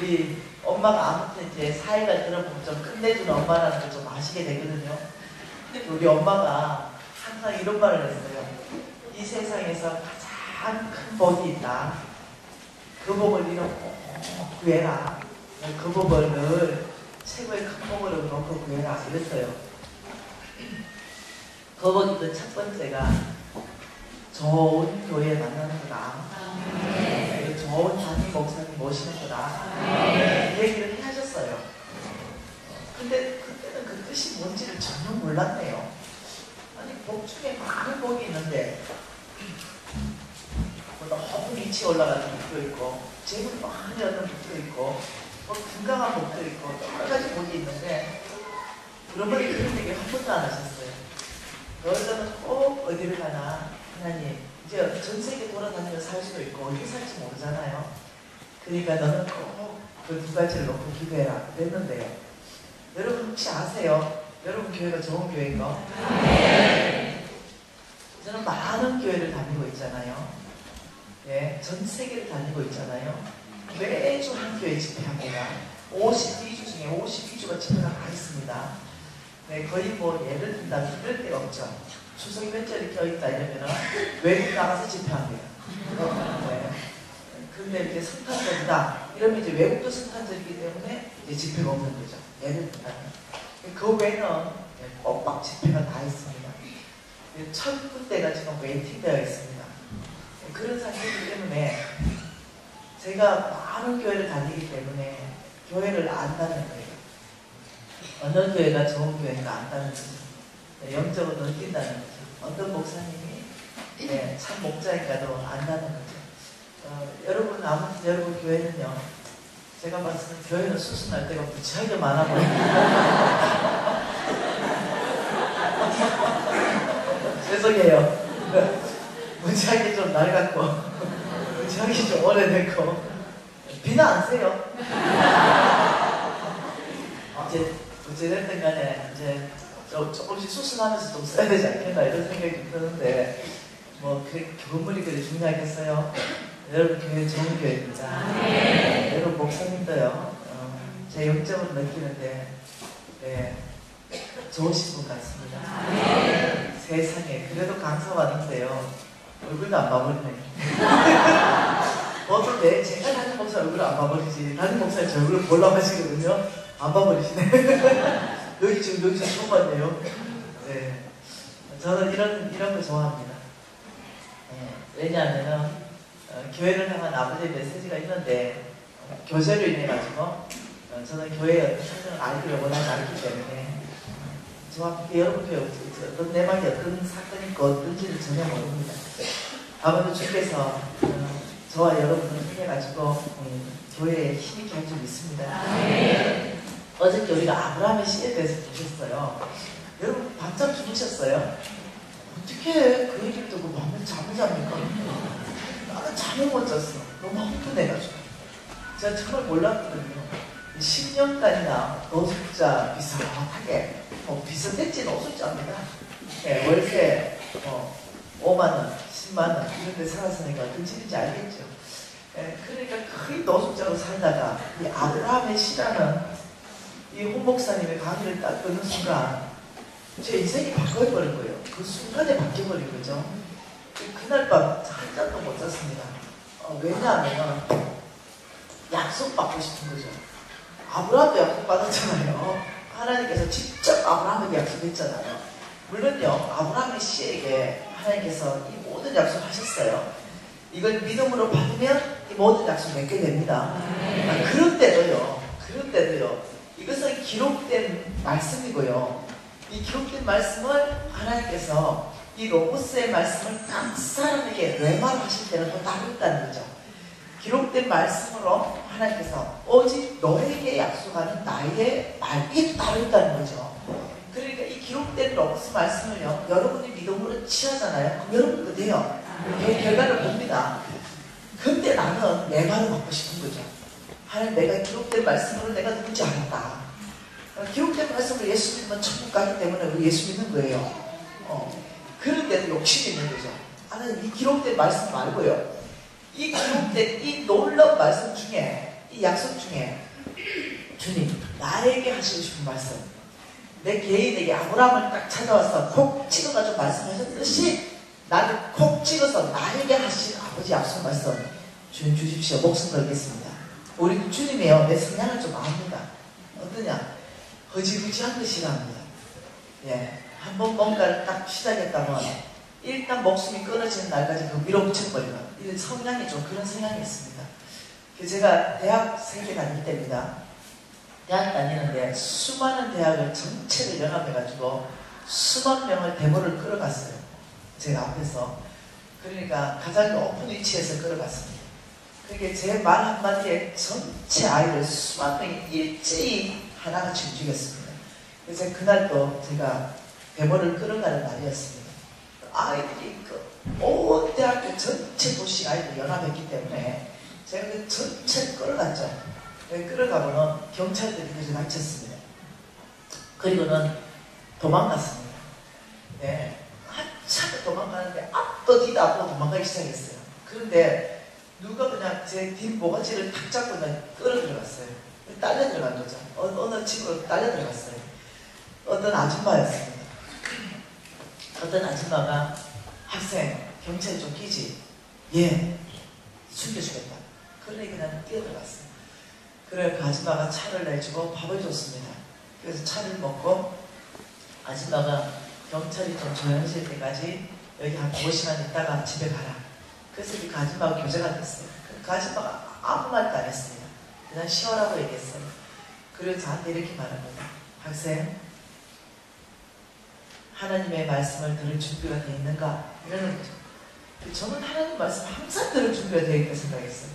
우리 엄마가 아무튼 이제 사회가 들어보면 좀 끝내주는 엄마라는 걸 좀 아시게 되거든요. 근데 우리 엄마가 항상 이런 말을 했어요. 이 세상에서 가장 큰 복이 있다. 그 복을 너는 꼭 구해라. 그 복을 늘 최고의 큰 복으로 놓고 구해라. 이랬어요. 그 복이 그 첫 번째가 좋은 교회 만나는 거다. 좋은 담임 목사님 모시는 거다. 이 얘기를 하셨어요. 근데 그때는 그 뜻이 뭔지를 전혀 몰랐네요. 아니 복 중에 많은 복이 있는데 너무 위치 올라가는 복도 있고 재물 많이 얻는 복도 있고 건강한 복도 있고 여러 가지 복이 있는데 부르머니 그런 얘기 한 번도 안 하셨어요. 여자는 꼭 어디를 가나 하나님 이제 전 세계 돌아다니며 살 수도 있고 어디 살지 모르잖아요. 그러니까 너는 꼭 그 두 가지를 놓고 기도해라 그랬는데요. 여러분 혹시 아세요? 여러분 교회가 좋은 교회인 거? 저는 많은 교회를 다니고 있잖아요. 예, 전 세계를 다니고 있잖아요. 매주 한 교회 집회합니다. 52주 중에 52주가 집회가 다 있습니다. 네, 거의 뭐 예를 든다면 이럴 데가 없죠. 추석 명절이 껴있다 이러면 외국 나가서 집회합니다. 네. 근데 이제 성탄절이다 이러면 이제 외국도 성탄절이기 때문에 이제 집회가 없는 거죠. 예를 든다면. 그 외에는 꼭막 집회가 다 있습니다. 1000군데가 지금 웨이팅되어 있습니다. 그런 상태이기 때문에 제가 많은 교회를 다니기 때문에 교회를 안다는 거예요. 어느 교회가 좋은 교회인가 안다는 거죠. 영적으로 느낀다는 거죠. 어떤 목사님이 참 목자인가도 안다는 거죠. 여러분 아무튼 여러분 교회는요. 제가 봤을 때 교회는 수순할 때가 무지하게 많아 보입니다. 죄송해요. 무지하게 좀 낡았고 무지하게 좀 오래됐고 비는 안 세요. 이제 어찌됐든 간에 이제 조금씩 수순하면서 좀 써야 되지 않겠나 이런 생각이 드는데 뭐 건물이 그리 중요하겠어요. 여러분 교회 좋은 교회입니다. 여러분 목사님도요. 제 영적으로 느끼는데 네, 좋으신 분 같습니다. 세상에 그래도 강사 왔는데요. 얼굴도 안 봐버리네. 보통 제가 다른 목사 얼굴을 안 봐버리지 다른 목사님 제 얼굴을 보려고 하시거든요. 안 봐버리시네. 여기 지금 여기서 처음 봤네요. 네. 저는 이런 거 좋아합니다. 네. 왜냐하면 교회를 향한 아버지의 메시지가 있는데 교제로 인해 가지고 저는 교회의 어떤 성경을 알기를 원하지 않기 때문에 정확히 여러분 교회 어떤 내막에 어떤 사건이 있고 어떤지를 전혀 모릅니다. 아무래도 주께서 저와 여러분을 통해 가지고 교회에 힘있게 할 줄 믿습니다. 어저께 우리가 아브라함의 시에 대해서 보셨어요. 여러분 밤잠 주무셨어요? 어떻게 그 얘기를 듣고 밤에 잠을 잡니까? 나는 잠을 못 잤어. 너무 흥분해가지고. 제가 정말 몰랐거든요. 10년간이나 노숙자 비슷하게 비슷했지 노숙자입니다. 네, 월세 5만원, 10만원 이런 데 살았으니까 어떤 집인지 알겠죠. 네, 그러니까 거의 노숙자로 살다가 이 아브라함의 시라는 이 홍 목사님의 강의를 딱 듣는 순간 제 인생이 바꿔버린 거예요. 그 순간에 바뀌어버린 거죠. 그날 밤 한 잔도 못 잤습니다. 왜냐하면 약속받고 싶은 거죠. 아브라함도 약속받았잖아요. 하나님께서 직접 아브라함에게 약속했잖아요. 물론요 아브라함의 씨에게 하나님께서 이 모든 약속하셨어요. 이걸 믿음으로 받으면 이 모든 약속 맺게 됩니다. 그런데도요 이것은 기록된 말씀이고요. 이 기록된 말씀을 하나님께서 이 로고스의 말씀을 각 사람에게 뇌말하실 때는 또 다르다는 거죠. 기록된 말씀으로 하나님께서 오직 너에게 약속하는 나의 말이 다르다는 거죠. 그러니까 이 기록된 로고스 말씀을요 여러분이 믿음으로 취하잖아요. 그럼 여러분도 돼요. 결과를 봅니다. 근데 나는 내 말을 받고 싶은 거죠. 하나님 내가 기록된 말씀으로 내가 누군지 알았다. 기록된 말씀으로 예수 믿으면 천국 가기 때문에 우리 예수 믿는 거예요. 그런데도 욕심이 있는 거죠. 하나님 이 기록된 말씀 말고요. 이 기록된 이 놀라운 말씀 중에 이 약속 중에 주님 나에게 하시고 싶은 말씀, 내 개인에게 아브라함을 딱 찾아와서 콕 찍어가지고 말씀하셨듯이 나를 콕 찍어서 나에게 하신 아버지 약속 말씀 주님 주십시오. 목숨 걸겠습니다. 우리 주님이요, 내 성향을 좀 압니다. 어떠냐? 허지부지한 거 싫어합니다. 예, 한번 뭔가를 딱 시작했다면 일단 목숨이 끊어지는 날까지 그 밀어붙여버리는 이 성향이 좀 그런 성향이 있습니다. 제가 대학 생계 다닐 때입니다. 대학 다니는데 수많은 대학을 전체를 연합해가지고 수만 명을 데모를 끌어갔어요. 제가 앞에서. 그러니까 가장 높은 위치에서 끌어갔습니다. 그게 제 말 한마디에 전체 아이들 수만 명이 일제히 하나같이 움직였습니다. 그래서 그날도 제가 데모를 끌어가는 날이었습니다. 아이들이 온 대학교 전체 도시 아이들 연합했기 때문에 제가 그 전체를 끌어갔죠. 끌어가고는 경찰들이 그래서 다쳤습니다. 그리고는 도망갔습니다. 네, 한참 도망가는데 앞도 뒤도 앞도 도망가기 시작했어요. 그런데 누가 그냥 제 뒷모가지를 탁 잡고 그냥 끌어 들어갔어요. 딸려 들어간 거죠. 어느 집으로 딸려 들어갔어요. 어떤 아줌마였습니다. 어떤 아줌마가 학생, 경찰이 좀 끼지? 예, 숨겨주겠다. 그러니 그냥 뛰어들어갔어요. 그래 그 아줌마가 차를 내주고 밥을 줬습니다. 그래서 차를 먹고 아줌마가 경찰이 좀 조용해질 때까지 여기 한 5시간 있다가 집에 가라. 그래서 그 아줌마가 교제가 됐어요. 그 아줌마가 아무 말도 안 했습니다. 그냥 쉬어라고 얘기했어요. 그래서 저한테 이렇게 말합니다. 학생, 하나님의 말씀을 들을 준비가 되어 있는가? 이러는 거죠. 저는 하나님 말씀 항상 들을 준비가 되어 있다고 생각했어요.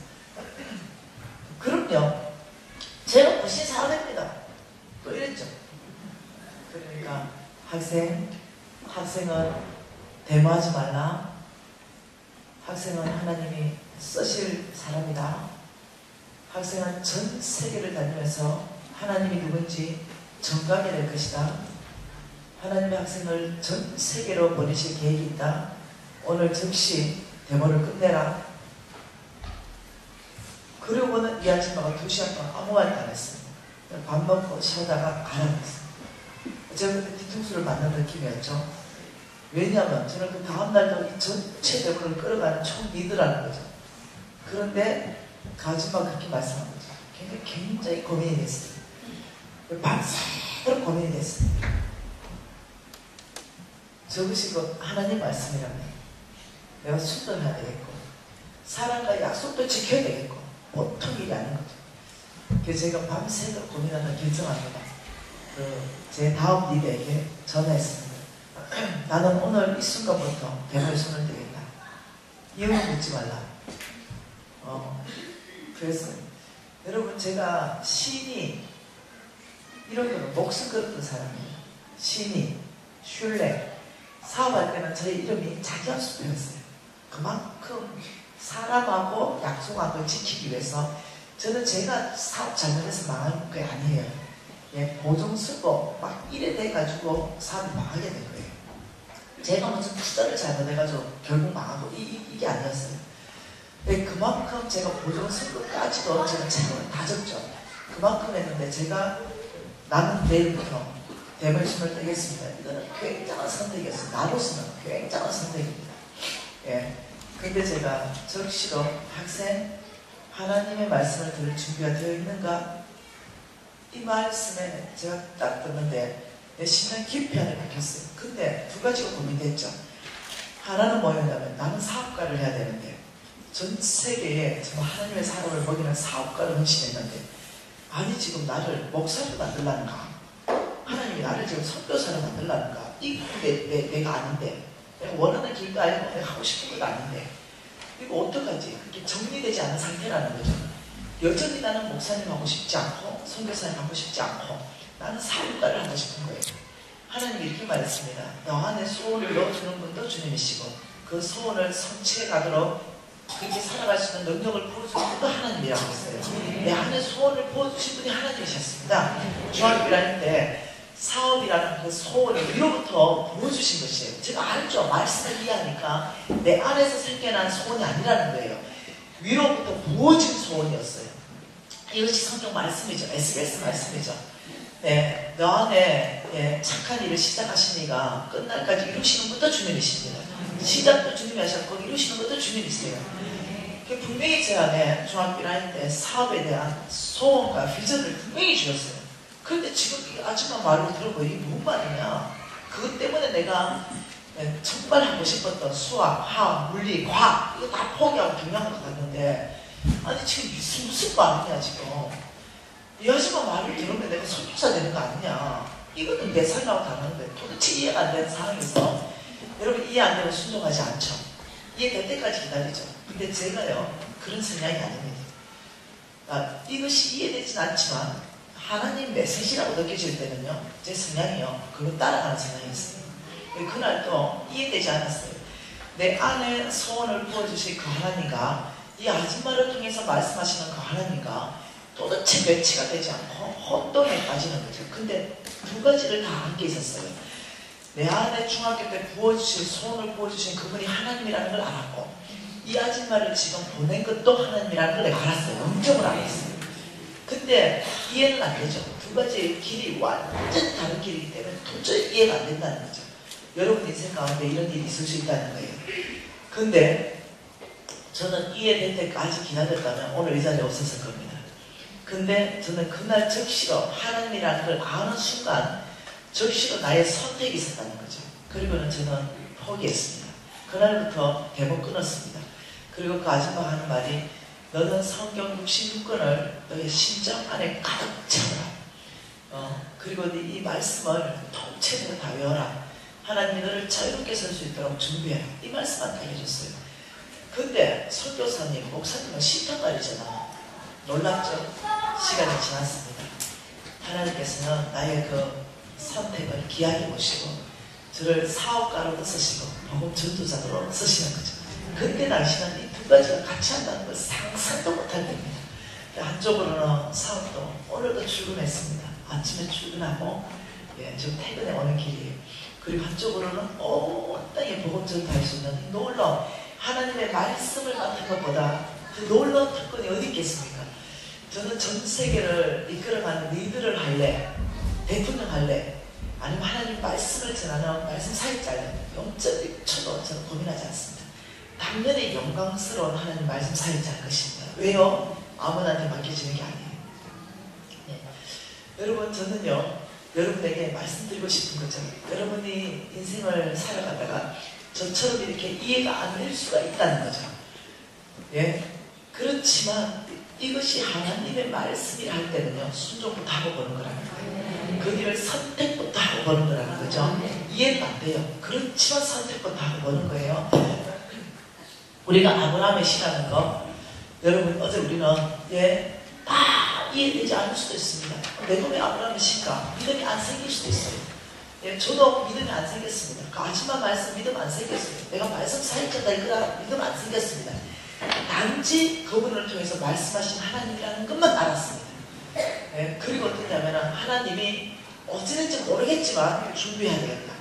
그럼요. 제가 훨씬 사랑합니다. 또 이랬죠. 그러니까 학생은 데모하지 말라. 학생은 하나님이 쓰실 사람이다. 학생은 전 세계를 다니면서 하나님이 누군지 정감이 될 것이다. 하나님의 학생을 전 세계로 보내실 계획이 있다. 오늘 즉시 데모를 끝내라. 그러고는 이 아줌마가 2시간 동안 아무 말도 안 했습니다. 밥 먹고 쉬다가 가라앉았습니다. 제가 그때 뒤통수를 맞는 느낌이었죠. 왜냐하면 저는 그 다음날도 이 전체 데모를 끌어가는 총 리더라는 거죠. 그런데 그 아줌마가 그렇게 말씀한 거죠. 굉장히 고민이 됐어요. 밤새도록 고민이 됐어요. 저것이 하나님 말씀이라면 내가 순종해야 되겠고 사랑과 약속도 지켜야 되겠고 보통 일이 아닌 거죠. 그래서 제가 밤새도록 고민하다 결정합니다. 제 다음 리더에게 전화했습니다. 나는 오늘 이 순간부터 대머리 손을 대겠다. 이유는 묻지 말라. 그래서 여러분 제가 시인이 이런 거는 목숨 걸었던 사람이에요. 시인이 슐레 사업할 때는 저희 이름이 자기합수표였어요. 그만큼 사람하고 약속한 걸 지키기 위해서 저는 제가 사업 잘못해서 망한 게 아니에요. 예, 보증 쓰고 막 이래 돼가지고 사업이 망하게 된 거예요. 제가 무슨 투자를 잘못해가지고 결국 망하고 이게 아니었어요. 근데 그만큼 제가 보증 쓴 것까지도 제가 책임을 다 졌죠. 그만큼 했는데 제가 나는 내일부터 대물심을 떼겠습니다. 이거는 굉장한 선택이었어요. 나로서는 굉장한 선택입니다. 예. 근데 제가 적시로 학생 하나님의 말씀을 들을 준비가 되어 있는가? 이 말씀에 제가 딱 듣는데 내 심장 깊이 안에 박혔어요. 근데 두 가지가 고민됐죠. 하나는 뭐였냐면 나는 사업가를 해야 되는데 전 세계에 정말 하나님의 사람을 먹이는 사업가를 헌신했는데 아니 지금 나를 목사로 만들라는가? 하나님이 나를 지금 선교사로 만들라는가? 이게 내가 아닌데 내가 원하는 길도 아니고 내가 하고 싶은 것도 아닌데 이거 어떡하지? 그게 정리되지 않은 상태라는 거죠. 여전히 나는 목사님 하고 싶지 않고 선교사님 하고 싶지 않고 나는 사업가를 하고 싶은 거예요. 하나님이 이렇게 말했습니다. 너 안에 소원을 넣어주는 분도 주님이시고 그 소원을 성취해 가도록 그렇게 살아갈 수 있는 능력을 부어주는 분도 하나님이라고 했어요. 내 안에 소원을 부어주신 분이 하나님이셨습니다. 중학교 1학년 때 사업이라는 그 소원을 위로부터 부어주신 것이에요. 제가 알죠. 말씀을 이해하니까 내 안에서 생겨난 소원이 아니라는 거예요. 위로부터 부어진 소원이었어요. 이것이 성경 말씀이죠. SBS 말씀이죠. 네, 너 안에 착한 일을 시작하시니까 끝날까지 이루시는 것도 주님이십니다. 시작도 주님이 하셨고 이루시는 것도 주님이세요. 분명히 제 안에 중학교 1학년 때 사업에 대한 소원과 비전을 분명히 주셨어요. 그런데 지금 이 아줌마 말을 들어보니 이게 뭔 말이냐. 그것 때문에 내가 정말 하고 싶었던 수학, 화학, 물리, 과학 이거 다 포기하고 경영학과 갔는데 아니 지금 무슨 말이냐 지금. 이 아줌마 말을 들으면 내가 선교사 되는 거 아니냐. 이거는 내 살라고 다르는데 도대체 이해가 안 되는 상황에서 여러분 이해 안 되면 순종하지 않죠. 이해될 때까지 기다리죠. 근데 제가요 그런 성향이 아닙니다. 이것이 이해되진 않지만 하나님 메시지라고 느껴질 때는요 제 성향이요 그걸 따라가는 성향이 있어요. 그날도 이해되지 않았어요. 내 안에 소원을 부어주실 그 하나님과 이 아줌마를 통해서 말씀하시는 그 하나님과 도대체 매치가 되지 않고 혼돈에 빠지는 거죠. 근데 두 가지를 다 함께 있었어요. 내 안에 중학교 때 부어주신 소원을 부어주신 그분이 하나님이라는 걸 알았고 이 아줌마를 지금 보낸 것도 하나님이라는 걸 내가 알았어요. 영적으로 알았어요. 근데 이해는 안 되죠. 두 가지의 길이 완전 다른 길이기 때문에 도저히 이해가 안 된다는 거죠. 여러분 인생 가운데 이런 일이 있을 수 있다는 거예요. 근데 저는 이해될 때까지 기다렸다면 오늘 이 자리에 없었을 겁니다. 근데 저는 그날 적시로 하나님이라는 걸 아는 순간 적시로 나의 선택이 있었다는 거죠. 그리고는 저는 포기했습니다. 그날부터 대목 끊었습니다. 그리고 그 아줌마가 하는 말이 너는 성경 66권을 너의 심장 안에 가득 채워라. 그리고 이 말씀을 통째로 다 외워라. 하나님이 너를 자유롭게 설 수 있도록 준비해라. 이 말씀만 다 해줬어요. 근데 선교사님, 목사님은 싫단 말이잖아. 놀랍죠? 시간이 지났습니다. 하나님께서는 나의 그 선택을 귀하게 보시고 저를 사업가로 쓰시고 복음 전도자로 쓰시는 거죠. 그때 당시는 이 두 가지가 같이 한다는 걸 상상도 못할 때입니다. 한쪽으로는 사업도 오늘도 출근했습니다. 아침에 출근하고 지금 퇴근에 오는 길이에요. 그리고 한쪽으로는 온 땅에 복음 전도할 수 있는 놀라운 하나님의 말씀을 맡은 것보다 그 놀라운 특권이 어디 있겠습니까? 저는 전 세계를 이끌어가는 리더를 할래? 대통령 할래? 아니면 하나님 말씀을 전하는 말씀 사역자 할래? 0.1초도 저는 고민하지 않습니다. 당연히 영광스러운 하나님 말씀 사역자 할 것입니다. 왜요? 아무나한테 맡겨지는 게 아니에요. 네. 여러분 저는요 여러분에게 말씀드리고 싶은 거죠. 여러분이 인생을 살아가다가 저처럼 이렇게 이해가 안 될 수가 있다는 거죠. 예? 그렇지만 이것이 하나님의 말씀이라 할 때는요 순종부터 하고 보는 거라는 거예요. 그 일을 선택부터 하고 보는 거라는 거죠. 이해는 안 돼요. 그렇지만 선택부터 하고 보는 거예요. 우리가 아브라함의 시라는 거 여러분 어제 우리는 다 이해되지 않을 수도 있습니다. 내가 왜 아브라함의 시가 믿음이 안 생길 수도 있어요. 저도 믿음이 안 생겼습니다. 그 아줌마 말씀 믿음 안 생겼어요. 내가 말씀 사역자다 이거라 믿음 안 생겼습니다. 단지 그분을 통해서 말씀하신 하나님이라는 것만 알았습니다. 그리고 어떠냐면 하나님이 어찌된지 모르겠지만 준비해야 되겠다.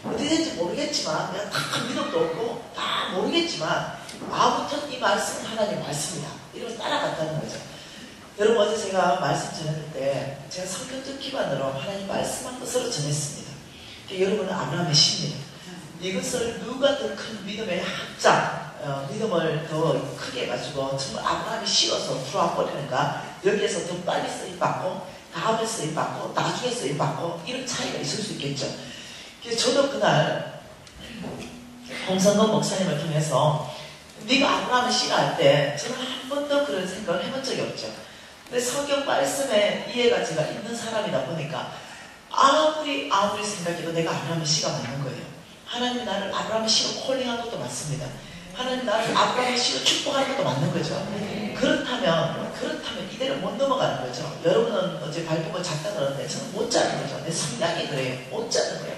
어찌된지 모르겠지만 내가 다 믿음도 없고 다 모르겠지만 아무튼 이 말씀은 하나님 말씀이다. 이러면서 따라갔다는 거죠. 여러분 어제 제가 말씀 전했을 때 제가 성경적 기반으로 하나님 말씀한 것으로 전했습니다. 여러분은 아브라함의 시입니다. 이것을 누가 더 큰 믿음의 학자 믿음을 더 크게 해가지고 정말 아브라함이 씌워서 들어와 버리는가 여기에서 더 빨리 쓰임받고 다음에 쓰임받고 나중에 쓰임받고 이런 차이가 있을 수 있겠죠. 그래서 저도 그날 홍성건 목사님을 통해서 네가 아브라함을 씨가 할 때 저는 한 번도 그런 생각을 해본 적이 없죠. 근데 성경 말씀에 이해가 제가 있는 사람이다 보니까 아무리 생각해도 내가 아브라함의 씨가 맞는 거예요. 하나님 나를 아브라함의 씨로 콜링한 것도 맞습니다. 하나님 나를 아브라함의 씨로 축복하는 것도 맞는 거죠. 그렇다면 이대로 못 넘어가는 거죠. 여러분은 어제 발표가 작다 그러는데 저는 못 자는 거죠. 내 성향이 그래요. 못 자는 거예요.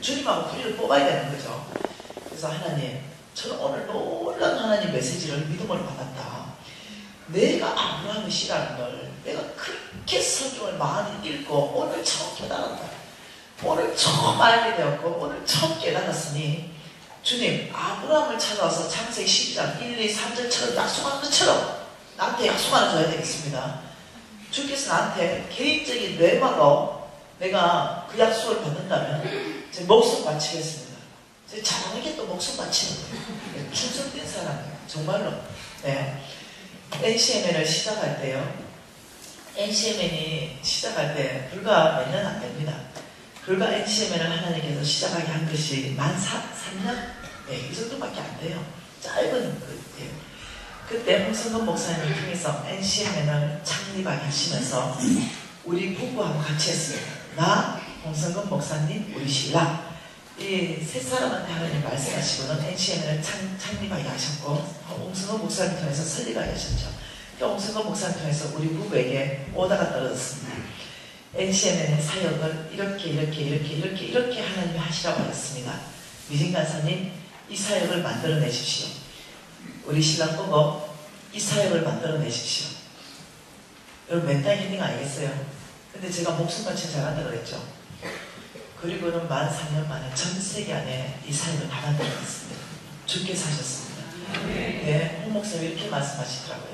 주님하고 부리를 뽑아야 되는 거죠. 그래서 하나님 저는 오늘 놀라운 하나님 메시지를 믿음으로 받았다. 내가 아브라함의 씨라는 걸 내가 그렇게 성경을 많이 읽고 오늘 처음 깨달았다. 오늘 처음 알게 되었고 오늘 처음 깨달았으니 주님 아브라함을 찾아와서 창세기 12장 1, 2, 3절처럼 약속한 것처럼 나한테 약속 하나 줘야 되겠습니다. 주께서 나한테 개인적인 뇌마로 내가 그 약속을 받는다면 제 목숨 바치겠습니다. 제 잘하게 또 목숨 바치는 거예요. 충성된 사람이에요. 정말로. 네. NCMN을 시작할 때요. NCMN이 시작할 때 불과 몇 년 안 됩니다. 불과 NCMN을 하나님께서 시작하게 한 것이 만 3년? 네, 이 정도밖에 안 돼요. 짧은 거예요. 그때 홍성근 목사님 통해서 NCMN을 창립하게 하시면서 우리 부부하고 같이 했습니다. 나, 홍성근 목사님, 우리 신랑 이 세 사람한테 하나님 말씀하시고는 NCMN을 창립하게 하셨고 홍성근 목사님 통해서 설립하게 하셨죠. 홍성근 목사님 통해서 우리 부부에게 오다가 떨어졌습니다. NCMN의 사역을 이렇게 하나님이 하시라고 하셨습니다. 미진 간사님 이 사역을 만들어내십시오. 우리 신랑 보고 이 사역을 만들어내십시오. 여러분 멘탈 힐링 아니겠어요? 근데 제가 목숨 바치는 잘한다고 그랬죠. 그리고는 만 3년 만에 전 세계 안에 이 사역을 다 만들어냈습니다. 주께서 하셨습니다. 네, 홍 목사님이 이렇게 말씀하시더라고요.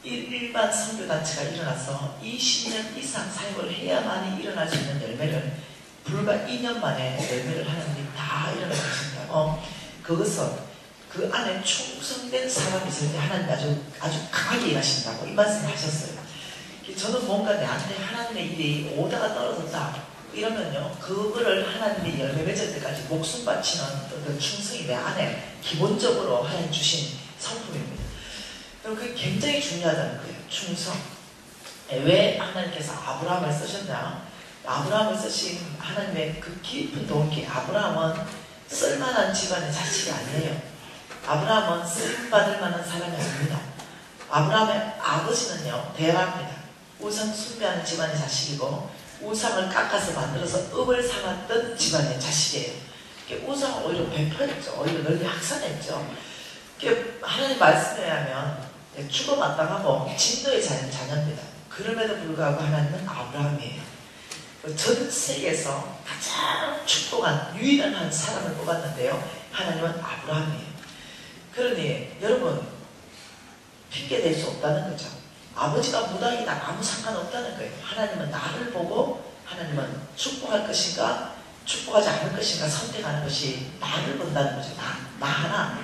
일반 선교단체가 일어나서 20년 이상 사역을 해야만이 일어날 수 있는 열매를 불과 2년 만에 열매를 하나님이 다 일어나게 하신다고. 그것은 그 안에 충성된 사람이 있을 때 하나님이 아주 강하게 일하신다고 이 말씀을 하셨어요. 저는 뭔가 내한테 하나님의 일이 오다가 떨어졌다 이러면요, 그거를 하나님이 열매 맺을 때까지 목숨 바치는 그 충성이 내 안에 기본적으로 하나님 주신 성품입니다. 그리고 그게 굉장히 중요하다는 거예요. 충성. 왜 하나님께서 아브라함을 쓰셨냐? 아브라함을 쓰신 하나님의 그 깊은 동기. 아브라함은 쓸만한 집안의 자식이 아니에요. 아브라함은 쓰임받을 만한 사람이 아닙니다. 아브라함의 아버지는요, 대라입니다. 우상 숭배하는 집안의 자식이고 우상을 깎아서 만들어서 업을 삼았던 집안의 자식이에요. 우상을 오히려 배편했죠. 오히려 널리 확산했죠. 하나님 말씀에 의하면 죽어마땅하고 진노의 자녀입니다. 그럼에도 불구하고 하나님은 아브라함이에요. 전 세계에서 가장 축복한 유일한 한 사람을 뽑았는데요. 하나님은 아브라함이에요. 그러니 여러분 핑계 댈 수 없다는 거죠. 아버지가 무당이다 아무 상관없다는 거예요. 하나님은 나를 보고 하나님은 축복할 것인가 축복하지 않을 것인가 선택하는 것이 나를 본다는 거죠. 나 하나.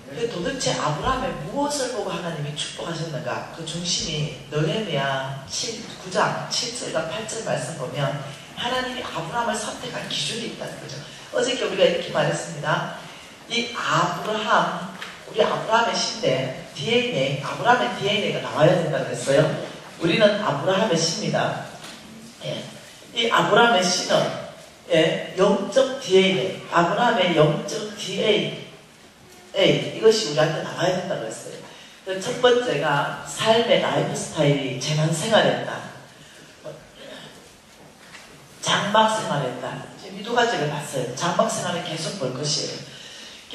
근데 도대체 아브라함의 무엇을 보고 하나님이 축복하셨는가? 그 중심이 느헤미야 9장 7절과 8절 말씀 보면 하나님이 아브라함을 선택한 기준이 있다는 거죠. 어저께 우리가 이렇게 말했습니다. 이 아브라함, 우리 아브라함의 씨인데 DNA, 아브라함의 DNA가 나와야 된다고 했어요. 우리는 아브라함의 씨입니다. 예. 이 아브라함의 씨는 영적 DNA, 아브라함의 영적 DNA 이것이 우리한테 나와야 된다고 했어요. 첫 번째가 삶의 라이프 스타일이 재난생활했다. 장막생활했다. 지금 이 두 가지를 봤어요. 장막생활을 계속 볼 것이에요.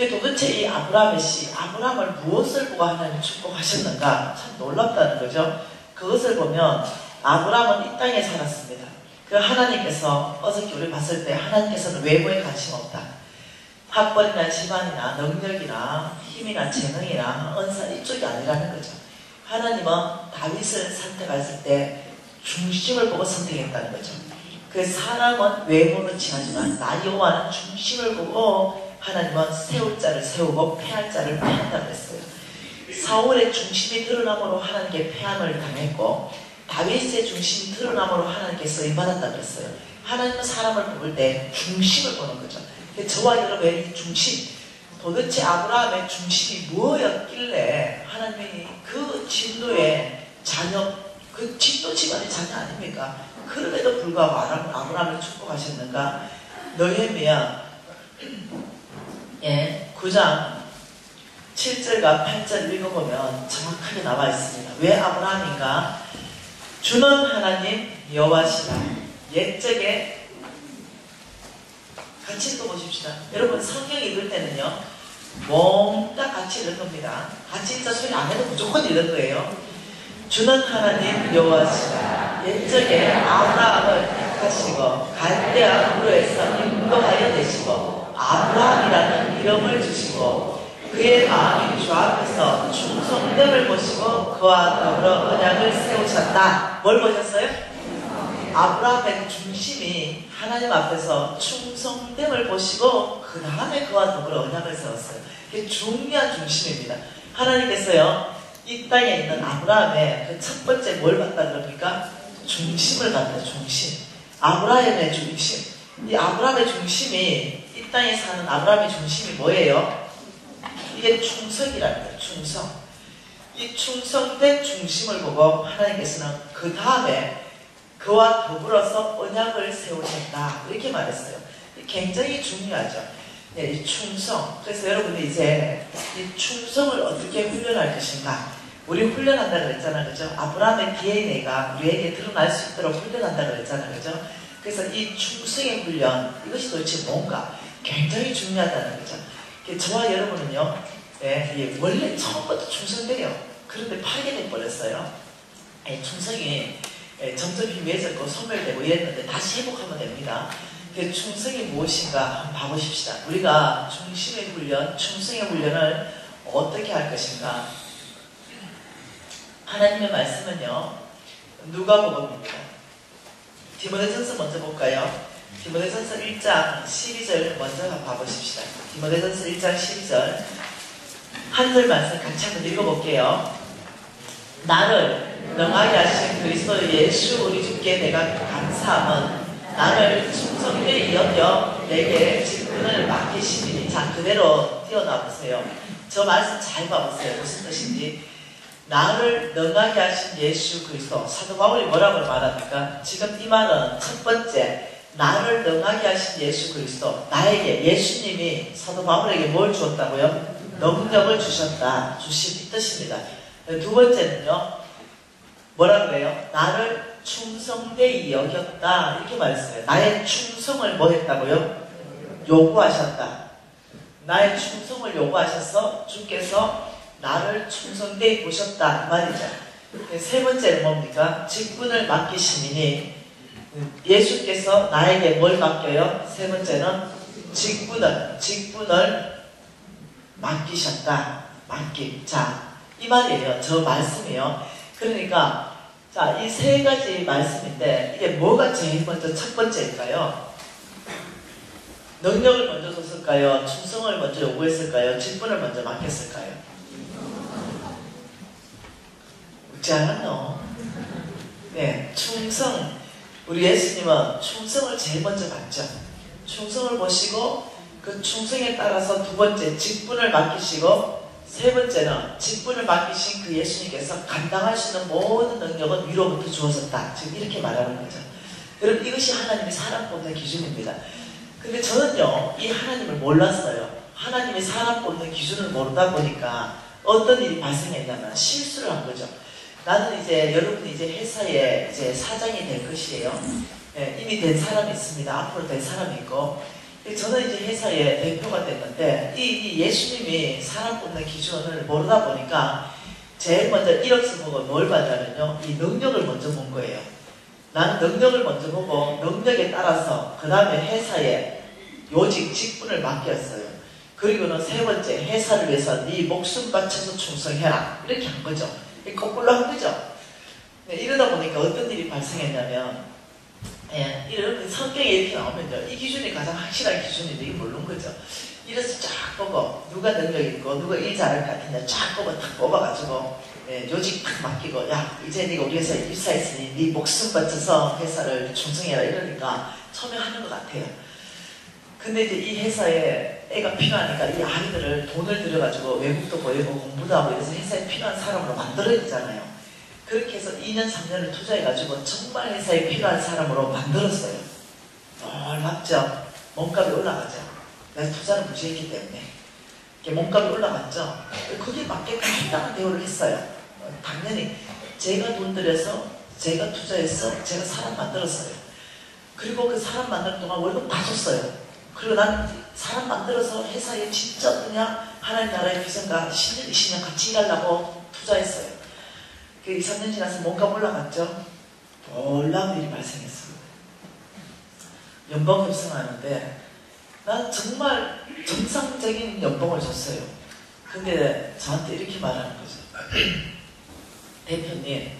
도대체 이 아브라함의 씨, 아브라함을 무엇을 보고 하나님이 축복하셨는가? 참 놀랍다는 거죠. 그것을 보면 아브라함은 이 땅에 살았습니다. 그 하나님께서 어저께 우리 봤을 때 하나님께서는 외모에 관심 없다. 학벌이나 집안이나 능력이나 힘이나 재능이나 은사 이쪽이 아니라는 거죠. 하나님은 다윗을 선택했을 때 중심을 보고 선택했다는 거죠. 그 사람은 외모는 지나지만 나 여호와는 중심을 보고 하나님은 세울 자를 세우고 패할 자를 패한다고 했어요. 사울의 중심이 드러남으로 하나님께 패함을 당했고 다윗의 중심이 드러남으로 하나님께 쓰임받았다고 했어요. 하나님은 사람을 뽑을 때 중심을 보는 거죠. 저와 여러분의 이 중심, 도대체 아브라함의 중심이 뭐였길래 하나님이 그 진노의 자녀, 그 진노 집안의 자녀 아닙니까? 그럼에도 불구하고 아브라함을 축복하셨는가? 느헤미야 9장 7절과 8절 읽어보면 정확하게 나와 있습니다. 왜 아브라함인가? 주는 하나님 여호와시라. 옛적에 같이 읽어보십시다. 여러분 성경 읽을 때는요 몽땅 같이 읽을 겁니다. 같이 읽자 소리 안 해도 무조건 읽을 거예요. 주는 하나님 여호와시라. 옛적에 아브라함을 택하시고 갈대아 우르에서 인도하여 내시고 아브라함이라는 이름을 주시고 그의 마음이 주 앞에서 충성됨을 보시고 그와 더불어 언약을 세우셨다. 뭘 보셨어요? 아브라함의 중심이 하나님 앞에서 충성됨을 보시고 그 다음에 그와 더불어 언약을 세웠어요. 이게 중요한 중심입니다. 하나님께서요 이 땅에 있는 아브라함의 그 첫 번째 뭘 봤다 그럽니까? 중심을 봤다. 중심. 아브라함의 중심. 이 아브라함의 중심이 이 땅에 사는 아브라함의 중심이 뭐예요? 이게 충성이라는 거예요. 충성. 이 충성된 중심을 보고 하나님께서는 그 다음에 그와 더불어서 언약을 세우셨다. 이렇게 말했어요. 굉장히 중요하죠. 네, 이 충성. 그래서 여러분이 이제 이 충성을 어떻게 훈련할 것인가. 우리 훈련한다 그랬잖아. 그죠? 아브라함의 DNA가 우리에게 드러날 수 있도록 훈련한다 그랬잖아. 그죠? 그래서 이 충성의 훈련, 이것이 도대체 뭔가 굉장히 중요하다는 거죠. 저와 여러분은요, 네, 원래 처음부터 충성돼요. 그런데 팔게 돼버렸어요. 충성이 점점 희미해졌고 소멸되고 이랬는데 다시 회복하면 됩니다. 충성이 무엇인가 한번 봐보십시다. 우리가 중심의 훈련, 충성의 훈련을 어떻게 할 것인가. 하나님의 말씀은요, 누가복음입니다. 디모데전서 먼저 볼까요? 디모데전서 1장 12절 먼저 봐보십시다. 디모데전서 1장 12절 한 절 말씀 같이 한번 읽어볼게요. 나를 능하게 하신 그리스도 예수 우리 주께 내가 감사함은 나를 충성되이 여겨 내게 직분을 맡기시니. 자, 그대로 뛰어나보세요. 저 말씀 잘 봐보세요. 무슨 뜻인지. 나를 능하게 하신 예수 그리스도. 사도 바울이 뭐라고 말합니까? 지금 이 말은 첫 번째, 나를 능하게 하신 예수 그리스도. 나에게, 예수님이 사도 바울에게 뭘 주었다고요? 능력을 주셨다. 주신 이 뜻입니다. 두 번째는요, 뭐라 그래요? 나를 충성되이 여겼다. 이렇게 말했어요. 나의 충성을 뭐 했다고요? 요구하셨다. 나의 충성을 요구하셔서 주께서 나를 충성되이 보셨다. 이 말이죠. 세 번째는 뭡니까? 직분을 맡기시니. 예수께서 나에게 뭘 맡겨요? 세 번째는 직분을 맡기셨다. 맡김. 자, 이 말이에요. 저 말씀이에요. 그러니까 자, 이 세 가지 말씀인데 이게 뭐가 제일 먼저 첫 번째일까요? 능력을 먼저 줬을까요? 충성을 먼저 요구했을까요? 직분을 먼저 맡겼을까요? 묻지 않았노? 네, 충성. 우리 예수님은 충성을 제일 먼저 받죠. 충성을 보시고 그 충성에 따라서 두 번째 직분을 맡기시고 세 번째는 직분을 맡기신 그 예수님께서 감당할 수 있는 모든 능력은 위로부터 주어졌다. 지금 이렇게 말하는 거죠. 여러분, 이것이 하나님의 사람 뽑는 기준입니다. 근데 저는요, 이 하나님을 몰랐어요. 하나님의 사람 뽑는 기준을 모르다 보니까 어떤 일이 발생했냐면 실수를 한 거죠. 나는 이제 여러분이 이제 회사에 이제 사장이 될 것이에요. 예, 이미 된 사람이 있습니다. 앞으로 될 사람이 있고. 저는 이제 회사의 대표가 됐는데 이 예수님이 사람 뽑는 기준을 모르다 보니까 제일 먼저 이력서 보고 뭘 봤냐면요, 이 능력을 먼저 본 거예요. 나는 능력을 먼저 보고 능력에 따라서 그 다음에 회사에 요직 직분을 맡겼어요. 그리고는 세 번째, 회사를 위해서 네 목숨 바쳐서 충성해라. 이렇게 한 거죠. 거꾸로 한 거죠. 네, 이러다 보니까 어떤 일이 발생했냐면, 예, 이런 성경에 이렇게 나오면요, 이 기준이 가장 확실한 기준인데 이게 모르는 거죠. 이래서 쫙 보고 누가 능력 있고 누가 일 잘할 것 같은데 쫙 보고 탁 뽑아가지고, 예, 요직 탁 맡기고, 야, 이제 네가 우리 회사에 입사했으니 네 목숨 바쳐서 회사를 충성해라. 이러니까 처음에 하는 것 같아요. 근데 이제 이 회사에 애가 필요하니까 이 아이들을 돈을 들여가지고 외국도 보내고 공부도 하고 이래서 회사에 필요한 사람으로 만들어야 되잖아요. 그렇게 해서 2년, 3년을 투자해가지고 정말 회사에 필요한 사람으로 만들었어요. 놀랍죠? 몸값이 올라가죠. 내가 투자를 무시했기 때문에. 몸값이 올라갔죠? 거기에 맞게끔适当한 대우를 했어요. 당연히 제가 돈 들여서, 제가 투자해서, 제가 사람 만들었어요. 그리고 그 사람 만드는 동안 월급 다 줬어요. 그리고 난 사람 만들어서 회사에 진짜 그냥 하나님 나라의 비전과 10년, 20년 같이 일하려고 투자했어요. 그 2, 3년 지나서 몸값 올라갔죠? 놀라운 일이 발생했어요. 연봉 협상하는데 난 정말 정상적인 연봉을 줬어요. 근데 저한테 이렇게 말하는 거죠. 대표님,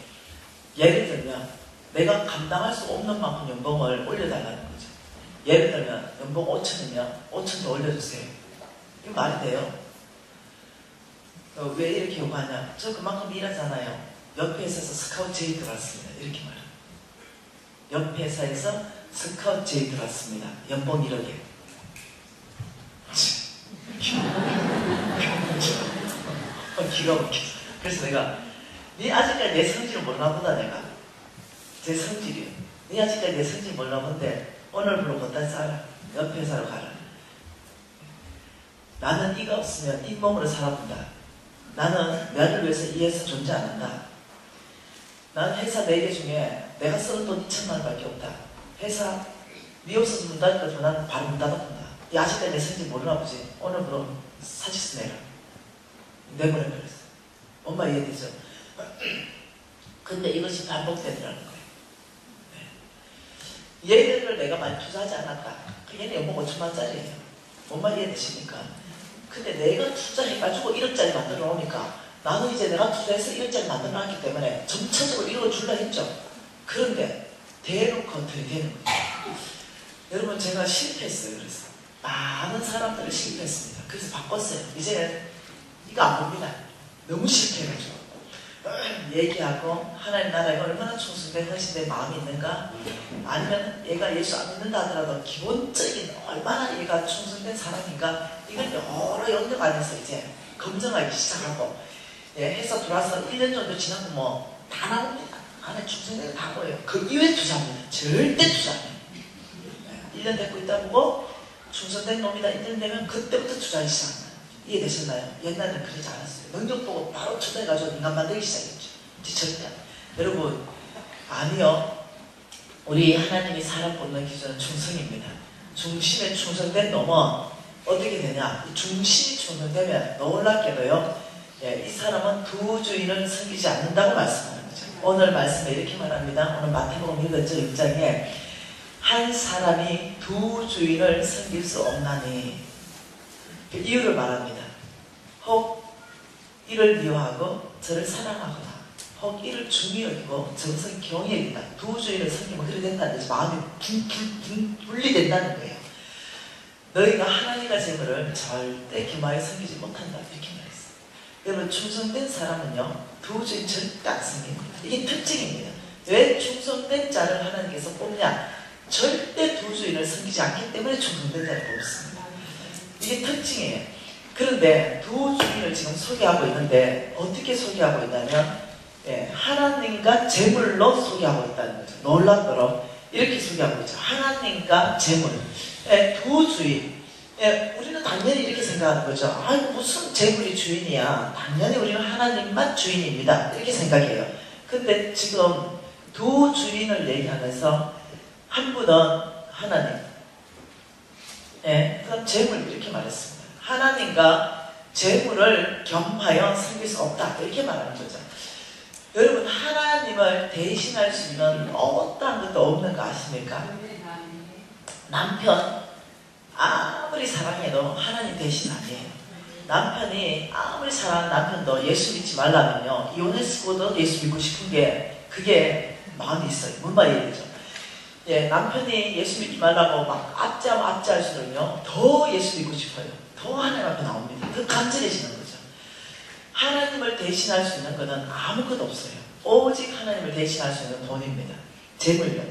예를 들면 내가 감당할 수 없는 만큼 연봉을 올려달라는 거죠. 예를 들면 연봉 5천이면 5천 더 올려주세요. 이거 말이 돼요? 왜 이렇게 요구하냐? 저 그만큼 일하잖아요. 옆 회사에서 스카우트 제의 들어왔습니다. 이렇게 말합니다. 옆 회사에서 스카우트 제의 들어왔습니다. 연봉 1억에. 기가 막혔어. 그래서 내가 네 아직까지 내 성질을 몰라 보다. 내가 제 성질이요. 네 아직까지 내 성질 몰라 본데 오늘부로 걷다 싸라. 옆 회사로 가라. 나는 이가 없으면 잇몸으로 살아본다. 나는 나를 위해서 이 회사 존재 안 한다. 나는 회사 4개 중에 내가 쓰는 돈 2천만 원밖에 없다. 회사 네 없어서 문 닫을 때도 나는 바로 문 닫아본다. 이 아직까지 내 성질 모르나 보지. 오늘부로 사직서 내라. 내보내버렸어. 엄마 이해되죠? 근데 이것이 반복되더라는 거예요. 네. 얘들을 내가 많이 투자하지 않았다. 얘는 연봉 5천만원짜리예요. 엄마 이해되십니까? 근데 내가 투자해가지고 1억짜리 만들어 놓으니까 나는 이제 내가 투자해서 1억짜리 만들어 놨기 때문에 점차적으로 1억을 줄라 했죠. 그런데 대놓고 어떻게 되는 거예요? 여러분 제가 실패했어요. 그래서 많은 사람들을 실패했습니다. 그래서 바꿨어요. 이제는 이거 안 봅니다. 너무 실패해가지고 얘기하고 하나님 나라가 얼마나 충성된 헌신된 마음이 있는가, 아니면 얘가 예수 안 믿는다 하더라도 기본적인 얼마나 얘가 충성된 사람인가, 이걸 여러 영역 안에서 이제 검증하기 시작하고, 예, 해서 돌아서 1년 정도 지나고 뭐 다 나옵니다. 안에 충성된 다 보여요. 그 이후에 투자합니다. 절대 투자합니다. 1년 됐고 있다 보고 충성된 놈이다 1년 되면 그때부터 투자하기 시작합니다. 이해되셨나요? 옛날에는 그러지 않았어요. 능력 보고 바로 투자해가지고 인간 만들기 시작했죠. 절대. 여러분, 아니요. 우리 하나님이 사람 뽑는 기준은 충성입니다. 중심에 충성된 놈은 어떻게 되냐? 이 중심이 충성되면 놀랍게도요, 예, 이 사람은 두 주인을 섬기지 않는다고 말씀하는 거죠. 오늘 말씀에 이렇게 말합니다. 오늘 마태복음 읽었죠? 6장에 한 사람이 두 주인을 섬길 수 없나니, 그 이유를 말합니다. 혹 이를 미워하고 저를 사랑하거나, 혹 이를 중히 여기고 저것을 경히 여긴다. 두 주인을 섬기면 그래 된다는 거죠. 마음이 분리된다는 거예요. 너희가 하나님과 재물을 절대 겸하여 섬기지 못한다. 이렇게 말했어요. 여러분, 충성된 사람은요, 두 주인 절대 안 섬깁니다. 이게 특징입니다. 왜 충성된 자를 하나님께서 뽑냐? 절대 두 주인을 섬기지 않기 때문에 충성된 자를 뽑습니다. 이게 특징이에요. 그런데 두 주인을 지금 소개하고 있는데 어떻게 소개하고 있냐면, 예, 하나님과 재물로 소개하고 있다는 거죠. 놀랍도록 이렇게 소개하고 있죠. 하나님과 재물. 예, 두 주인. 예, 우리는 당연히 이렇게 생각하는 거죠. 아, 무슨 재물이 주인이야. 당연히 우리는 하나님만 주인입니다. 이렇게 생각해요. 근데 지금 두 주인을 얘기하면서 한 분은 하나님, 예, 그럼 재물 이렇게 말했습니다. 하나님과 재물을 겸하여 섬길 수 없다. 이렇게 말하는 거죠. 여러분, 하나님을 대신할 수 있는 어떠한 것도 없는 거 아십니까? 남편 아무리 사랑해도 하나님 대신 아니에요. 남편이 아무리 사랑하는 남편도 예수 믿지 말라면요, 이혼했고도 예수 믿고 싶은 게 그게 마음이 있어요. 뭔 말이에요? 예, 남편이 예수 믿지 말라고 막 압제할수록요, 더 예수 믿고 싶어요. 더 하나님 앞에 나옵니다. 더 간절해지는 거죠. 하나님을 대신할 수 있는 것은 아무것도 없어요. 오직 하나님을 대신할 수 있는 돈입니다. 재물요.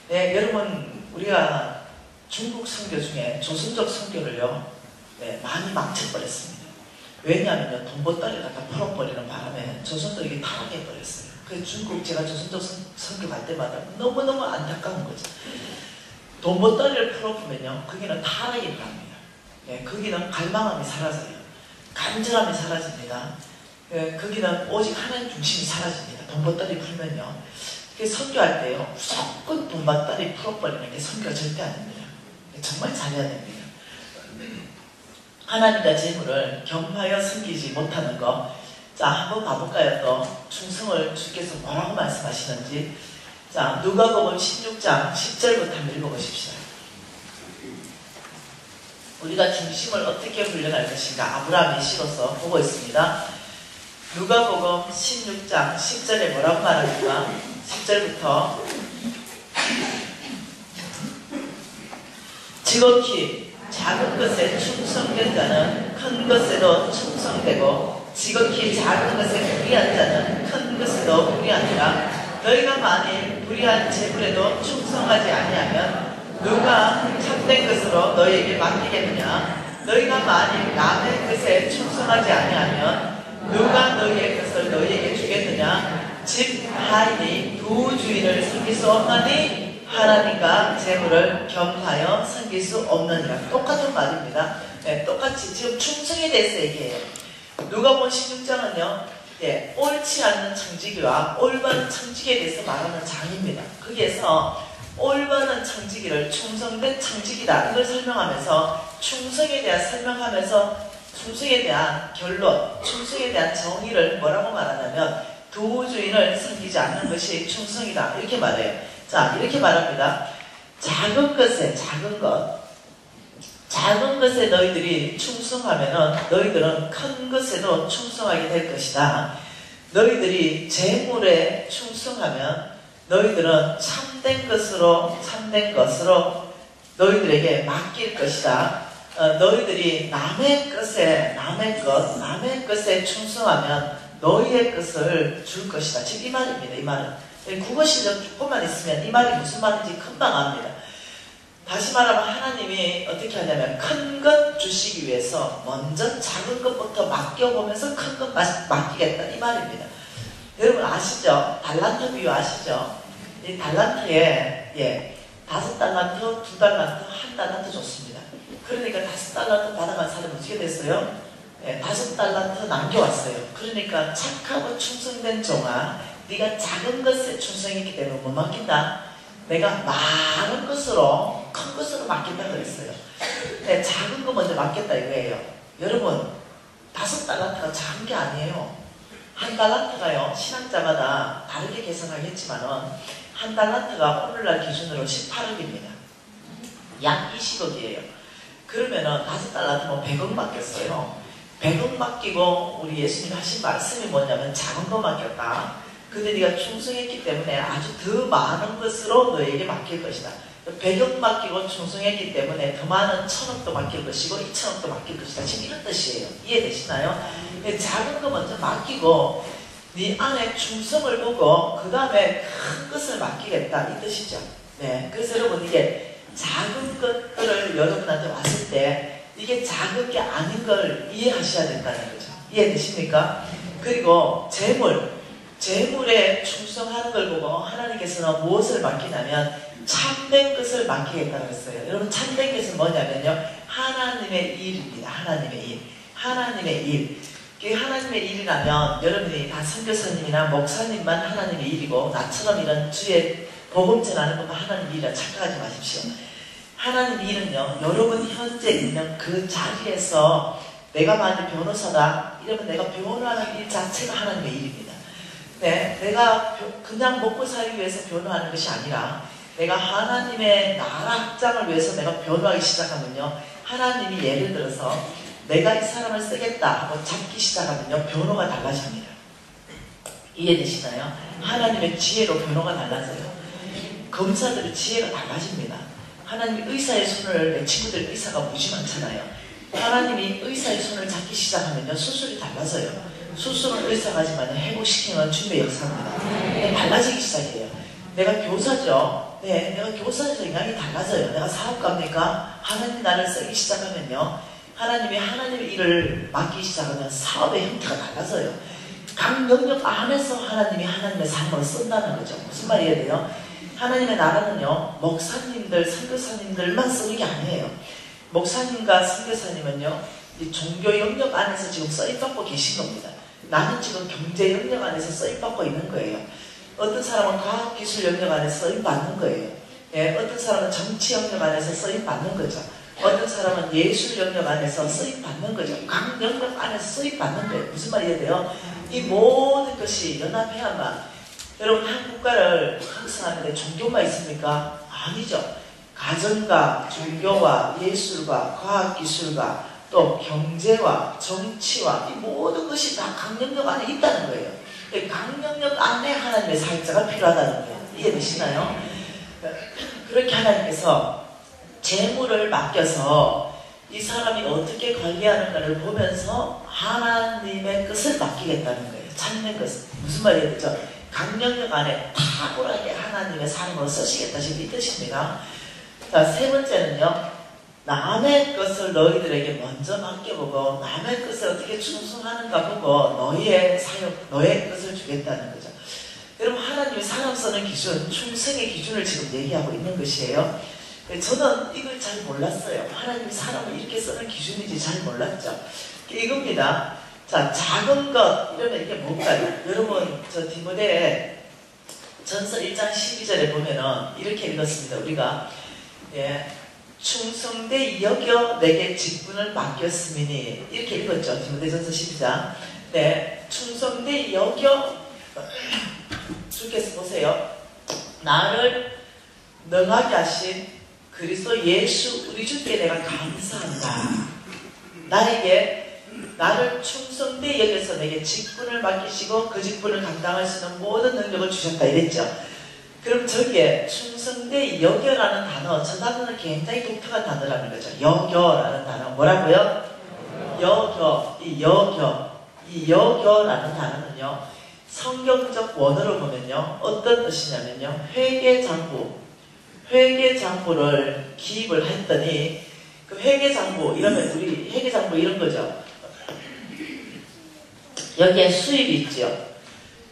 네, 여러분, 우리가 중국 선교 중에 조선족 선교를요, 네, 많이 망쳐버렸습니다. 왜냐하면요, 돈보따리를 갖다 풀어버리는 바람에 조선족이 타락해버렸어요. 그래서 중국, 제가 조선족 선교 갈 때마다 너무너무 안타까운 거죠. 돈보따리를 풀어보면요, 거기는 타락이 일어납니다. 네, 거기는 갈망함이 사라져요. 간절함이 사라집니다. 네, 거기는 오직 하나님 중심이 사라집니다. 돈보따리 풀면요. 그래서 선교할 때요, 무조건 돈보따리 풀어버리는 게 선교가 절대 아닙니다. 정말 잘해야 됩니다. 하나님과 재물을 겸하여 섬기지 못하는 거. 자, 한번 가볼까요? 또 충성을 주께서 뭐라고 말씀하시는지. 자, 누가복음 16장 10절부터 한번 읽어보십시오. 우리가 중심을 어떻게 훈련할 것인가, 아브라함의 시로서 보고 있습니다. 누가복음 16장 10절에 뭐라고 말합니까? 10절부터 지극히 작은 것에 충성된 자는 큰 것에도 충성되고 지극히 작은 것에 불의한 자는 큰 것에도 불의하니라. 너희가 만일 불의한 재물에도 충성하지 아니하면 누가 참된 것으로 너희에게 맡기겠느냐. 너희가 만일 남의 것에 충성하지 아니하면 누가 너희의 것을 너희에게 주겠느냐. 집 하인이 두 주인을 섬길 수 없나니 하나님과 재물을 겸하여 섬길 수 없느니라. 똑같은 말입니다. 네, 똑같이 지금 충성에 대해서 얘기해요. 누가복음 16장은요, 예, 옳지 않는 청지기와 올바른 청지기에 대해서 말하는 장입니다. 거기에서 올바른 청지기를 충성된 청지기다 이걸 설명하면서 충성에 대한 설명하면서 충성에 대한 결론, 충성에 대한 정의를 뭐라고 말하냐면 두 주인을 섬기지 않는 것이 충성이다 이렇게 말해요. 자, 이렇게 말합니다. 작은 것에 작은 것에 너희들이 충성하면은 너희들은 큰 것에도 충성하게 될 것이다. 너희들이 재물에 충성하면 너희들은 참된 것으로 너희들에게 맡길 것이다. 너희들이 남의 것에 충성하면 너희의 것을 줄 것이다. 지금 이 말입니다. 이 말은 국어 실력 조금만 있으면 이 말이 무슨 말인지 금방 압니다. 다시 말하면 하나님이 어떻게 하냐면 큰 것 주시기 위해서 먼저 작은 것부터 맡겨보면서 큰 것 맡기겠다 이 말입니다. 여러분 아시죠? 달란트 비유 아시죠? 이 달란트에 5달란트, 2달란트, 1달란트 줬습니다. 그러니까 5달란트 받아간 사람은 어떻게 됐어요? 5달란트 남겨왔어요. 그러니까 착하고 충성된 종아, 네가 작은 것에 충성했기 때문에 못 맡긴다. 내가 많은 것으로 큰 것으로 맡긴다 그랬어요. 작은 거 먼저 맡겼다 이거예요. 여러분 5달란트가 작은 게 아니에요. 1달란트가요 신학자마다 다르게 계산하겠지만은 1달란트가 오늘날 기준으로 18억입니다. 약 20억이에요. 그러면은 5달란트면 100억 맡겼어요. 100억 맡기고 우리 예수님 하신 말씀이 뭐냐면 작은 거 맡겼다. 근데 네가 충성했기 때문에 아주 더 많은 것으로 너에게 맡길 것이다. 100억 맡기고 충성했기 때문에 더 많은 1000억도 맡길 것이고 2000억도 맡길 것이다. 지금 이런 뜻이에요. 이해되시나요? 작은 거 먼저 맡기고 네 안에 충성을 보고 그 다음에 큰 것을 맡기겠다 이 뜻이죠. 네, 그래서 여러분 이게 작은 것들을 여러분한테 왔을 때 이게 작은 게 아닌 걸 이해하셔야 된다는 거죠. 이해되십니까? 그리고 재물에 충성하는 걸 보고 하나님께서는 무엇을 맡기냐면 참된 것을 맡기겠다고 했어요. 여러분 참된 것은 뭐냐면요 하나님의 일입니다. 하나님의 일. 하나님의 일이라면 여러분이 다 선교사님이나 목사님만 하나님의 일이고 나처럼 이런 주의 복음 전하는 것만 하나님의 일이라 착각하지 마십시오. 하나님의 일은요 여러분 현재 있는 그 자리에서 내가 만약 변호사다 이러면 내가 변호하는 일 자체가 하나님의 일입니다. 네, 내가 그냥 먹고 살기 위해서 변호하는 것이 아니라 내가 하나님의 나라 확장을 위해서 내가 변호하기 시작하면요 하나님이 예를 들어서 내가 이 사람을 쓰겠다 하고 잡기 시작하면요 변호가 달라집니다. 이해되시나요? 하나님의 지혜로 변호가 달라져요. 검사들의 지혜가 달라집니다. 하나님이 의사의 손을 내 친구들 의사가 무지 많잖아요. 하나님이 의사의 손을 잡기 시작하면요 수술이 달라져요. 수술은 의사가 하지만 회복시키는 준비 역사입니다. 달라지기 시작해요. 내가 교사죠. 네, 내가 교사에서 영향이 달라져요. 내가 사업가입니까? 하나님이 나를 쓰기 시작하면요 하나님이 하나님의 일을 맡기기 시작하면 사업의 형태가 달라져요. 각 영역 안에서 하나님이 하나님의 사람으로 쓴다는 거죠. 무슨 말이에요? 돼요? 하나님의 나라는요 목사님들, 선교사님들만 쓰는 게 아니에요. 목사님과 선교사님은요 이 종교 영역 안에서 지금 써임받고 계신 겁니다. 나는 지금 경제 영역 안에서 써임받고 있는 거예요. 어떤 사람은 과학기술 영역 안에서 써임받는 거예요. 예, 어떤 사람은 정치 영역 안에서 써임받는 거죠. 어떤 사람은 예술 영역 안에서 쓰임받는 거죠. 각 영역 안에서 쓰임받는 거예요. 무슨 말이에요? 돼요? 이 모든 것이 연합해야만 여러분 한 국가를 형성하는데 종교만 있습니까? 아니죠. 가정과 종교와 예술과 과학기술과 또 경제와 정치와 이 모든 것이 다 각 영역 안에 있다는 거예요. 강령력 안에 하나님의 사역자가 필요하다는 거예요. 이해되시나요? 그렇게 하나님께서 재물을 맡겨서 이 사람이 어떻게 관리하는가를 보면서 하나님의 뜻을 맡기겠다는 거예요. 찾는 것은 무슨 말이에요? 그죠? 강령력 안에 탁월하게 하나님의 사람으로 쓰시겠다 이 뜻입니다. 자, 세 번째는요. 남의 것을 너희들에게 먼저 맡겨보고 남의 것을 어떻게 충성하는가 보고 너희의 사역, 너의 것을 주겠다는 거죠. 여러분, 하나님이 사람 쓰는 기준, 충성의 기준을 지금 얘기하고 있는 것이에요. 저는 이걸 잘 몰랐어요. 하나님이 사람을 이렇게 쓰는 기준인지 잘 몰랐죠. 이겁니다. 자, 작은 것 이러면 이게 뭘까요? 여러분, 저 디모데 전서 1장 12절에 보면은 이렇게 읽었습니다. 우리가 충성되 여겨 내게 직분을 맡겼으니 이렇게 읽었죠. 디모데전서 12장. 네, 충성되 여겨 주께서 보세요. 나를 능하게 하신 그리스도 예수 우리 주께 내가 감사한다. 나를 충성되 여겨서 내게 직분을 맡기시고 그 직분을 감당할 수 있는 모든 능력을 주셨다 이랬죠. 그럼 저기에 충성되 여겨라는 단어, 저 단어는 굉장히 독특한 단어라는 거죠. 여겨라는 단어 뭐라고요? 여겨. 이 여겨라는 단어는요, 성경적 원어로 보면요 어떤 뜻이냐면요, 회계장부를 기입을 했더니 그 회계장부 이러면 우리 회계장부 이런 거죠. 여기에 수입이 있죠.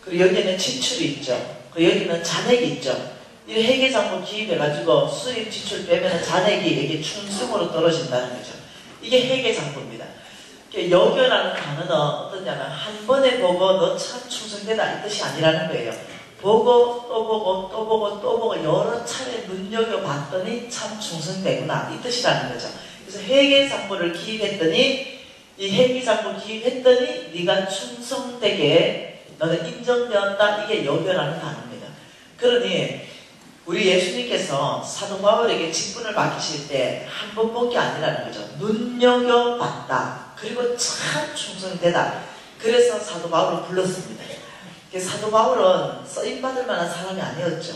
그리고 여기에는 지출이 있죠. 그리고 여기는 잔액이 있죠. 이 회계장부 기입해가지고 수입 지출 빼면 잔액이 이게 충성으로 떨어진다는 거죠. 이게 회계장부입니다. 여겨라는 단어는 어떠냐면 한 번에 보고 너 참 충성되다 이 뜻이 아니라는 거예요. 보고 또 보고 또 보고 또 보고 여러 차례 눈여겨봤더니 참 충성되구나 이 뜻이라는 거죠. 그래서 회계장부를 기입했더니 이 회계장부 기입했더니 네가 충성되게 너는 인정되었다. 이게 여겨라는 단어입니다. 그러니 우리 예수님께서 사도 바울에게 직분을 맡기실 때 한 번 본 게 아니라는 거죠. 눈여겨봤다. 그리고 참 충성되다. 그래서 사도 바울을 불렀습니다. 사도 바울은 쓰임받을 만한 사람이 아니었죠.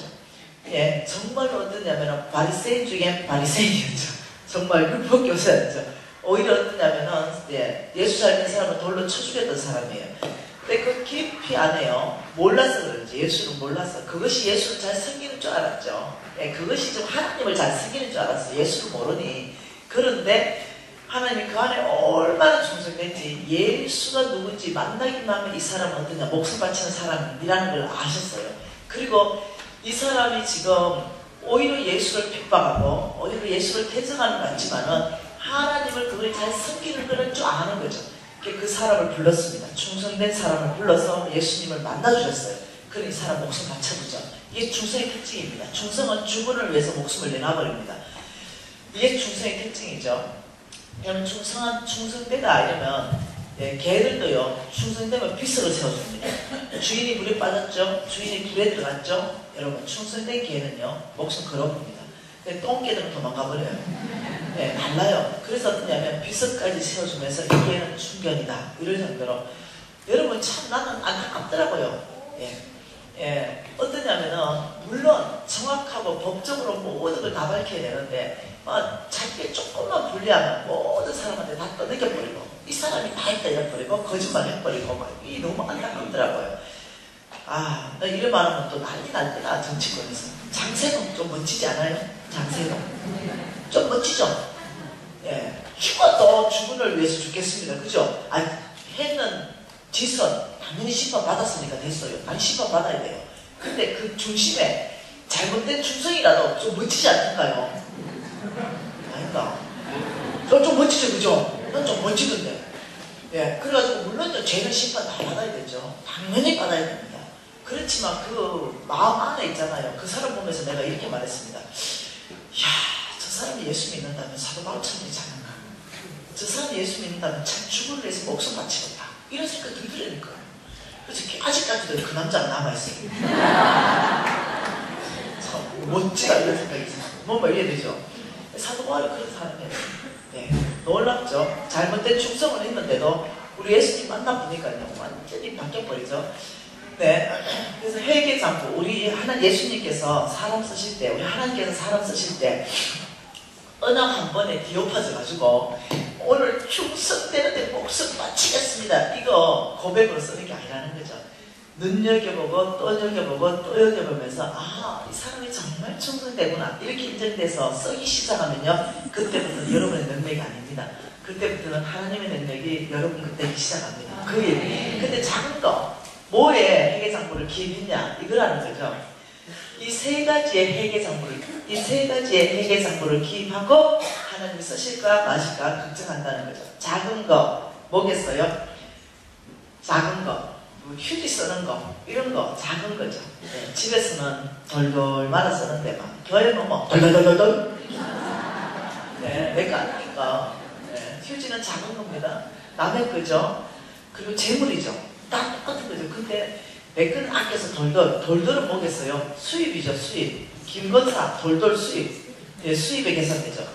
예, 정말로 어떠냐면 바리새인 중에 바리새인이었죠. 정말 율법교사였죠. 오히려 어떠냐면은 예수 잘 믿는 사람을 돌로 쳐 죽였던 사람이에요. 근데 그 깊이 안에요, 몰라서 그런지, 예수를 몰라서 그것이 예수를 잘 섬기는 줄 알았죠. 예, 그것이 좀 하나님을 잘 섬기는 줄 알았어. 예수를 모르니. 그런데 하나님이 그 안에 얼마나 충성된지, 예수가 누군지 만나기만 하면 이 사람은 어떠냐, 목숨 바치는 사람이라는 걸 아셨어요. 그리고 이 사람이 지금 오히려 예수를 핍박하고 오히려 예수를 대적하는 것 같지만은 하나님을 그분이 잘 섬기는 거는 줄 아는 거죠. 그 사람을 불렀습니다. 충성된 사람을 불러서 예수님을 만나주셨어요. 그러니 이 사람 목숨 바쳐보죠. 이게 충성의 특징입니다. 충성은 주군을 위해서 목숨을 내놔버립니다. 이게 충성의 특징이죠. 그러면 충성되다 이러면 개들도요 충성되면 빗으로 세워줍니다. 주인이 물에 빠졌죠. 주인이 불에 들어갔죠. 여러분, 충성된 개는요 목숨 걸어봅니다. 똥개들은 도망가버려요. 네, 달라요. 그래서 어떠냐면 빗을까지 세워주면서 이 개는 충견이다 이럴 정도로. 여러분, 참 나는 안타깝더라고요. 어떠냐면은 물론 정확하고 법적으로 모든 걸 다 밝혀야 되는데 자기가 조금만 불리하면 모든 사람한테 다 떠넘겨버리고 이 사람이 다 했다 이래버리고 거짓말 해버리고 이 너무 안타깝더라고요. 나 이래 말하면 또 난리 날 때다. 정치권에서 장세동 좀 멋지지 않아요? 장세동 좀 멋지죠? 죽어도 주군을 위해서 죽겠습니다. 그죠? 했는 짓은 당연히 심판받았으니까 됐어요. 심판받아야 돼요. 근데 그 중심에 잘못된 충성이라도 좀 멋지지 않을까요? 아닌가? 좀 멋지죠, 그죠? 난 좀 멋지던데. 그래가지고 물론 죄는 심판 다 받아야 되죠. 당연히 받아야 됩니다. 그렇지만 그 마음 안에 있잖아요. 그 사람 보면서 내가 이렇게 말했습니다. 저 사람이 예수 믿는다면 사도 바울처럼 되지 않는가? 저 사람이 예수 믿는다면 참 죽음을 위해서 목숨 바치겠다. 이런 생각이 들으니까요. 그래서 아직까지도 그 남자가 남아있어요. 참 멋지다 이런 생각이 있어요. 뭔가 이해되죠? 사도 바울이 그런 사람이에요. 놀랍죠? 잘못된 충성을 했는데도 우리 예수님 만나보니까요 완전히 바뀌어버리죠. 네. 그래서 회개장부, 우리 예수님께서 사람 쓰실 때, 우리 하나님께서 사람 쓰실 때, 언어 한 번에 뒤엎어져가지고, 오늘 충성되는데 목숨 바치겠습니다. 이거 고백으로 쓰는 게 아니라는 거죠. 눈여겨보고, 또 여겨보고, 또 여겨보면서, 아, 이 사람이 정말 충성되구나. 이렇게 인정돼서 쓰기 시작하면요, 그때부터 여러분의 능력이 아닙니다. 그때부터는 하나님의 능력이 여러분 그때 시작합니다. 그 일. 근데 작은 거, 뭐에 회개장부를 기입했냐? 이거라는 거죠. 이 세 가지의 회개장부를 기입하고 하나님이 쓰실까 마실까 걱정한다는 거죠. 작은 거, 뭐겠어요? 작은 거, 휴지 쓰는 거, 이런 거, 작은 거죠. 네, 집에서는 돌돌 말아 쓰는데 막, 교회는 뭐, 돌돌돌돌돌. 네, 내가 아니까. 네, 휴지는 작은 겁니다. 남의 거죠. 그리고 재물이죠. 다 똑같은 거죠. 근데 내 거는 아껴서 돌돌은 뭐겠어요? 수입이죠, 수입. 김건사, 돌돌 수입. 네, 수입의 계산되죠.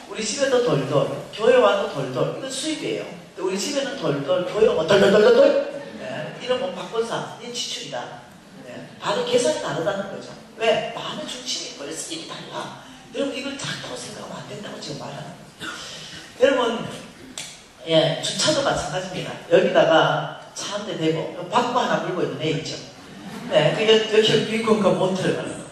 우리 집에도 돌돌, 교회 와도 돌돌. 이건 수입이에요. 우리 집에는 돌돌, 교회 오면 돌돌돌돌돌. 네, 이러면 박건사, 이건 지출이다. 네, 바로 계산이 다르다는 거죠. 왜? 마음의 중심이 원래 수입이 달라. 여러분 이걸 작다고 생각하면 안 된다고 지금 말하는 거예요. 여러분, 예, 주차도 마찬가지입니다. 여기다가 차 한 대 대고 바퀴 하나 물고 있는 애 있죠. 네, 여기 빈공간 못 들어가는 거.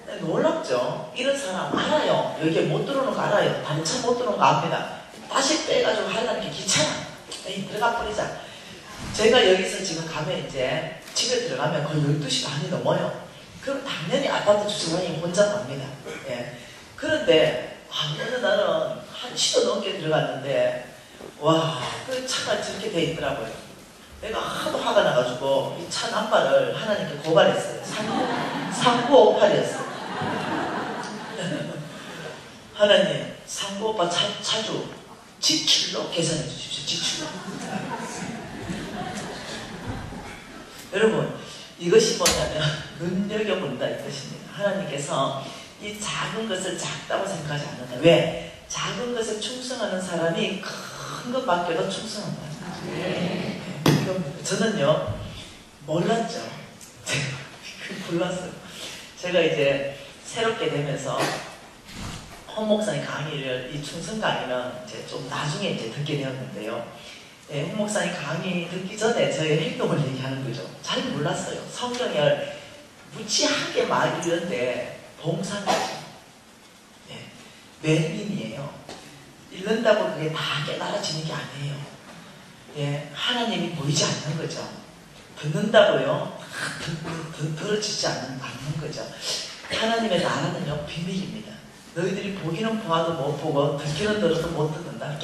네, 놀랍죠? 이런 사람 알아요. 여기에 못 들어오는 거 알아요. 다른 차 못 들어오는 거 압니다. 다시 빼가지고 하려는 게 귀찮아. 에이, 들어가 버리자. 제가 여기서 지금 가면 이제 집에 들어가면 거의 12시 반이 넘어요. 그럼 당연히 아파트 주차장이 혼자 갑니다. 예. 그런데 어느 날은 1시도 넘게 들어갔는데 와, 그 차가 저렇게 돼 있더라고요. 내가 하도 화가 나가지고 이 차 남발을 하나님께 고발했어요. 3958이었어요. 하나님, 3958 차주 지출로 계산해 주십시오. 지출로. 여러분, 이것이 뭐냐면 눈여겨본다 이 뜻입니다. 하나님께서 이 작은 것을 작다고 생각하지 않는다. 왜? 작은 것에 충성하는 사람이 큰 것 맡겨도 충성한 거예요. 저는요, 몰랐죠. 몰랐어요. 제가 이제 새롭게 되면서 홍 목사님 강의를, 이 충성 강의는 이제 좀 나중에 이제 듣게 되었는데요. 예, 홍 목사님 강의 듣기 전에 저의 행동을 얘기하는 거죠. 잘 몰랐어요. 성경을 무지하게 막 읽는데 봉사하죠. 예, 멜민이에요. 읽는다고 그게 다 깨달아지는 게 아니에요. 예, 하나님이 보이지 않는 거죠. 듣는다고요, 들어지지 않는 거죠. 하나님의 나라는요, 비밀입니다. 너희들이 보기는 보아도 못 보고 듣기는 들어도 못 듣는다.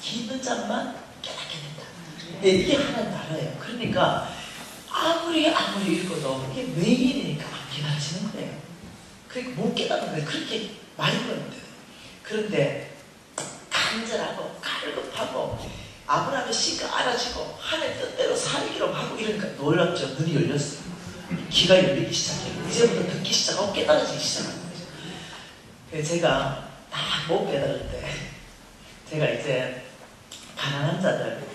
깊은 잠만 깨닫게 된다. 예, 이게 하나님 나라예요. 그러니까 아무리 읽어도 이게 맹인이니까 안 깨달아지는 거예요. 그러니까 못 깨닫는 거예요. 그렇게 많이 보는데. 그런데 간절하고 갈급하고 아브라함의 씨가 알아지고 하나님 뜻대로 살기로 하고 이러니까 놀랍죠. 눈이 열렸어요. 귀가 열리기 시작해요. 이제부터 듣기 시작하고 깨달아지기 시작하는 거죠. 그래서 제가 다 못 깨달을 때 제가 이제 가난한 자들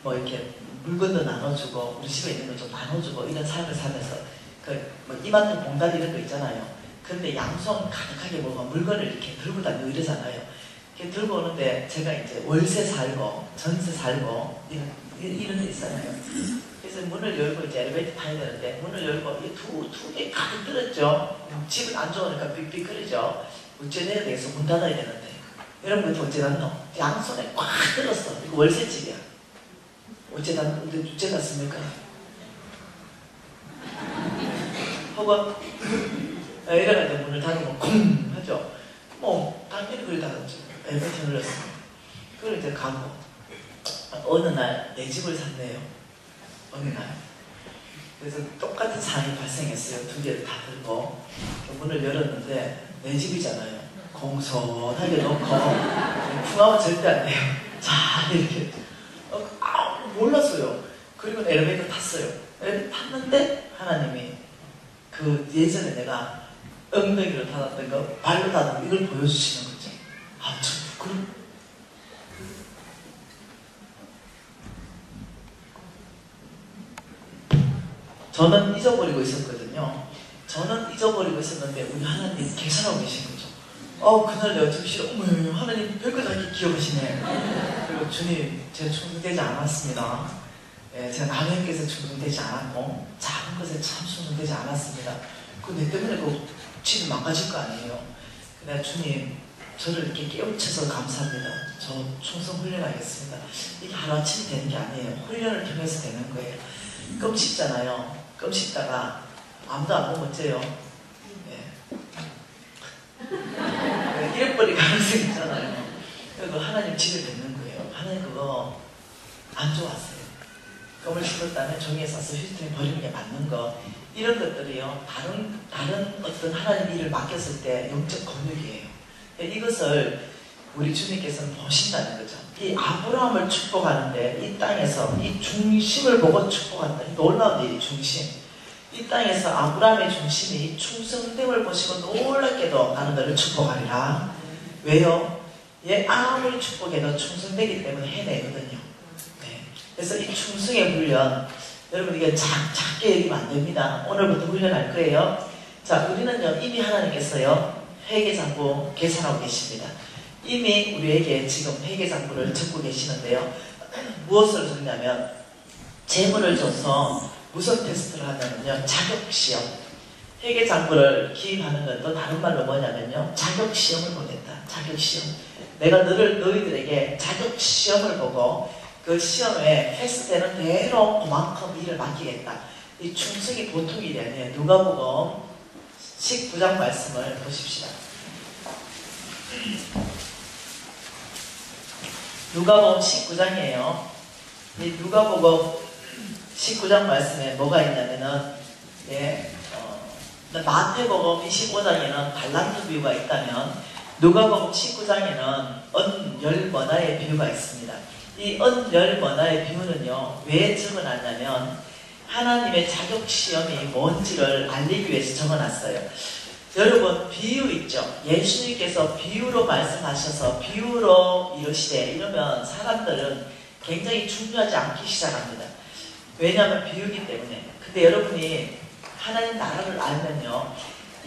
뭐 이렇게 물건도 나눠주고 우리 집에 있는 거 좀 나눠주고 이런 삶을 살면서 그 뭐 이마트 봉다리 이런 거 있잖아요. 그런데 양손 가득하게 뭐가 물건을 이렇게 들고 다니고 이러잖아요. 이렇게 들고 오는데 제가 이제 월세 살고 전세 살고 이런 데 있잖아요. 그래서 문을 열고 이제 엘리베이터 타야 되는데 문을 열고 두 개 가득 들었죠. 집은 안 좋으니까 삑삑거리죠. 어째내야 되겠어. 문 닫아야 되는데. 여러분 그때 어째 닫노? 양손에 꽉 들었어. 이거 월세집이야. 어째 닫습니까? 혹은 이래가지고 문을 닫으면 쿵 하죠. 뭐 당연히 그걸 닫았죠. 엘리베이터 눌렀어요. 그걸 이제 가고 어느 날 내 집을 샀네요. 어느 날. 그래서 똑같은 상황이 발생했어요. 두 개를 다 들고 문을 열었는데 내 집이잖아요. 공손하게 놓고 풍하면 절대 안 돼요. 자 이렇게 몰랐어요. 그리고 엘리베이터 탔어요. 엘리베이터 탔는데 하나님이 그 예전에 내가 엉덩이로 닫았던 거 발로 닫은 거 이걸 보여주시는 거죠. 그럼 저는 잊어버리고 있었거든요. 저는 잊어버리고 있었는데 우리 하나님 계산하고 계신 거죠. 그날 내가 정신 어머 하나님 별거 다 이렇게 기억하시네. 그리고 주님 제가 충성되지 않았습니다. 예, 제가 남의 것에 충성되지 않았고 작은 것에 참 충성되지 않았습니다. 내 때문에 그 집이 망가질 거 아니에요. 근데 주님 저를 이렇게 깨우쳐서 감사합니다. 저 충성 훈련하겠습니다. 이게 하루아침에 되는 게 아니에요. 훈련을 통해서 되는 거예요. 껌 씹잖아요. 껌 씹다가 아무도 안 보면 어째요? 네. 잃어버릴 가능성이 있잖아요. 그래서 하나님 집에 뱉는 거예요. 하나님 그거 안 좋았어요. 껌을 씹었다면 종이에 싸서 휴지통에 버리는 게 맞는 거. 이런 것들이요. 다른 어떤 하나님 일을 맡겼을 때 영적 권력이에요. 이것을 우리 주님께서는 보신다는 거죠. 이 아브라함을 축복하는데 이 땅에서 이 중심을 보고 축복한다. 놀라운 일이 중심. 이 땅에서 아브라함의 중심이 충성됨을 보시고 놀랍게도 나는 너를 축복하리라. 왜요? 얘 아무리 축복해도 충성되기 때문에 해내거든요. 네. 그래서 이 충성의 훈련, 여러분 이게 작게 여기면 안 됩니다. 오늘부터 훈련할 거예요. 자, 우리는요 이미 하나님께서요 회계장부 계산하고 계십니다. 이미 우리에게 지금 회계장부를 적고 계시는데요. 무엇을 적냐면 재물을 줘서 무슨 테스트를 하냐면요 자격시험. 회계장부를 기입하는 건 또 다른 말로 뭐냐면요 자격시험을 보냈다. 자격시험. 내가 너희들에게 자격시험을 보고 그 시험에 패스되는 대로 그만큼 일을 맡기겠다. 이 충성이 보통 일이 아니에요. 누가복음 19장 말씀을 보십시다. 누가복음 19장이에요. 이 누가복음 19장 말씀에 뭐가 있냐면은 마태복음 25장에는 달란트 비유가 있다면 누가복음 19장에는 언열머나의 비유가 있습니다. 이 언열머나의 비유는요 왜 적어놨냐면 하나님의 자격시험이 뭔지를 알리기 위해서 적어놨어요. 여러분 비유 있죠? 예수님께서 비유로 말씀하셔서 비유로 이르시되 이러면 사람들은 굉장히 중요하지 않기 시작합니다. 왜냐하면 비유기 때문에. 근데 여러분이 하나님 나라를 알면요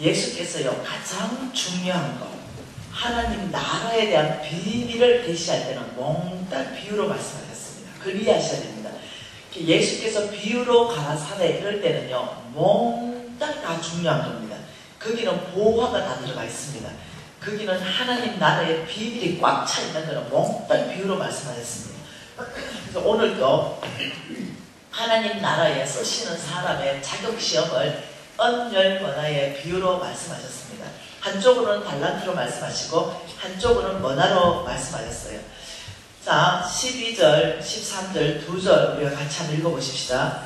예수께서요 가장 중요한 거 하나님 나라에 대한 비밀을 계시할 때는 몽땅 비유로 말씀하셨습니다. 그걸 이해하셔야 됩니다. 예수께서 비유로 가라사대 이럴 때는요 몽땅 다 중요한 겁니다. 거기는 보화가 다 들어가 있습니다. 거기는 하나님 나라의 비밀이 꽉 차 있는 거는 몽땅 비유로 말씀하셨습니다. 그래서 오늘도 하나님 나라에 쓰시는 사람의 자격시험을 언열머나의 비유로 말씀하셨습니다. 한쪽으로는 달란트로 말씀하시고 한쪽으로는 머나로 말씀하셨어요. 자, 12절, 13절 두 절 우리가 같이 한번 읽어보십시다.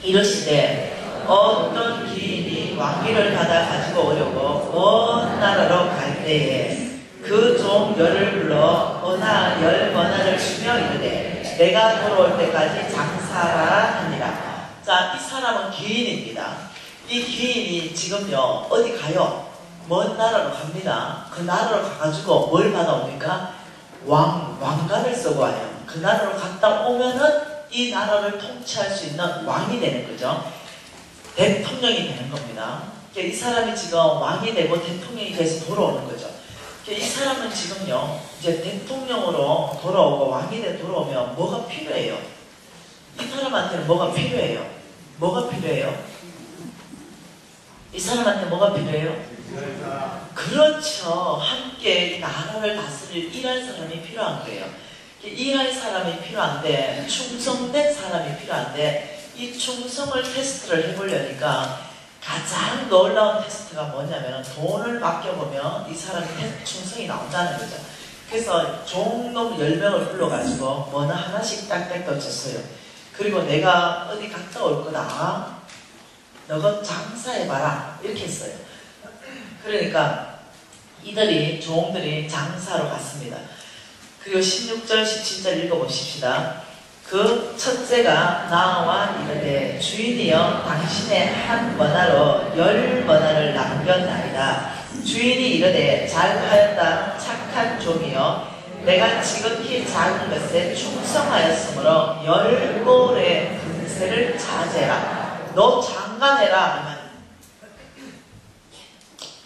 이러시되 어떤 기인이 왕위를 받아 가지고 오려고 먼 나라로 갈 때에 그 종 열을 불러 열머나를 주며 이르되 내가 돌아올 때까지 장사라 하니라. 자, 이 사람은 기인입니다. 이 기인이 지금요 어디 가요? 먼 나라로 갑니다. 그 나라로 가가지고 뭘 받아옵니까? 왕관을 쓰고 와요. 그 나라로 갔다 오면은 이 나라를 통치할 수 있는 왕이 되는 거죠. 대통령이 되는 겁니다. 이 사람이 지금 왕이 되고 대통령이 돼서 돌아오는 거죠. 이 사람은 지금요 이제 대통령으로 돌아오고 왕이 돼 돌아오면 뭐가 필요해요? 이 사람한테는 뭐가 필요해요? 뭐가 필요해요? 이 사람한테 뭐가 필요해요? 그렇죠. 함께 이 나라를 다스릴 일할 사람이 필요한 거예요. 일할 사람이 필요한데 충성된 사람이 필요한데 이 충성을 테스트를 해보려니까 가장 놀라운 테스트가 뭐냐면 돈을 맡겨보면 이 사람이 충성이 나온다는 거죠. 그래서 종놈 10명을 불러가지고 뭐는 하나씩 딱딱 던졌어요. 그리고 내가 어디 갔다 올 거다. 너가 장사해봐라. 이렇게 했어요. 그러니까 이들이 종들이 장사로 갔습니다. 그리고 16절 17절 읽어보십시다. 그 첫째가 나와 이르되 주인이여 당신의 한 머나로 10머나를 남겼나이다. 주인이 이르되 잘하였다 착한 종이여 내가 지극히 작은 것에 충성하였으므로 10꼴의 권세를 자제해라. 너 장관해라. 이 말이야.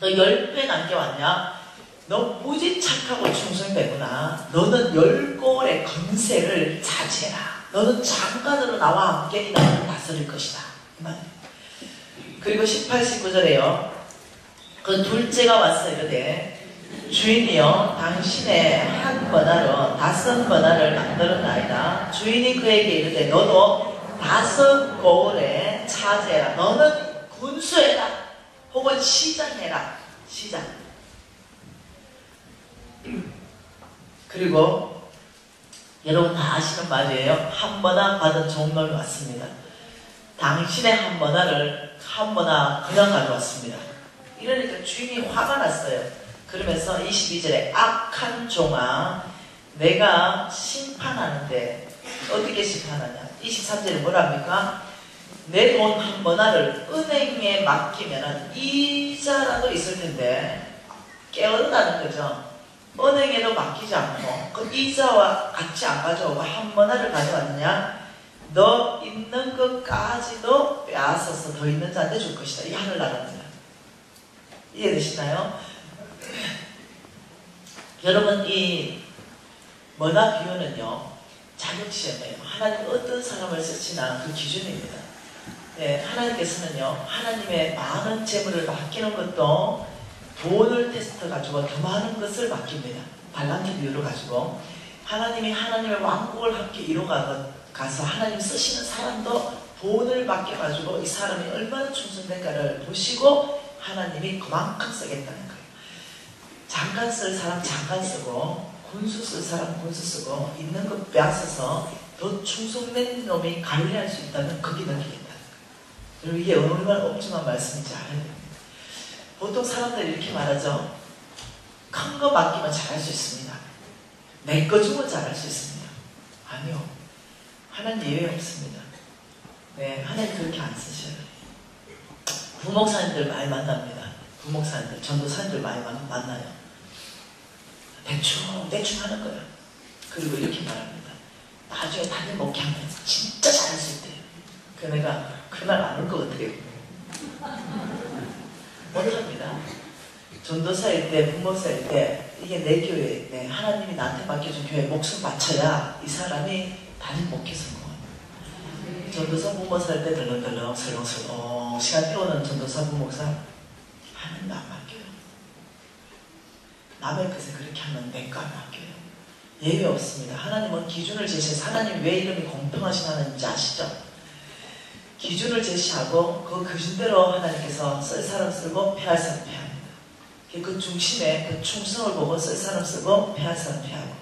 너 10배 남겨왔냐? 너 무지 착하고 충성되구나. 너는 10골의 권세를 자제해라. 너는 장관으로 나와 함께 이 나라를 다스릴 것이다. 이 말이야. 그리고 18, 19절에요. 그 둘째가 와서 이르되 주인이여 당신의 한 번화로 5번화를 만들었나이다. 주인이 그에게 이르되 너도 5골에 차지해라. 너는 군수해라. 혹은 시장해라. 시장. 그리고 여러분 다 아시는 말이에요. 한 번화 받은 종놈이 왔습니다. 당신의 한 번화를 한 번화 그냥 가져왔습니다. 이러니까 주인이 화가 났어요. 그러면서 22절에 악한 종아 내가 심판하는데 어떻게 심판하냐. 23절에 뭐랍니까? 내 돈 한 번화를 은행에 맡기면 이자라도 있을 텐데 깨어나는 거죠. 은행에도 맡기지 않고 그 이자와 같이 안 가져오고 한 번화를 가져왔느냐. 너 있는 것까지도 빼앗아서 더 있는 자한테 줄 것이다. 이 하늘나라입니다. 이해되시나요? 여러분 이 번화 비유는요 자격시험이에요. 하나님 어떤 사람을 쓰시나 그 기준입니다. 네, 하나님께서는요 하나님의 많은 재물을 맡기는 것도 돈을 테스트 가지고 더 많은 것을 맡깁니다. 달란트 비유를 가지고 하나님이 하나님의 왕국을 함께 이뤄가서 하나님 쓰시는 사람도 돈을 맡겨가지고 이 사람이 얼마나 충성된가를 보시고 하나님이 그만큼 쓰겠다는 거예요. 장관 쓸 사람 장관 쓰고 군수 쓸 사람 군수 쓰고 있는 것 빼앗아서 더 충성된 놈이 관리할 수 있다면 거기 넘기겠다는 거예요. 여러분 이게 얼마나 엄청난 말씀인지 알아야 됩니다. 보통 사람들이 이렇게 말하죠. 큰 거 맡기면 잘할 수 있습니다. 내 거 주면 잘할 수 있습니다. 아니요. 하나님 예외 없습니다. 네, 하나님 그렇게 안 쓰셔요. 부목사님들 많이 만납니다. 부목사님들, 전도사님들 많이 만나요. 대충 하는 거예요. 그리고 이렇게 말합니다. 나중에 단일 목회하면 진짜 잘할 수 있대요. 그 내가 그날 안 올 것 같아요. 못합니다. 전도사일 때, 부목사일 때 이게 내 교회, 네, 하나님이 나한테 맡겨준 교회에 목숨 바쳐야 이 사람이 단일 목회 성공합니다. 전도사 부목사일 때 덜렁덜렁 설렁설렁 시간 때우는 전도사 부목사 하나님 안 맡겨요. 남의 것에 그렇게 하면 내가 안 맡겨요. 예외 없습니다. 하나님은 기준을 제시해서 하나님 왜 이름이 공평하신 하나님인지 아시죠? 기준을 제시하고 그 기준대로 하나님께서 쓸 사람 쓰고 패할 사람 패합니다. 그 중심에 그 충성을 보고 쓸 사람 쓰고 패할 사람 패하고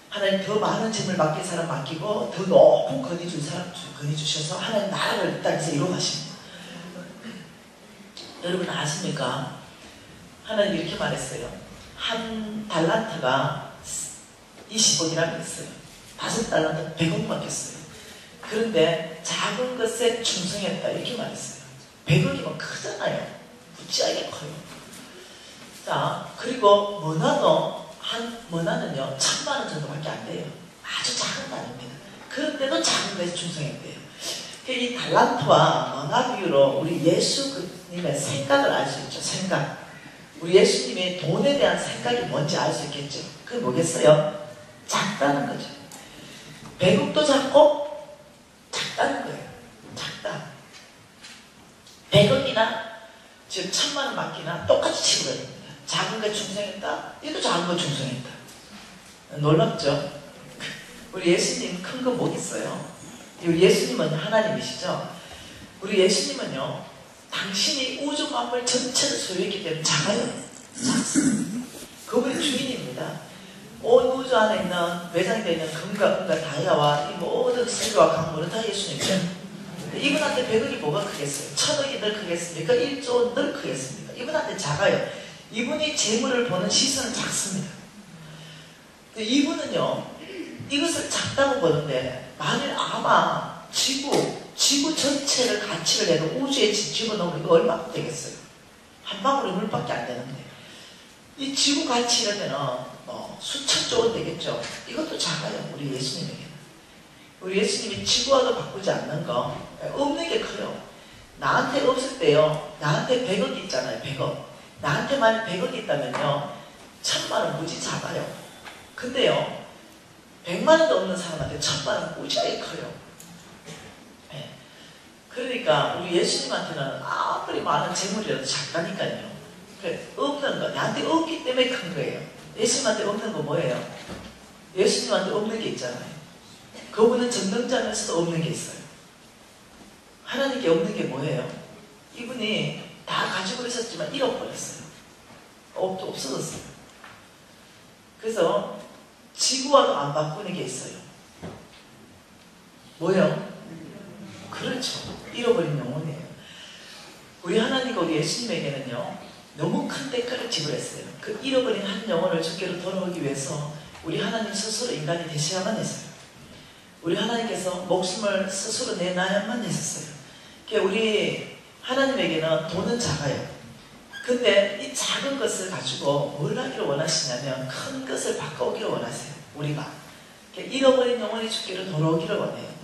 하나님 더 많은 짐을 맡길 사람 맡기고 더 높은 건의 줄 사람 건의 주셔서 하나님 나라를 이 땅에서 이루어가십니다. 여러분 아십니까? 하나님 이렇게 말했어요. 한 달란트가 20억이라고 했어요. 5달란트 100억 맡겼어요. 그런데 작은 것에 충성했다 이렇게 말했어요. 100억이면 크잖아요. 무지하게 커요. 자, 그리고 머나는요 1000만원 정도밖에 안 돼요. 아주 작은 단위입니다. 그런데도 작은 것에 충성했대요. 이 달란트와 머나 비유로 우리 예수님의 생각을 알 수 있죠. 생각. 우리 예수님의 돈에 대한 생각이 뭔지 알 수 있겠죠. 그게 뭐겠어요? 작다는 거죠. 100억도 작고 작다는 거예요. 작다. 100억이나 즉 1000만원 맡기나 똑같이 치고야 됩니다. 작은 거 충성했다? 얘도 작은 거 충성했다. 놀랍죠? 우리 예수님 큰 거 뭐 있어요? 우리 예수님은 하나님이시죠? 우리 예수님은요 당신이 우주 만물 전체를 소유했기 때문에 작아요. 작습니다. 그분이 주인입니다. 온 우주 안에 있는 외장되어 있는 금과 은과 다이아와 이 모든 석유와 강물은 다 예수님이죠. 이분한테 100억이 뭐가 크겠어요? 1000억이 늘 크겠습니까? 1조 늘 크겠습니까? 이분한테 작아요. 이분이 재물을 보는 시선은 작습니다. 이분은요 이것을 작다고 보는데 만일 아마 지구 전체를 가치를 내도 우주에 집어넣으면 이거 얼마 되겠어요? 한 방울의 물밖에 안 되는데 이 지구 가치 이러면은 수천조 원 되겠죠. 이것도 작아요. 우리 예수님에게는. 우리 예수님이 지구와도 바꾸지 않는 거, 없는 게 커요. 나한테 없을 때요, 나한테 100억 있잖아요, 100억. 나한테만 100억 있다면요, 1000만원 무지 작아요. 근데요, 100만원도 없는 사람한테 1000만원 무지하게 커요. 네. 그러니까 우리 예수님한테는 아무리 많은 재물이라도 작다니까요. 없는 거, 나한테 없기 때문에 큰 거예요. 예수님한테 없는 거 뭐예요? 예수님한테 없는 게 있잖아요. 그분은 전능자면서도 없는 게 있어요. 하나님께 없는 게 뭐예요? 이분이 다 가지고 있었지만 잃어버렸어요. 없어졌어요. 그래서 지구와도 안 바꾸는 게 있어요. 뭐예요? 그렇죠. 잃어버린 영혼이에요. 우리 하나님과 우리 예수님에게는요, 너무 큰 대가를 지불했어요. 그 잃어버린 한 영혼을 주께로 돌아오기 위해서 우리 하나님 스스로 인간이 되셔야만 했어요. 우리 하나님께서 목숨을 스스로 내놔야만 했었어요. 그러니까 우리 하나님에게는 돈은 작아요. 근데 이 작은 것을 가지고 뭘 하기를 원하시냐면 큰 것을 바꿔오기를 원하세요. 우리가. 그러니까 잃어버린 영혼이 주께로 돌아오기를 원해요.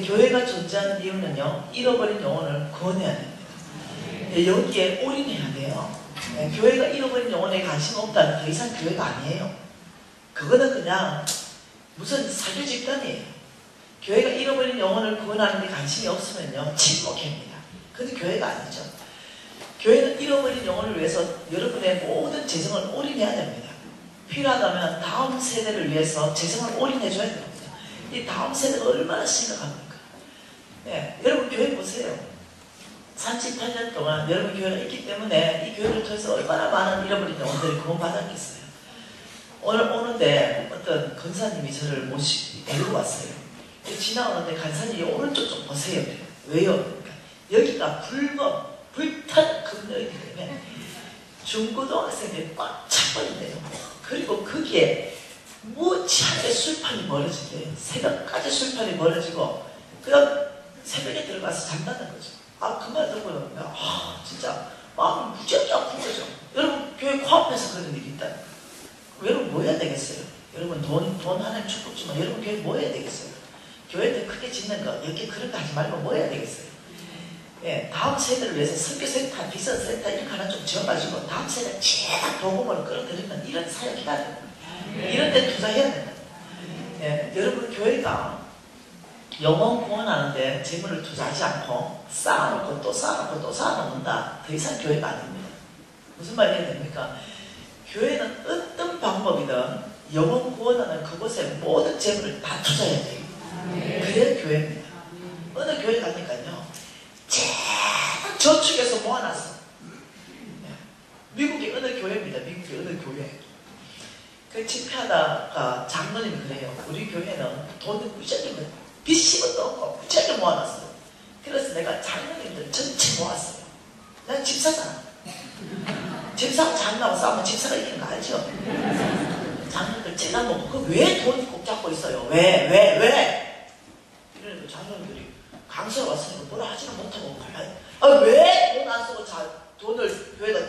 교회가 존재하는 이유는요, 잃어버린 영혼을 구원해야 됩니다. 여기에 올인해야 돼요. 교회가 잃어버린 영혼에 관심 없다는 더 이상 교회가 아니에요. 그거는 그냥 무슨 사교 집단이에요. 교회가 잃어버린 영혼을 구원하는 데 관심이 없으면요, 침묵입니다. 그건 교회가 아니죠. 교회는 잃어버린 영혼을 위해서 여러분의 모든 재정을 올인해야 됩니다. 필요하다면 다음 세대를 위해서 재정을 올인해줘야 됩니다. 이 다음 세대가 얼마나 심각합니까? 네, 여러분 교회 보세요. 38년 동안 여러분 교회가 있기 때문에 이 교회를 통해서 얼마나 많은 잃어버린 영혼들이 구원받았겠어요. 오늘 오는데 어떤 권사님이 저를 데리고 왔어요. 지나오는데 간사님이 오른쪽 좀 보세요. 왜요? 그러니까 여기가 불타는 금요일이 되면 중고등학생들이 꽉 차버린대요. 그리고 거기에 무지하게 술판이 벌어지대요. 새벽까지 술판이 벌어지고 그냥 새벽에 들어가서 잔다는 거죠. 그 말 듣고요. 진짜 마음이 무지하게 아픈 거죠. 여러분 교회 코앞에서 그런 일이 있다. 여러분 뭐 해야 되겠어요? 여러분 돈 하나님 축복 주면 여러분 교회 뭐 해야 되겠어요? 교회들 크게 짓는 거 이렇게 그런 거 하지 말고 뭐 해야 되겠어요? 예, 다음 세대를 위해서 선교센터, 비전센터 이런 거 하나 좀 지어가지고 다음 세대 쫙 도움을 끌어들이는 이런 사역해야 됩니다. 이런 데 투자해야 됩니다. 예, 여러분 교회가 영혼 구원하는데 재물을 투자하지 않고 쌓아놓고 또 쌓아놓고 또 쌓아놓는다. 더 이상 교회가 아닙니다. 무슨 말이 해야 됩니까? 교회는 어떤 방법이든 영혼 구원하는 그곳에 모든 재물을 다 투자해야 돼요. 그래야 교회입니다. 어느 교회 가니까요, 쫙 저축해서 모아놨어. 미국의 어느 교회입니다. 미국의 어느 교회. 그 집회하다가 장로님이 그래요. 우리 교회는 돈을 무지하게 빚이 것도 없고 무지하게 모아놨어요. 그래서 내가 장로님들 전체 모았어요. 난 집사잖아. 집사가 장로하고 싸우면 집사가 이기는 거 알죠? 장로님들 제가 뭐 왜 돈 꼭 잡고 있어요? 왜? 이러니까 장로님들이 강수가 왔으니까 뭐라 하지는 못하고 왜 돈 안 쓰고 돈을 교회가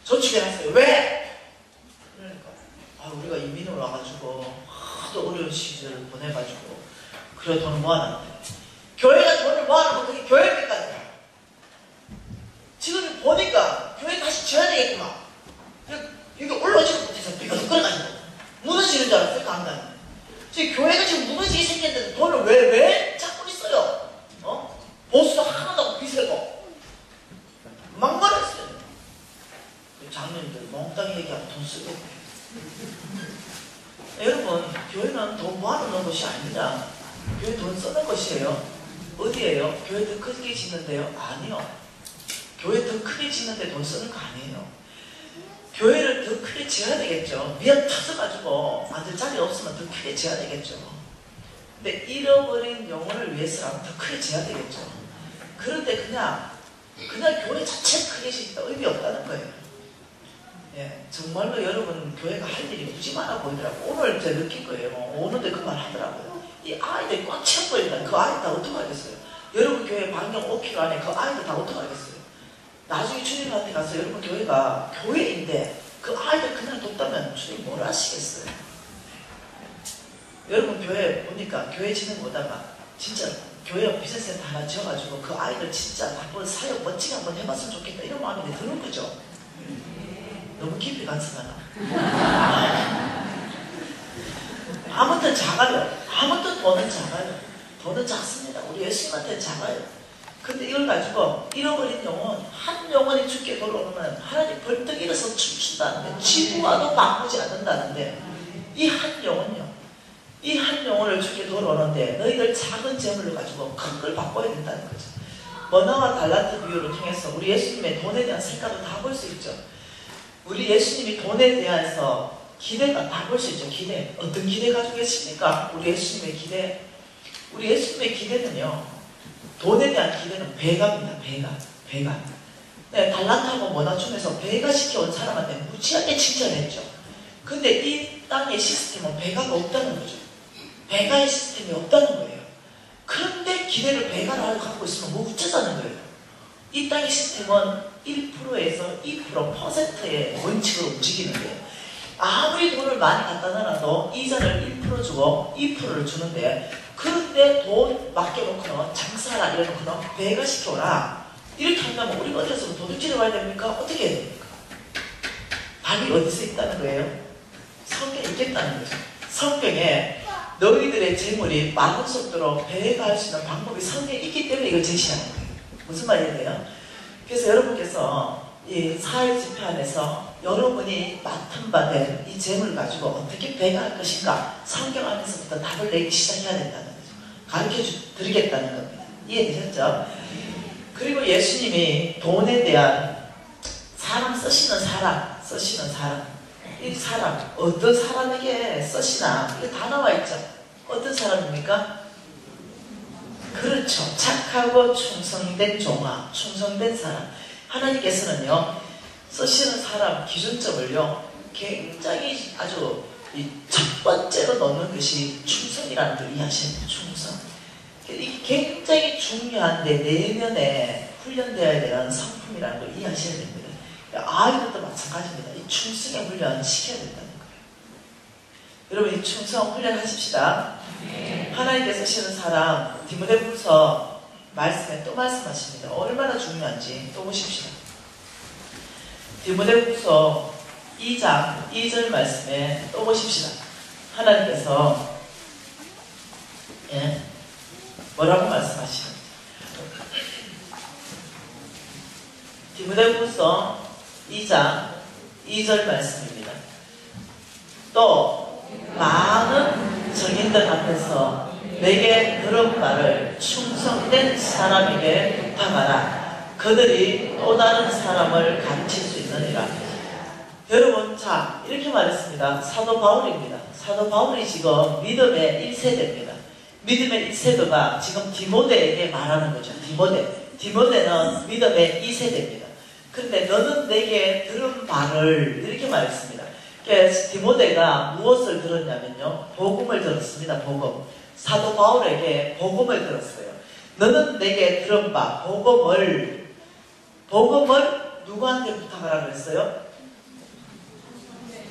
저축해놨어요? 왜? 그러니까 우리가 이민을 와가지고 하도 어려운 시절을 보내가지고 그래 돈을 모아놨대. 교회가 돈을 모아놓고 그게 교회입니까? 지금 보니까 교회 다시 지어야 되겠구만. 이게 올라오지도 못해서 비가 끌어가지고 무너지는 줄 알았어요. 강단이. 지금 교회가 지금 무너지게 생겼는데 돈을 왜 잡고 있어요? 보수도 하나도 비세고 막말했어요. 장로님들 몽땅 얘기하고 돈 쓰고. 여러분 교회는 돈 모아놓는 것이 아니라 교회 돈 쓰는 것이에요. 어디에요? 교회 더 크게 짓는데요? 아니요. 교회 더 크게 짓는데 돈 쓰는 거 아니에요. 교회를 더 크게 지어야 되겠죠. 미역 터져가지고 앉을 자리 없으면 더 크게 지어야 되겠죠. 근데 잃어버린 영혼을 위해서라면 더 크게 지어야 되겠죠. 그런데 그냥 교회 자체 크게 짓다 의미 없다는 거예요. 예, 정말로 여러분 교회가 할 일이 무지 많아 보이더라고요. 오늘 제가 느낀 거예요. 오는데 그 말 하더라고요. 이 아이들이 꽉 채워버린다. 그 아이들 다 어떡하겠어요? 여러분 교회 반경 5km 안에 그 아이들 다 어떡하겠어요? 나중에 주님한테 가서 여러분 교회가 교회인데 그 아이들 그냥 뒀다면 주님 뭘 하시겠어요? 여러분 교회 보니까 교회 지는 보다가 진짜 교회 비즈니스센터 하나 지어가지고 그 아이들 진짜 한번 사역 멋지게 한번 해봤으면 좋겠다 이런 마음이 드는 거죠. 너무 깊이 간섭하나? 아무튼 작아요. 아무튼 돈은 작아요. 돈은 작습니다. 우리 예수님한테는 작아요. 근데 이걸 가지고 잃어버린 영혼, 한 영혼이 죽게 돌아오면 하나님 벌떡 일어서 춤춘다는데 지구와도 바꾸지 않는다는데 이 한 영혼요. 이 한 영혼을 죽게 돌아오는데 너희들 작은 재물을 가지고 큰 걸 바꿔야 된다는 거죠. 머나와 달란트 비유를 통해서 우리 예수님의 돈에 대한 생각을 다 볼 수 있죠. 우리 예수님이 돈에 대해서 기대가 다 볼 수 있죠. 기대. 어떤 기대 가지고 계십니까? 우리 예수님의 기대. 우리 예수님의 기대는요. 돈에 대한 기대는 배가입니다. 배가. 네, 달란트하고 머나 중에서 배가 시켜온 사람한테 무지하게 칭찬했죠. 근데 이 땅의 시스템은 배가가 없다는 거죠. 배가의 시스템이 없다는 거예요. 그런데 기대를 배가를 갖고 있으면 뭐 어쩌자는 거예요. 이 땅의 시스템은 1%에서 2%의 원칙으로 움직이는 거예요. 아무리 돈을 많이 갖다 놔도 이자를 1% 주고 2%를 주는데 그런데 돈 맡겨놓고는 장사하라 이래놓고는 배가 시켜라 이렇게 한다면 우리가 어디서 도둑질해 와야 됩니까? 어떻게 해야 됩니까? 답이 어디서 있다는 거예요? 성경에 있겠다는 거죠. 성경에 너희들의 재물이 많은 속도로 배가할 수 있는 방법이 성경에 있기 때문에 이걸 제시하는 거예요. 무슨 말이에요? 그래서 여러분께서 이 사회 집회 안에서 여러분이 맡은 바 된 이 재물을 가지고 어떻게 배가할 것인가 성경 안에서부터 답을 내기 시작해야 된다는 거죠. 가르쳐 드리겠다는 겁니다. 이해되셨죠? 그리고 예수님이 돈에 대한 사람 쓰시는 사람 이 사람 어떤 사람에게 쓰시나 이게 다 나와 있죠. 어떤 사람입니까? 그렇죠. 착하고 충성된 종아, 충성된 사람. 하나님께서는요 쓰시는 사람 기준점을요 굉장히 아주 첫 번째로 넣는 것이 충성이라는 걸 이해하셔야 돼요. 충성. 이게 굉장히 중요한데 내면에 훈련되어야 되는 성품이라는 걸 이해하셔야 됩니다. 아이들도 마찬가지입니다. 이 충성의 훈련 시켜야 된다는 거예요. 여러분 이 충성 훈련하십시다. 하나님께서 쓰시는 사람 디모데후서 말씀에 또 말씀하십니다. 얼마나 중요한지 또 보십시다. 디모데후서 2장 2절 말씀에 또 보십시다. 하나님께서 뭐라고 말씀하시는지. 디모데후서 2장 2절 말씀입니다. 또 많은 정인들 앞에서 내게 들은 바를 충성된 사람에게 부탁하라. 그들이 또 다른 사람을 가르칠 수 있느니라. 여러분, 자, 이렇게 말했습니다. 사도 바울입니다. 사도 바울이 지금 믿음의 1세대입니다. 믿음의 1세대가 지금 디모데에게 말하는 거죠. 디모데는 믿음의 2세대입니다. 그런데 너는 내게 들은 바를 이렇게 말했습니다. 그래서 디모데가 무엇을 들었냐면요. 복음을 들었습니다. 복음. 사도 바울에게 복음을 들었어요. 너는 내게 들은 바, 복음을 누구한테 부탁하라 그랬어요?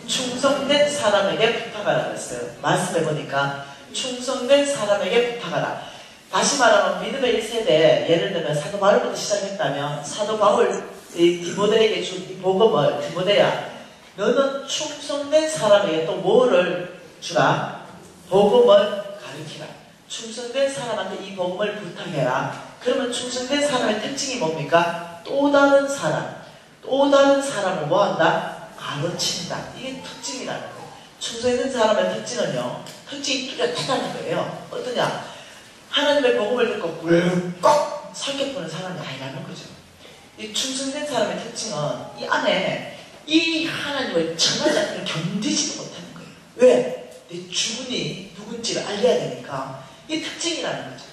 충성된 사람에게 부탁하라 그랬어요. 말씀해 보니까 충성된 사람에게 부탁하라. 다시 말하면 믿음의 1세대, 예를 들면 사도 바울부터 시작했다면 사도 바울 디모데에게 준 이 복음을 디모데야 너는 충성된 사람에게 또 뭐를 주라? 복음을 가르치라. 충성된 사람한테 이 복음을 부탁해라. 그러면 충성된 사람의 특징이 뭡니까? 또 다른 사람을 뭐한다? 가르친다. 이게 특징이라는 거예요. 충성된 사람의 특징은요, 특징이 뚜렷하다는 거예요. 어떠냐? 하나님의 복음을 듣고 꿀꺽 설교보는 사람이 아니라는 거죠. 이 충성된 사람의 특징은 이 안에 이 하나님을 전하지 않으면 견디지도 못하는 거예요. 왜? 내 주군이 누군지를 알려야 되니까. 이 특징이라는 거죠.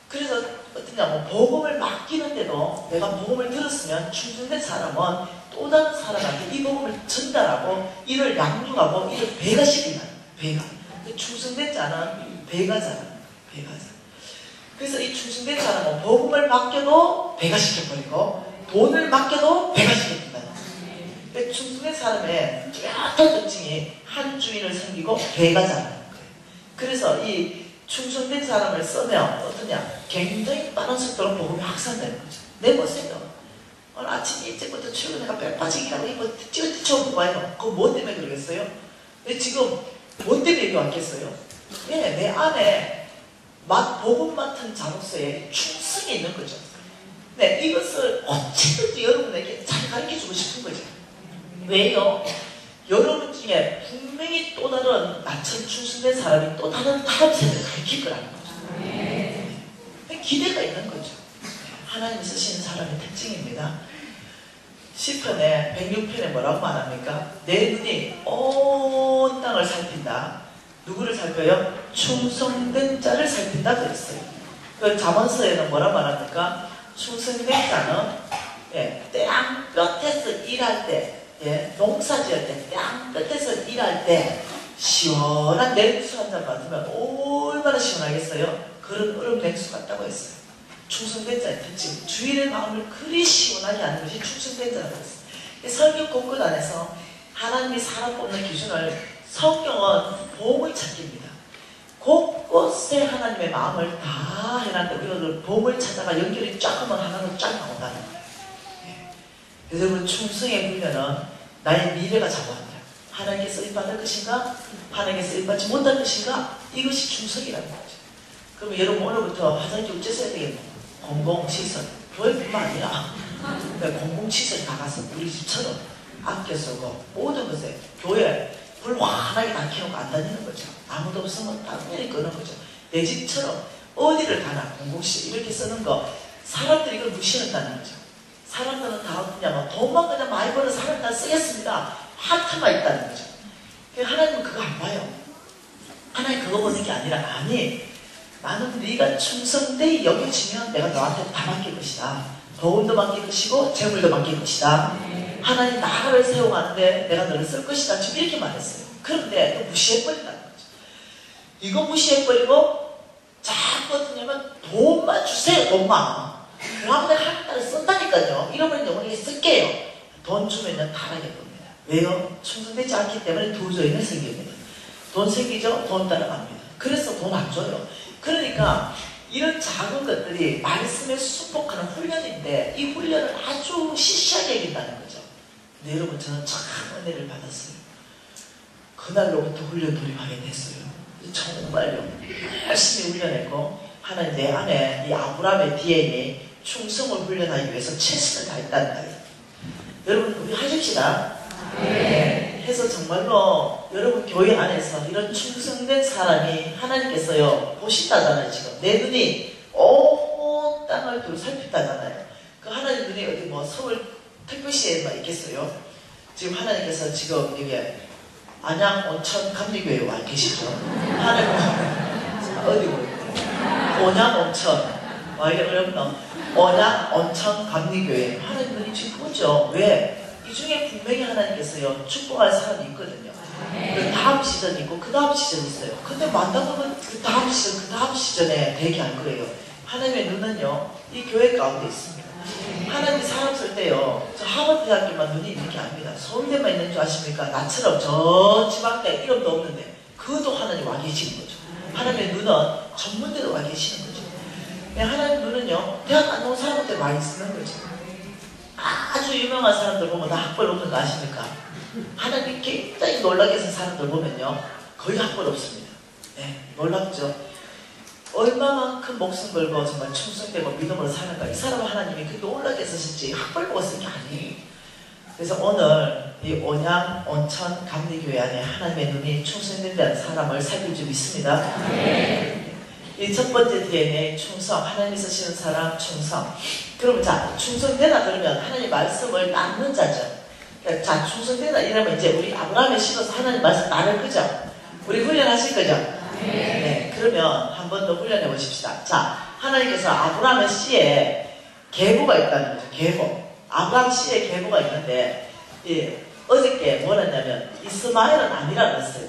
그래서 어떠냐면 복음을 맡기는데도 내가 복음을 들었으면 충성된 사람은 또 다른 사람한테 이 복음을 전달하고 이를 양육하고 이를 배가시키는 배가. 충성된 자는 배가자라는 거예요. 그래서 이 충성된 사람은 복음을 맡겨도 배가시켜버리고 돈을 맡겨도 배가시켜준다는 거예요. 충성된 사람의 뚜렷한 특징이 한 주인을 섬기고 배가자라는 거예요. 그래서 이 충성된 사람을 쓰면 어떠냐? 굉장히 빠른 속도로 복음이 확산되는 거죠. 내보세요. 오늘 아침 일찍부터 출근해가 뼈 빠지기라고 이거 뛰쳐오고 와요. 그거 뭐 때문에 그러겠어요? 근데 지금 뭐 때문에 여기 왔겠어요? 왜? 내 안에 복음 맡은 자로서의 충성이 있는 거죠. 네, 이것을 어찌든지 여러분에게 잘 가르쳐주고 싶은 거죠. 왜요? 여러분 중에 분명히 또 다른 나처럼 충성된 사람이 또 다른 세대를 가르칠 거라는 거죠. 네. 기대가 있는 거죠. 하나님이 쓰시는 사람의 특징입니다. 시편에 106편에 뭐라고 말합니까? 내 눈이 온 땅을 살핀다. 누구를 살펴요? 충성된 자를 살핀다 그랬어요. 그 잠언서에는 뭐라고 말합니까? 충성된 자는 땅 끝에서 일할 때, 농사 지을 때, 땅 끝에서 일할 때 시원한 냉수 한 잔 받으면 얼마나 시원하겠어요? 그런 얼음 냉수 같다고 했어요. 충성된 자의 특징, 주인의 마음을 그리 시원하게 하는 것이 충성된 자라고 했어요. 성경 곳곳 안에서 하나님이 사람 뽑는 기준을 성경은 보물 찾기입니다. 곳곳에 하나님의 마음을 다 해놨는데 우리가 그 보물 찾아가 연결이 쫙 하면 하나로 쫙 나온다는 거예요. 그래서 여러분 충성의 훈련은 나의 미래가 좌우한다. 하나님께 쓰임받을 것인가? 하나님께 쓰임받지 못할 것인가? 이것이 충성이라는 거죠. 그러면 여러분 오늘부터 화장실 어째 써야 되겠노? 공공시설, 교회뿐만 아니라 공공시설 다 가서 우리 집처럼 아껴 쓰고 모든 것에 교회 불 환하게 다 켜놓고 안 다니는 거죠. 아무도 없으면 당연히 끄는 거죠. 내 집처럼 어디를 가나 공공시설 이렇게 쓰는 거 사람들이 이걸 무시한다는 거죠. 사람들은 다 어떠냐면 돈만 그냥 많이 버는 사람 다 쓰겠습니다. 한타가 있다는 거죠. 하나님은 그거 안 봐요. 하나님 그거 보는 게 아니라 아니 나는 네가 충성되이 여겨지면 내가 너한테 다 맡길 것이다. 도움도 맡길 것이고 재물도 맡길 것이다. 하나님 나라를 세워가는데 내가 너를 쓸 것이다. 지금 이렇게 말했어요. 그런데 또 무시해버린다는 거죠. 이거 무시해버리고 자꾸 어떠냐면 돈만 주세요. 돈만. 그러면 내가 한 달에 쓴다니까요. 이러면 영원히 쓸게요. 돈 주면 타락할 겁니다. 왜요? 충성되지 않기 때문에 두 조인을 생깁니다. 돈 생기죠? 돈 따라갑니다. 그래서 돈 안 줘요. 그러니까 이런 작은 것들이 말씀에 순복하는 훈련인데 이 훈련을 아주 시시하게 여긴다는 거죠. 근데 여러분 저는 참 은혜를 받았어요. 그날로부터 훈련 돌입하게 됐어요. 정말요. 열심히 훈련했고 하나님 내 안에 이 아브라함의 DNA 충성을 훈련하기 위해서 최선을 다했다는 거예요. 여러분 우리 하십시다. 네. 해서 정말로 여러분 교회 안에서 이런 충성된 사람이 하나님께서요 보신다잖아요. 지금 내 눈이 온 땅을 살폈다잖아요. 그 하나님 눈이 어디 뭐 서울 특별시에만 있겠어요. 지금 하나님께서 지금 이게 안양 온천 감리교회에 와 계시죠. 하나님 어디고 온양 온천 와 이게 어렵나? 온양 온천 감리교회 하나님 눈이 지금 보죠. 왜? 이 중에 분명히 하나님께서요 축복할 사람이 있거든요. 그 다음 시즌이 있고 그 다음 시즌이 있어요. 근데 만나보면 그 다음 시즌에 대기할 거예요. 하나님의 눈은요 이 교회 가운데 있습니다. 하나님이 사람 쓸 때요 저 하버드대학교만 눈이 있는 게 아닙니다. 서울대만 있는 줄 아십니까? 나처럼 저 지방대 이름도 없는데 그것도 하나님 와 계시는 거죠. 하나님의 눈은 전문대도 와 계시는 거죠. 하나님 눈은요 대학 안 나온 사람한테 많이 쓰는 거죠. 아주 유명한 사람들 보면 다 학벌 없는 거 아십니까? 하나님 굉장히 놀라게 해서 사람들 보면요 거의 학벌 없습니다. 네, 놀랍죠? 얼마만큼 목숨 걸고 정말 충성되고 믿음으로 사는가. 이 사람을 하나님이 그렇게 놀라게 쓰실지 학벌 보고 쓴 게 아니에요. 그래서 오늘 이 온양 온천 감리교회 안에 하나님의 눈이 충성된 사람을 살필 믿습니다. 네. 이 첫 번째 DNA 충성, 하나님이 쓰시는 사람 충성. 그러면 자 충성되다 그러면 하나님 말씀을 낳는 자죠. 그러니까 자 충성되다 이러면 이제 우리 아브라함에 심어서 하나님 말씀 나눌 거죠. 우리 훈련하실 거죠. 네. 그러면 한 번 더 훈련해 보십시다. 자 하나님께서 아브라함의 씨에 계보가 있다는 거죠. 계보. 아브라함 씨에 계보가 있는데 어저께 뭘 했냐면 이스마엘은 아니라 그랬어요.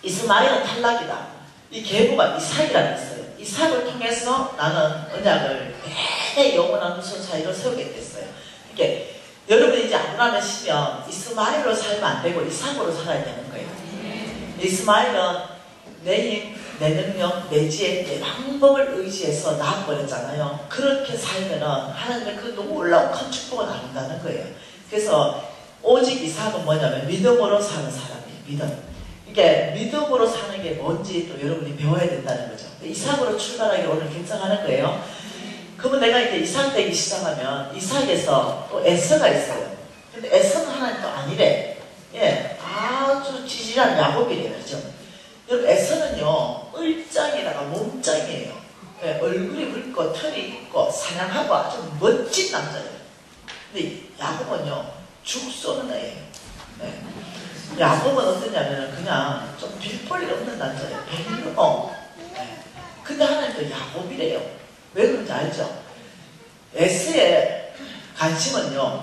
이스마엘은 탈락이다. 이 계보가 이삭이라고 있어요. 이삭을 통해서 나는 언약을 대대 영원한 후손 사이로 세우겠댔어요. 이게 여러분이 이제 아브라함에 쉬면 이스마엘로 살면 안 되고 이삭으로 살아야 되는 거예요. 이스마엘은 내 힘, 내 능력, 내 지혜, 내 방법을 의지해서 나아버렸잖아요. 그렇게 살면은 하나님의 그 놀라운 큰 축복을 나눈다는 거예요. 그래서 오직 이삭은 뭐냐면 믿음으로 사는 사람이에요. 믿음. 이게 믿음으로 사는 게 뭔지 또 여러분이 배워야 된다는 거죠. 이삭으로 출발하기 오늘 결정하는 거예요. 그러면 내가 이제 이삭 되기 시작하면 이삭에서 또 에서가 있어요. 근데 에서는 하나님 또 아니래. 예, 아주 지질한 야곱이래요. 그죠? 여러분 에서는요 을장에다가 몸짱이에요. 예, 얼굴이 붉고 털이 있고 사냥하고 아주 멋진 남자예요. 근데 야곱은요 죽 쏘는 애예요. 예. 야곱은 어떠냐면 그냥 좀 빌볼일 없는 남자예요. 별로. 예. 근데 하나님도 야곱이래요. 왜 그런지 알죠? 에서의 관심은요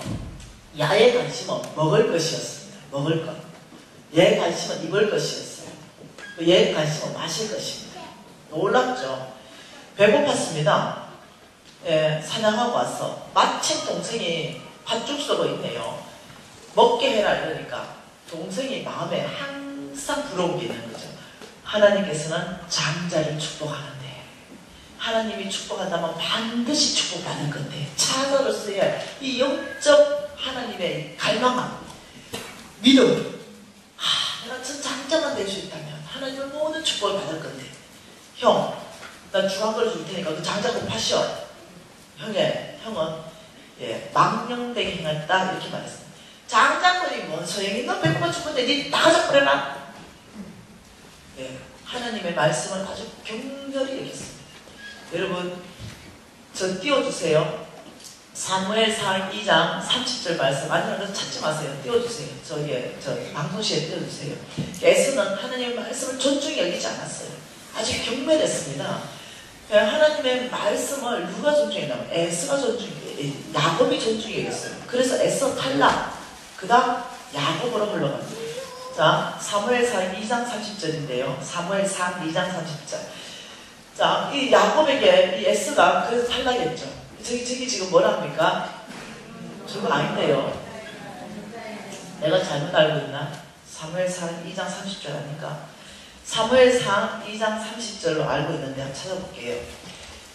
야의 관심은 먹을 것이었습니다. 먹을 것. 얘의 관심은 입을 것이었어요. 얘의 관심은 마실 것입니다. 놀랍죠? 배고팠습니다. 예, 사냥하고 와서 마침 동생이 팥죽 쏘고 있네요. 먹게 해라 이러니까 동생이 마음에 항상 부러운 게 있는 거죠. 하나님께서는 장자를 축복하는데 하나님이 축복한다면 반드시 축복받을 건데 자녀로서의 이 영적 하나님의 갈망함, 믿음, 내가 전 장자만 될 수 있다면 하나님은 모든 축복을 받을 건데 형, 나 주황걸 줄 테니까 그 장자금 파시오. 형은 예, 망령되게 행했다 이렇게 말했습니다. 장자권이 뭔 소용이 너 배고파 죽는데 니 나가자 그래라. 예, 하나님의 말씀을 아주 격렬히 여겼습니다. 여러분 저 띄워주세요. 사무엘상 2장 30절 말씀. 아니면 그 찾지 마세요. 띄워주세요. 저 방송시에 띄워주세요. 에서는 하나님의 말씀을 존중히 여기지 않았어요. 아주 경멸했습니다. 하나님의 말씀을 누가 존중했냐면 에서가 야곱이 존중히 여겼어요. 그래서 에서 탈락. 그 다음 야곱으로 흘러갑니다. 자, 사무엘상 2장 30절인데요. 사무엘상 2장 30절. 자, 이 야곱에게 이 에서가 그래서 탈락했죠. 저기 지금 뭐라 합니까? 저거 아닌데요. 내가 잘못 알고 있나? 사무엘상 2장 30절 아닌가? 사무엘상 2장 30절로 알고 있는데 한번 찾아볼게요.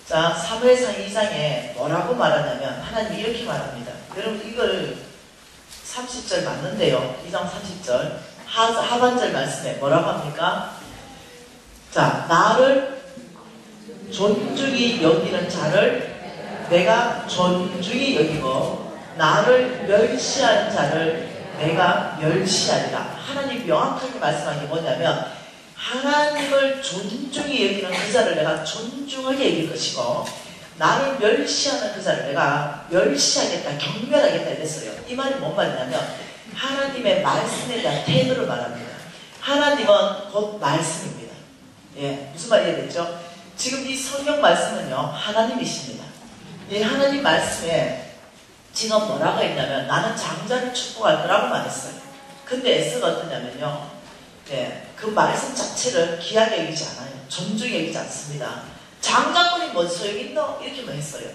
자, 사무엘상 2장에 뭐라고 말하냐면 하나님이 이렇게 말합니다. 여러분 이걸 30절 맞는데요. 2장 30절 하반절 말씀에 뭐라고 합니까? 자, 나를 존중히 여기는 자를 내가 존중히 여기고 나를 멸시하는 자를 내가 멸시하리라. 하나님 명확하게 말씀한 게 뭐냐면 하나님을 존중히 여기는 그 자를 내가 존중하게 여길 것이고 나를 멸시하는 그 자를 내가 멸시하겠다, 경멸하겠다 이랬어요. 이 말이 뭔 말이냐면 하나님의 말씀에 대한 태도를 말합니다. 하나님은 곧 말씀입니다. 예, 무슨 말이 되겠죠? 지금 이 성경 말씀은요 하나님이십니다. 이 하나님 말씀에 지금 뭐라고 했냐면 나는 장자를 축복할 거라고 말했어요. 근데 에서가 어떠냐면요 예, 그 말씀 자체를 귀하게 여기지 않아요. 존중히 여기지 않습니다. 장자권이 뭔 소용이 있노? 이렇게만 했어요.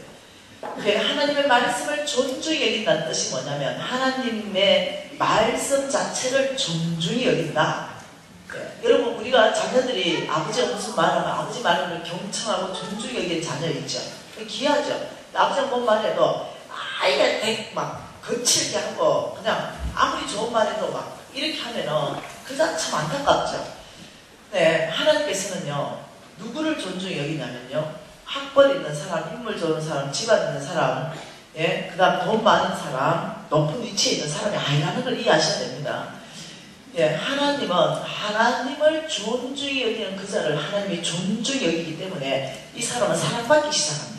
하나님의 말씀을 존중히 여긴다는 뜻이 뭐냐면 하나님의 말씀 자체를 존중히 여긴다. 예, 여러분 우리가 자녀들이 아버지가 무슨 말하면 아버지 말을 경청하고 존중히 여기는 자녀 있죠. 귀하죠. 아버지가 뭔 말해도 아이가 막 거칠게 하고 그냥 아무리 좋은 말해도 막 이렇게 하면은 그자 참 안타깝죠. 네, 하나님께서는요 누구를 존중히 여기냐면요 학벌 있는 사람, 인물 좋은 사람, 집안 있는 사람, 예, 그 다음 돈 많은 사람, 높은 위치에 있는 사람이 아니라는 걸 이해하셔야 됩니다. 예, 하나님은 하나님을 존중히 여기는 그 자를 하나님이 존중히 여기기 때문에 이 사람은 사랑받기 시작합니다.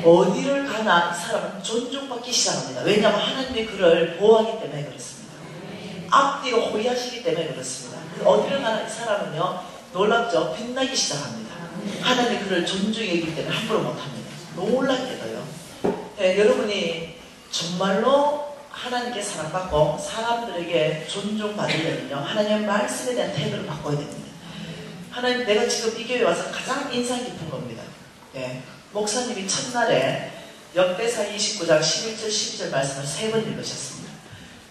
어디를 가나 이 사람은 존중받기 시작합니다. 왜냐하면 하나님이 그를 보호하기 때문에 그렇습니다. 앞뒤로 호위하시기 때문에 그렇습니다. 어디를 가나 이 사람은요 놀랍죠? 빛나기 시작합니다. 하나님이 그를 존중히 여기기 때문에 함부로 못합니다. 놀랍게도요. 네, 여러분이 정말로 하나님께 사랑받고 사람들에게 존중받으려면요 하나님의 말씀에 대한 태도를 바꿔야 됩니다. 하나님, 내가 지금 이 교회에 와서 가장 인상 깊은 겁니다. 네, 목사님이 첫날에 역대상 29장 11절 12절 말씀을 3번 읽으셨습니다.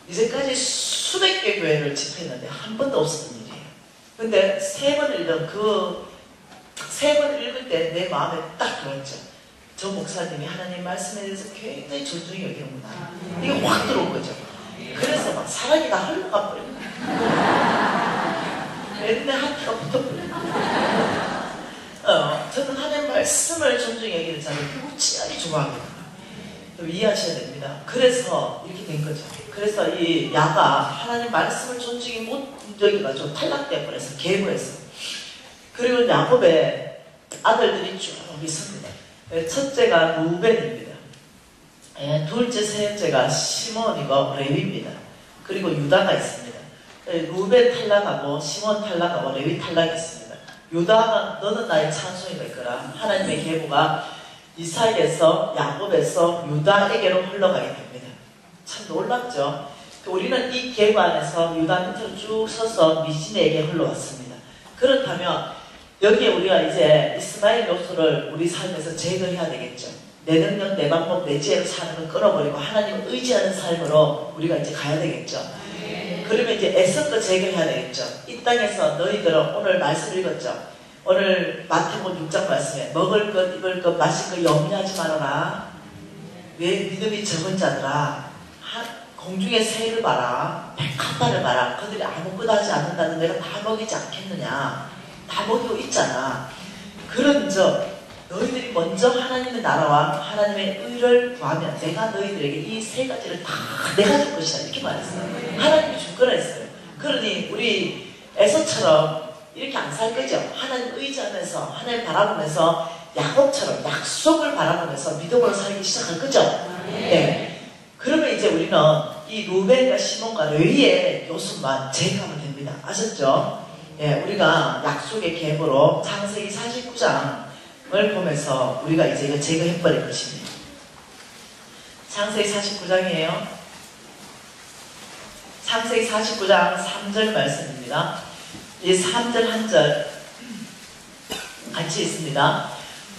이제까지 수백 개 교회를 집회했는데 한 번도 없었던 일이에요. 근데 세 번 읽은 세 번 읽을 때 내 마음에 딱 들었죠. 저 목사님이 하나님 말씀에 대해서 굉장히 존중이 여기는구나. 이게 확 들어온 거죠. 그래서 막 사랑이 다 흘러가 버린 거예요. 내 한기가 붙어버린 거예요. 저는 하나님 말씀을 존중히 여기는 자를 무지하게 좋아합니다. 이해하셔야 됩니다. 그래서 이렇게 된 거죠. 그래서 이 야가 하나님 말씀을 존중히 못 여기가지고 탈락돼 버려서 계보했어. 그리고 야곱의 아들들이 쭉 있습니다. 첫째가 루벤입니다. 둘째, 셋째가 시몬이고 레위입니다. 그리고 유다가 있습니다. 루벤 탈락하고 시몬 탈락하고 레위 탈락했습니다. 유다가 너는 나의 찬송이가 있거라. 하나님의 계보가 이삭에서 야곱에서 유다에게로 흘러가게 됩니다. 참 놀랍죠? 우리는 이 계보 안에서 유다 밑으로 쭉 서서 미신에게 흘러왔습니다. 그렇다면 여기에 우리가 이제 이스마엘 요소를 우리 삶에서 제거해야 되겠죠. 내 능력, 내 방법, 내 지혜로 사는 걸 끊어버리고 하나님을 의지하는 삶으로 우리가 이제 가야 되겠죠. 그러면 이제 애써 거 제거해야 되겠죠. 이 땅에서 너희들은 오늘 말씀 읽었죠. 오늘 마태복음 6장 말씀에 먹을 것, 입을 것, 마실 것 염려하지 말아라. 왜 믿음이 적은 자들아. 공중의 새를 봐라. 백합화를 봐라. 그들이 아무것도 하지 않는다는 내가 다 먹이지 않겠느냐. 다 먹이고 있잖아. 그런즉 너희들이 먼저 하나님의 나라와 하나님의 의를 구하면 내가 너희들에게 이 세 가지를 다 내가 줄 것이다. 이렇게 말했어요. 하나님이 줄 거라 했어요. 그러니 우리 에서처럼 이렇게 안 살 거죠. 하나님 의지하면서 하나님 바라보면서 야곱처럼 약속을 바라보면서 믿음으로 살기 시작할 거죠. 네. 그러면 이제 우리는 이 루벤과 시몬과 레위의 요소만 제거하면 됩니다. 아셨죠? 예, 우리가 약속의 계보로 창세기 49장을 보면서 우리가 이제 이거 제거해버릴 것입니다. 창세기 49장이에요. 창세기 49장 3절 말씀입니다. 이 3절 한 절 같이 있습니다.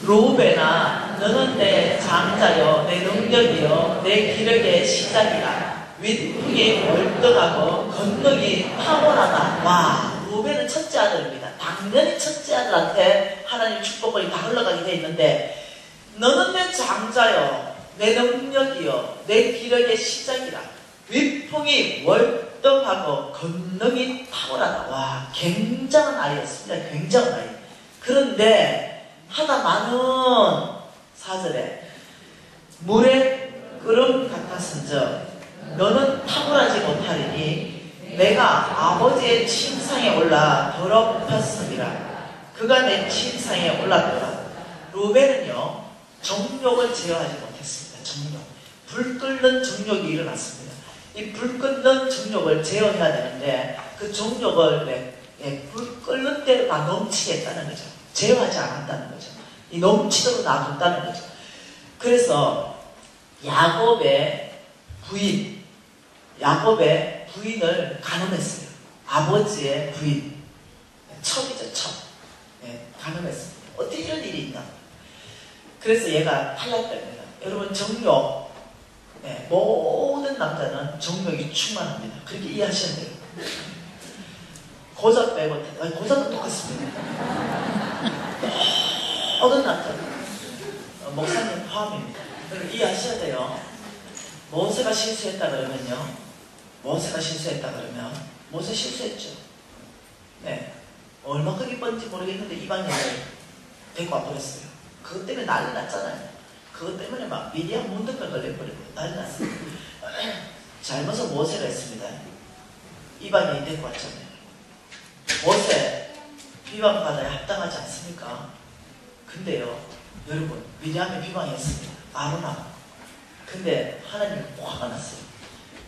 루벤아 너는 내 장자여 내 능력이여 내 기력의 시작이라. 윗풍이 월등하고 건너기 탁월하다. 와, 루벤은 첫째 아들입니다. 당연히 첫째 아들한테 하나님 축복을 다 흘러가게 돼 있는데 너는 내 장자여 내 능력이여 내 기력의 시작이라. 윗풍이 월등하고 건너기 탁월하다. 와, 굉장한 아이였습니다. 굉장한 아이. 그런데 하다 많은 4절에 물의 끓음 같았은즉 너는 탁월하지 못하리니 내가 아버지의 침상에 올라 더럽혔습니다. 그가 내 침상에 올랐더라. 루벤은요 정욕을 제어하지 못했습니다. 정욕. 불 끓는 정욕이 일어났습니다. 이 불 끓는 정욕을 제어해야 되는데 그 정욕을 불 끓는 대로 다 넘치게 했다는 거죠. 제어하지 않았다는 거죠. 이 넘치도록 놔뒀다는 거죠. 그래서 야곱의 부인을 간음했어요. 아버지의 부인. 첩이죠, 첩. 간음했습니다. 어떻게 이런 일이 있나? 그래서 얘가 탈락됩니다. 여러분, 정욕. 모든 남자는 정욕이 충만합니다. 그렇게 이해하셔야 돼요. 고자 빼고, 고자도 똑같습니다. 모든 남자는, 목사님 포함입니다. 그걸 이해하셔야 돼요. 모세가 실수했다 그러면 모세 실수했죠. 네. 얼마나 기쁜지 모르겠는데 이방인을 데리고 와버렸어요. 그것 때문에 난리 났잖아요. 그것 때문에 막 미디안 문득을 걸려버리고 난리 났어요. 잘못은 모세가 했습니다. 이방인이 데리고 왔잖아요. 모세 비방받아야 합당하지 않습니까? 근데요, 여러분, 미디안에 비방했습니다. 아론하고. 근데 하나님이 화가 났어요.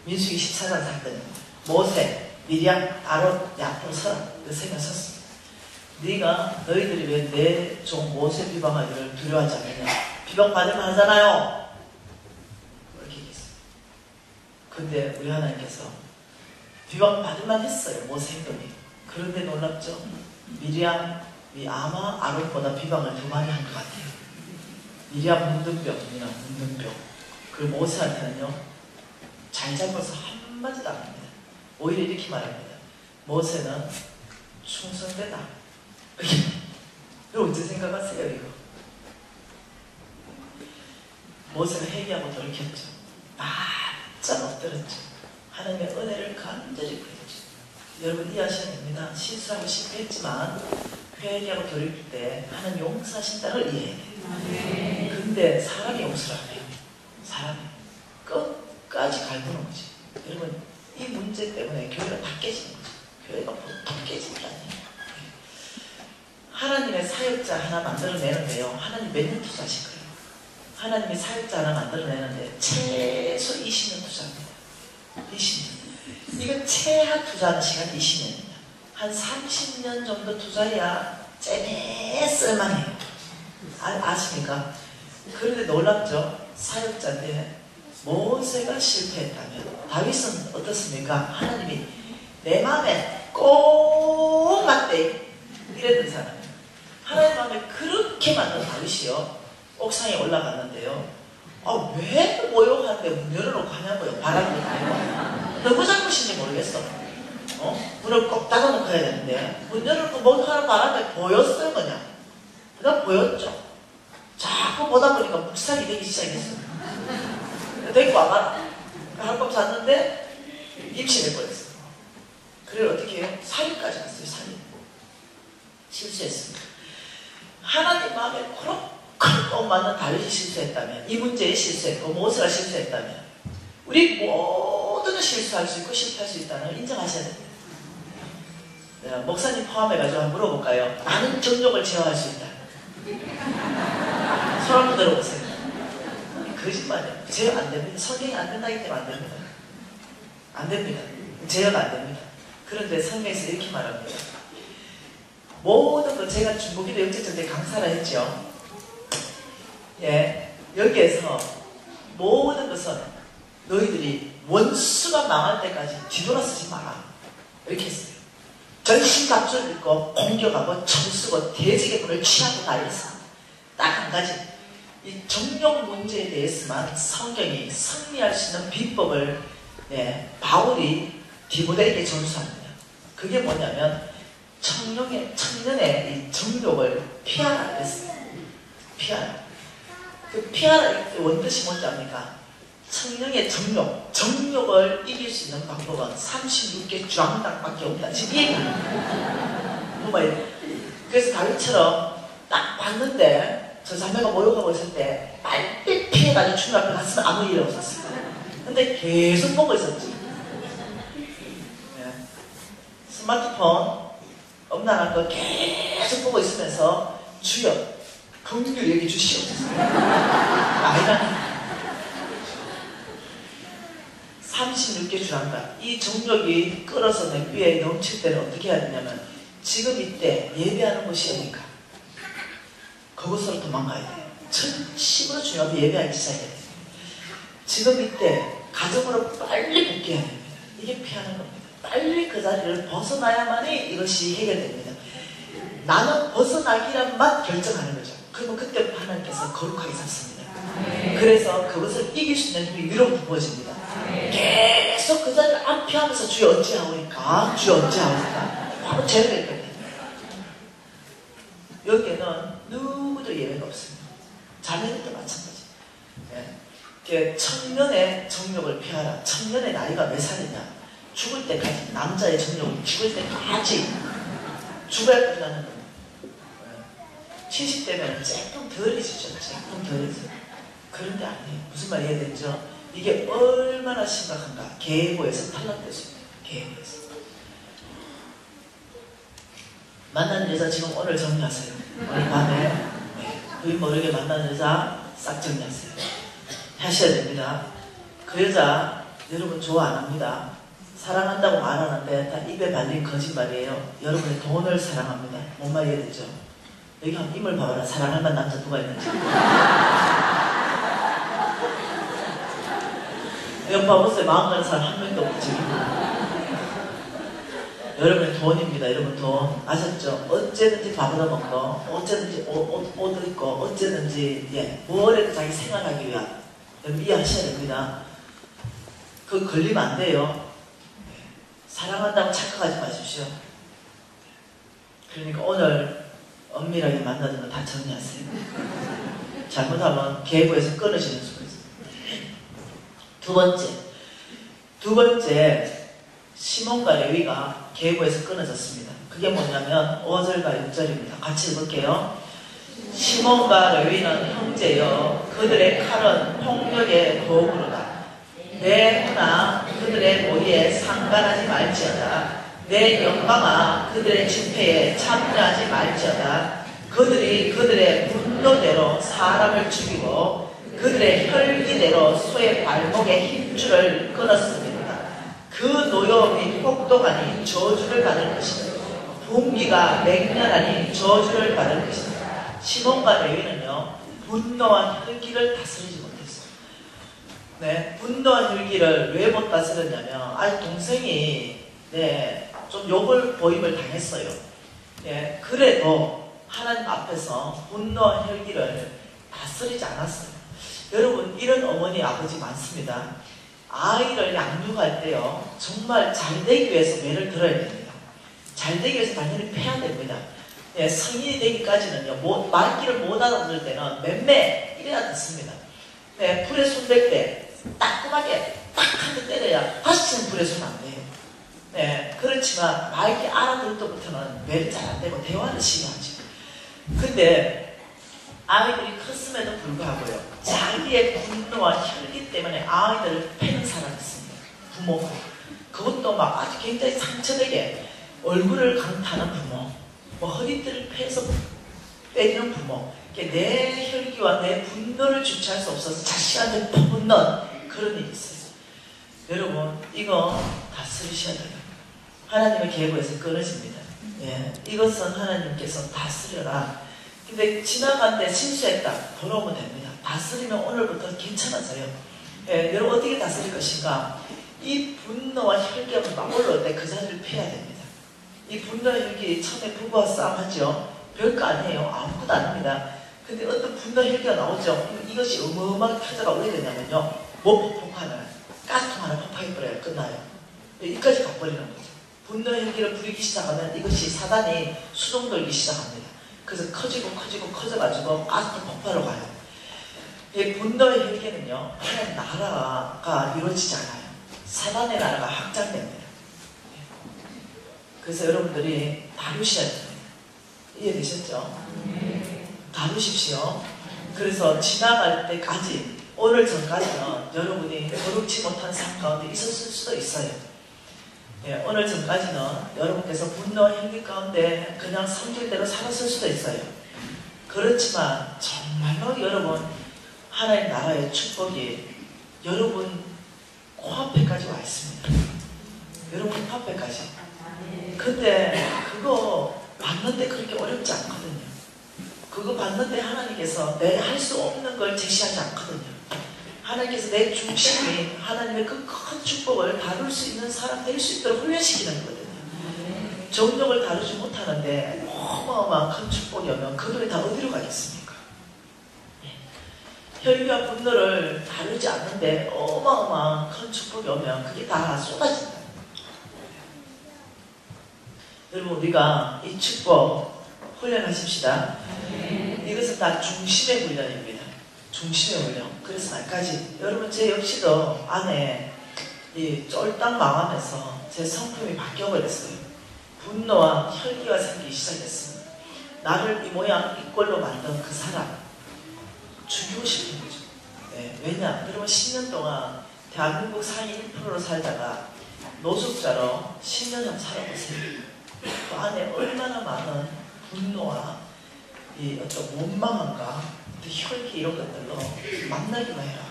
민수기 14장 사건입니다. 모세, 미디안, 아론, 야곱 서라. 그 세 명 섰습니다. 네가 너희들이 왜 내 종 모세 비방하기를 두려워하지 않느냐? 비방받을만 하잖아요. 이렇게 얘기했어요. 근데 우리 하나님께서 비방받을만 했어요. 모세 행동이. 그런데 놀랍죠? 미리암이 아마 아론보다 비방을 더 많이 한 것 같아요. 미리암 문둥병이나 문둥병. 그리고 모세한테는요, 잘못을 한마디도 안 합니다. 오히려 이렇게 말합니다. 모세는 충성되다. 여러분 어떻게 생각하세요 이거? 모세가 회개하고 돌이켰죠. 바짝 엎드렸죠. 하나님의 은혜를 간절히 구했죠. 여러분 이해하셔야 됩니다. 실수하고 실패했지만 회개하고 돌이킬 때 하나님 용서하신다는 걸 이해해야 돼요. 근데 사람이 용서를 안 해요. 사람이 끝까지 갈구는 거지. 여러분 이 문제 때문에 교회가 다 깨지는 거죠. 교회가 다 깨지는 게 아니에요. 하나님의 사역자 하나 만들어내는데요. 하나님 몇 년 투자하실 거예요? 하나님의 사역자 하나 만들어내는데 최소 20년 투자합니다. 20년. 이거 최하 투자하는 시간이 20년입니다. 한 30년 정도 투자해야 쟤네 쓸만해요. 아십니까? 그런데 놀랍죠? 사역자인데 모세가 실패했다면 다윗은 어떻습니까? 하나님이 내 마음에 꼭 맞대 이랬던 사람이에요. 하나님 마음에 그렇게 맞는 다윗이요 옥상에 올라갔는데요. 왜 모욕하는데 문 열어놓고 하냐고요. 바람이 나고 너무 잘못인지 모르겠어. 문을 꼭 닫아놓고 해야 되는데 문 열어놓고 뭐 하는 바람에 보였어요 그냥. 그냥 보였죠. 자꾸 보다 보니까 묵살이 되기 시작했어요. 데리고 와봐라. 한밤 잤는데 임신해버렸어요. 그래 어떻게 해요? 살인까지 갔어요. 살인. 실수했습니다. 하나님 마음에 콕콕 맞는 다윗이 실수했다면, 이 문제에 실수했고 모세가 실수했다면 우리 모두는 실수할 수 있고 실패할 수 있다는 걸 인정하셔야 됩니다. 네, 목사님 포함해가지고 한번 물어볼까요? 나는 정욕을 제어할 수 있다. 손 한번 들어보세요. 거짓말이에요. 제어 안 됩니다. 성경이 안 된다기 때문에 안 됩니다. 안 됩니다. 제어가 안 됩니다. 그런데 성경에서 이렇게 말합니다. 모든 것, 제가 중국기도 영적전쟁 강사를 했죠. 예, 여기에서 모든 것은 너희들이 원수가 망할 때까지 뒤돌아서지 마라. 이렇게 했어요. 전신갑주를 입고 공격하고 청쓰고 대적의 문을 취하고 다녔어. 딱 한 가지. 이 정욕 문제에 대해서만 성경이 승리할 수 있는 비법을 바울이 디모데에게 전수합니다. 그게 뭐냐면 청년의 이 정욕을 피하라 그랬어요. 피하라. 그 피하라 원뜻이 뭔지 압니까? 청년의 정욕을 이길 수 있는 방법은 36개 주황당밖에 없다. 지금 이 얘기합니다. 뭐 말이에요? 그래서 다윗처럼 딱 봤는데 저 자매가 모욕하고 있을 때 빨리 피해가지고 주님 앞에 갔으면 아무 일 없었어요. 근데 계속 보고 있었지. 스마트폰 엄난한 거 계속 보고 있으면서 주여 긍휼히 여기 주시옵소서. 아니라니 36개 주란다. 이 정력이 끓어서 냄비에 넘칠 때는 어떻게 해야 되냐면 지금 이때 예배하는 곳이 어디입니까? 그곳으로 도망가야 돼요. 전심으로 주님 앞에 예배하기 시작해야 돼요. 지금 이때 가정으로 빨리 복귀해야 됩니다. 이게 피하는 겁니다. 빨리 그 자리를 벗어나야만이 이것이 해결됩니다. 나는 벗어나기란만 결정하는 거죠. 그러면 그때 하나님께서 거룩하게 잡습니다. 그래서 그것을 이길 수 있는 힘이 위로 부어집니다. 계속 그 자리를 안 피하면서 주여 어찌하오니까 주여 어찌하오니까 바로 제외될 겁니다. 여기에는 누구도 예외가 없습니다. 자매들도 마찬가지. 청년의 정욕을 피하라. 청년의 나이가 몇 살이냐? 죽을 때까지, 남자의 정욕은 죽을 때까지 죽어야 끝나는 겁니다. 70대면 조금 덜해지죠. 조금 덜해져. 그런데 아니에요. 무슨 말 이해되죠? 이게 얼마나 심각한가. 계보에서 탈락됐습니다. 계보에서. 만나는 여자 지금 오늘 정리하세요. 오늘 밤에 부인 모르게 만나는 여자 싹 정리하세요. 하셔야 됩니다. 그 여자 여러분 좋아 안 합니다. 사랑한다고 말하는데 다 입에 발린 거짓말이에요. 여러분의 돈을 사랑합니다. 뭔 말 이해되죠? 여기 한번 힘을 봐봐라. 사랑할 만한 남자 누가 있는지. 여기 봐보세요. 마음 가는 사람 한 명도 없지. 여러분의 돈입니다. 여러분 돈. 아셨죠? 어째든지 밥을 얻어먹고 어째든지 옷 입고 어째든지 뭐래도 자기 생활하기 위한 여러분 이해하셔야 됩니다. 그거 걸리면 안 돼요. 사랑한다고 착각하지 마십시오. 그러니까 오늘 엄밀하게 만나는 거 다 정리하세요. 잘못하면 계부에서 끊어지는 수가 있어요. 두 번째, 시몬과 레위가 계부에서 끊어졌습니다. 그게 뭐냐면 5절과 6절입니다. 같이 읽을게요. 시몬과 레위는 형제여 그들의 칼은 폭력의 도구로다. 내 hun나 그들의 모의에 상관하지 말지어다. 내 영광아 그들의 집회에 참여하지 말지어다. 그들이 그들의 분노대로 사람을 죽이고 그들의 혈기대로 소의 발목에 힘줄을 끊었습니다. 그 노여 및 혹독하니 저주를 받을 것이다. 분기가 맹렬하니 저주를 받을 것이다. 시몬과 레위는요 분노와 혈기를 다스리지 못했어요. 네, 분노와 혈기를 왜 못 다스렸냐면 아직 동생이 좀 욕을 보임을 당했어요. 네, 그래도 하나님 앞에서 분노와 혈기를 다스리지 않았어요. 여러분 이런 어머니 아버지 많습니다. 아이를 양육할 때요 정말 잘되기 위해서 매를 들어야 됩니다. 잘되기 위해서 당연히 패야 됩니다. 네, 성인이 되기까지는요 말귀를 못 알아들을 때는 맴매 이래야 듣습니다. 네, 불에 손댈 때 따끔하게 딱 한 대 때려야 다시는 불에 손 안 돼요. 네, 그렇지만 말귀 알아들 때부터는 매를 잘 안 되고 대화는 심하죠. 근데 아이들이 컸음에도 불구하고요 자기의 분노와 혈기 때문에 아이들을 패는 사람이 있습니다. 부모 그것도 막 아주 굉장히 상처되게 얼굴을 강타하는 부모 뭐 허리띠를 패서 때리는 부모 내 혈기와 내 분노를 주체할 수 없어서 자식한테 퍼붓는 그런 일이 있어요. 여러분 이거 다스리셔야 돼요. 하나님의 계보에서 끊어집니다. 예, 이것은 하나님께서 다스려라. 근데 지나간 데 실수했다. 돌아오면 됩니다. 다스리면 오늘부터 괜찮아져요. 예, 여러분 어떻게 다스릴 것인가? 이 분노와 혈기가 막 올라올 때 그 자리를 피해야 됩니다. 이 분노와 혈기 처음에 부부와 싸움하죠. 별거 아니에요. 아무것도 아닙니다. 근데 어떤 분노와 혈기가 나오죠. 이것이 어마어마하게 펴져가 왜 되냐면요. 뭐 폭발을 가스통 하나 폭파해버려요. 끝나요. 여기까지 가버리는 거죠. 분노와 혈기를 부리기 시작하면 이것이 사단이 수동 돌기 시작합니다. 그래서 커져가지고 가스통 폭발로 가요. 이 분노의 혈기는요, 하나님 나라가 이루어지지 않아요. 사단의 나라가 확장됩니다. 그래서 여러분들이 다루셔야 됩니다. 이해되셨죠? 다루십시오. 그래서 지나갈 때까지, 오늘 전까지는 여러분이 거룩치 못한 삶 가운데 있었을 수도 있어요. 예, 오늘 전까지는 여러분께서 분노와 혈기 가운데 그냥 성질대로 살았을 수도 있어요. 그렇지만 정말로 여러분 하나님 나라의 축복이 여러분 코앞에까지 와 있습니다. 여러분 코앞에까지. 근데 그거 받는데 그렇게 어렵지 않거든요. 그거 받는데 하나님께서 내가 할 수 없는 걸 제시하지 않거든요. 하나님께서 내 중심이 하나님의 그 큰 축복을 다룰 수 있는 사람 될 수 있도록 훈련시키는 거거든요. 정력을 다루지 못하는데 어마어마한 큰 축복이 오면 그들이 다 어디로 가겠습니까? 혈기와 분노를 다루지 않는데 어마어마한 큰 축복이 오면 그게 다 쏟아진다. 여러분 우리가 이 축복 훈련하십시다. 이것은 다 중심의 훈련입니다. 중심의 훈련. 그래서 말까지 여러분 제 역시도 안에 이 쫄딱 망하면서 제 성품이 바뀌어버렸어요. 분노와 혈기가 생기기 시작했습니다. 나를 이 모양 이 꼴로 만든 그 사람 죽이고 싶은 거죠. 네, 왜냐? 여러분 10년 동안 대한민국 상위 1%로 살다가 노숙자로 10년 살아보세요. 그 안에 얼마나 많은 분노와 이 어떤 원망함과 혈기 이런 것들로 만나기만 해라.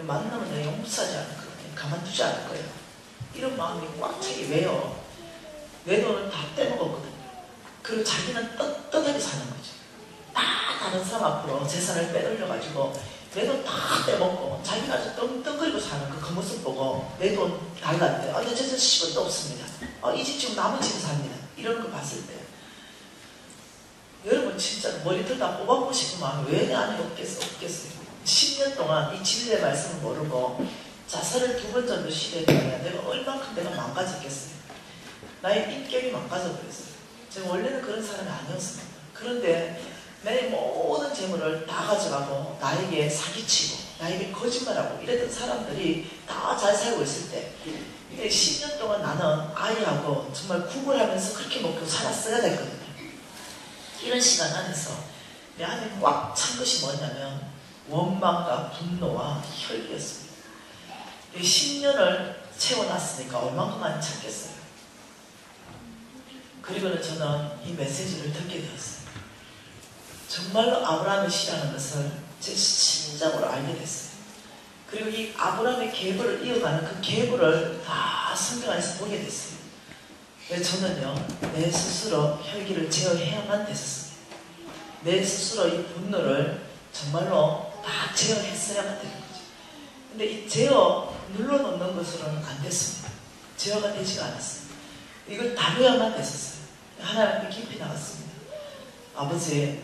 만나면 내가 용서하지 않을 거야. 가만두지 않을 거야. 이런 마음이 꽉 차게 왜요? 내 돈을 다 떼먹었거든요. 그리고 자기는 떳떳하게 사는 거죠. 다 다른 사람 앞으로 재산을 빼돌려가지고 내 돈 다 떼먹고 자기가 아주 떵떵거리고 사는 그 모습 보고 내 돈 달라는데 내 재산 10원도 없습니다. 이 집 지금 남은 집에 삽니다. 이런 거 봤을 때 여러분 진짜 머리털 다 뽑아보고 싶은 마음이 왜 내 안에 없겠어요. 10년 동안 이 진리의 말씀을 모르고 자살을 2번 정도 시도했다면 내가 얼만큼 내가 망가졌겠어요. 나의 인격이 망가져버렸어요. 제가 원래는 그런 사람이 아니었습니다. 그런데 내 모든 재물을 다 가져가고 나에게 사기치고 나에게 거짓말하고 이랬던 사람들이 다 잘 살고 있을 때 10년 동안 나는 아이하고 정말 구걸하면서 그렇게 먹고 살았어야 됐거든요. 이런 시간 안에서 내 안에 꽉 찬 것이 뭐냐면 원망과 분노와 혈기였습니다. 10년을 채워놨으니까 얼만큼 안 참겠어요. 그리고는 저는 이 메시지를 듣게 되었어요. 정말로 아브라함의 시라는 것을 제 심장으로 알게 됐어요. 그리고 이 아브라함의 계보를 이어가는 그 계보를 다 성경 안에서 보게 됐어요. 저는요, 내 스스로 혈기를 제어해야만 됐었습니다. 내 스스로 이 분노를 정말로 다 제어했어야만 되는 거죠. 근데 이 제어 눌러놓는 것으로는 안 됐습니다. 제어가 되지가 않았어요. 이걸 다루어야만 됐었어요. 하나님 앞에 깊이 나갔습니다. 아버지,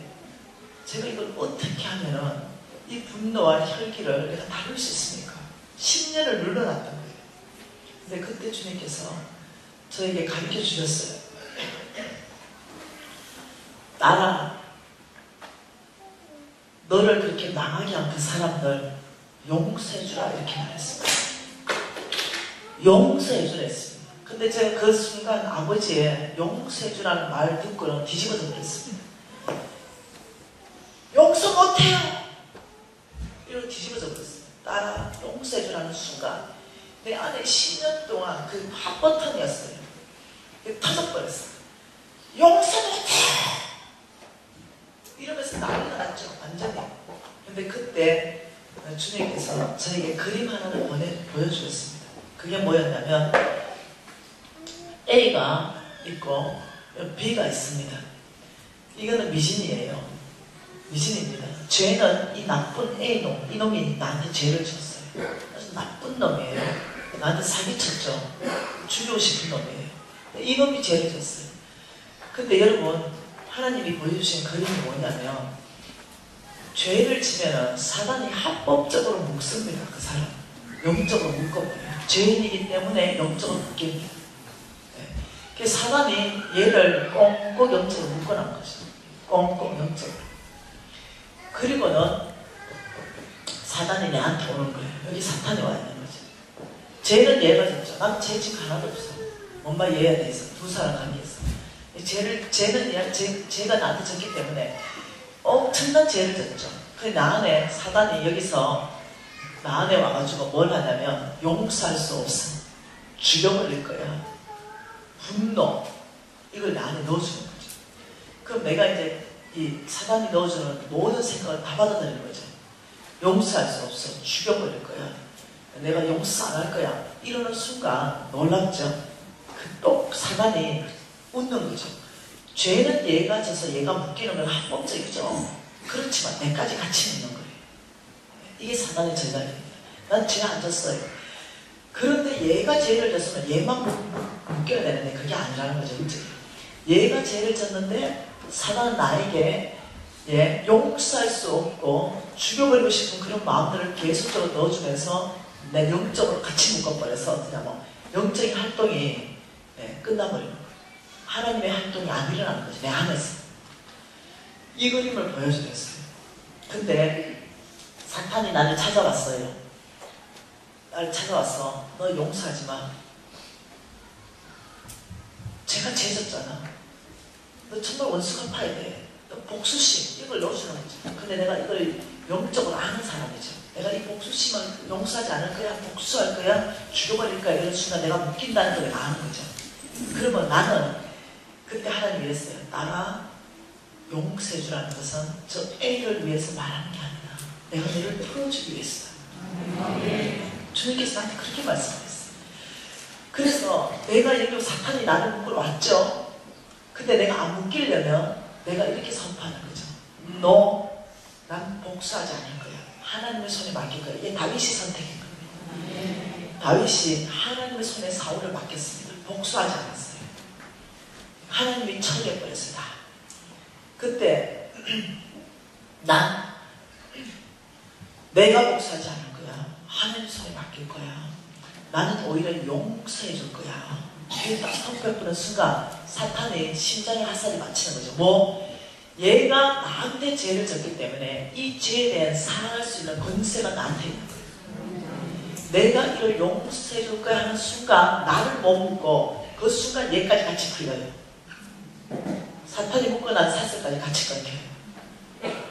제가 이걸 어떻게 하면은 이 분노와 혈기를 내가 다룰 수 있습니까? 10년을 눌러놨던 거예요. 근데 그때 주님께서 저에게 가르쳐 주셨어요. 나라, 너를 그렇게 망하게 한 그 사람들 용서해주라 이렇게 말했습니다. 용서해주라 했습니다. 근데 제가 그 순간 아버지의 용서해주라는 말 듣고는 뒤집어져 버렸습니다. 용서 못해요! 이러고 뒤집어져 버렸어요. 나라 용서해주라는 순간 내 안에 10년 동안 그 핫버튼이었어요. 터져버렸어요. 용서 못해요! 이러면서 난리가 났죠. 완전히. 근데 그때 주님께서 저에게 그림 하나를 보여주셨습니다. 그게 뭐였냐면 A가 있고 B가 있습니다. 이거는 미신이에요. 미신입니다. 죄는 이 나쁜 A놈, 이놈이 나한테 죄를 졌어요. 아주 나쁜 놈이에요. 나한테 사기쳤죠. 죽이고 싶은 놈이에요. 이놈이 죄를 졌어요. 근데 여러분, 하나님이 보여주신 그림이 뭐냐면 죄를 지면은 사단이 합법적으로 묶습니다. 그 사람 영적으로 묶어버려요. 죄인이기 때문에 영적으로 묶입니다. 네. 그래서 사단이 얘를 꽁꽁 영적으로 묶어놓은 거죠. 꽁꽁 영적으로. 그리고는 사단이 내한테 오는 거예요. 여기 사탄이 와 있는 거죠. 죄는 얘가 졌죠. 난 죄 지금 하나도 없어. 엄마 얘에 대해서 두 사람 관계했어. 죄가 나한테 졌기 때문에 엄청난 죄를 졌죠. 그 나 안에 사단이 여기서 나 안에 와가지고 뭘 하냐면 용서할 수 없어. 죽여버릴 거야. 분노. 이걸 나 안에 넣어주는 거죠. 그럼 내가 이제 이 사단이 넣어주는 모든 생각을 다 받아들이는 거죠. 용서할 수 없어. 죽여버릴 거야. 내가 용서 안 할 거야. 이러는 순간 놀랍죠. 또 사단이 웃는 거죠. 죄는 얘가 져서 얘가 묶이는 건 합법적이죠. 그렇지만 내까지 같이 있는 거예요. 이게 사단의 전략입니다. 난 죄 안 졌어요. 그런데 얘가 죄를 졌으면 얘만 묶여야 되는데 그게 아니라는 거죠. 그치? 얘가 죄를 졌는데 사단은 나에게 용서할 수 없고 죽여버리고 싶은 그런 마음들을 계속적으로 넣어주면서 내 영적으로 같이 묶어버려서 그냥 뭐 영적인 활동이 끝나버리는 거예요. 하나님의 활동이 안 일어나는 거죠. 내 안에서. 이 그림을 보여주겠어요. 근데 사탄이 나를 찾아왔어요. 나를 찾아왔어. 너 용서하지 마. 제가 죄졌잖아. 너 정말 원수 갚아야 돼. 너 복수심 이걸 넣어주는 거죠. 근데 내가 이걸 영적으로 아는 사람이죠. 내가 이 복수심을 용서하지 않을 거야, 복수할 거야, 죽여버릴 거야 이런 순간 내가 묶인다는 걸 아는 거죠. 그러면 나는 그때 하나님이 이랬어요. 나라 용서해주라는 것은 저 A를 위해서 말하는 게 아니라 내가 너를 풀어주기 위해서다. 주님께서 나한테 그렇게 말씀하셨어요. 그래서 내가 여기 사탄이 나를 묶으러 왔죠. 근데 내가 안 묶이려면 내가 이렇게 선포하는 거죠. 난 복수하지 않을 거야. 하나님의 손에 맡길 거야. 이게 다윗이 선택인 겁니다. 다윗이 하나님의 손에 사울을 맡겼습니다. 복수하지 않았어요. 하나님이 처리해버렸어요. 다. 그때 내가 복수하지 않을 거야. 하나님 손에 맡길 거야. 나는 오히려 용서해 줄 거야. 이게 딱 선포해버리는 순간 사탄이 심장에 핫살이 맞히는 거죠. 뭐? 얘가 나한테 죄를 졌기 때문에 이 죄에 대한 사랑할 수 있는 권세가 나한테 있는 거예요. 내가 이걸 용서해 줄 거야 하는 순간 나를 못 묶고 그 순간 얘까지 같이 풀려요. 사탄이 묶고 난 사슬까지 같이 끊겨요.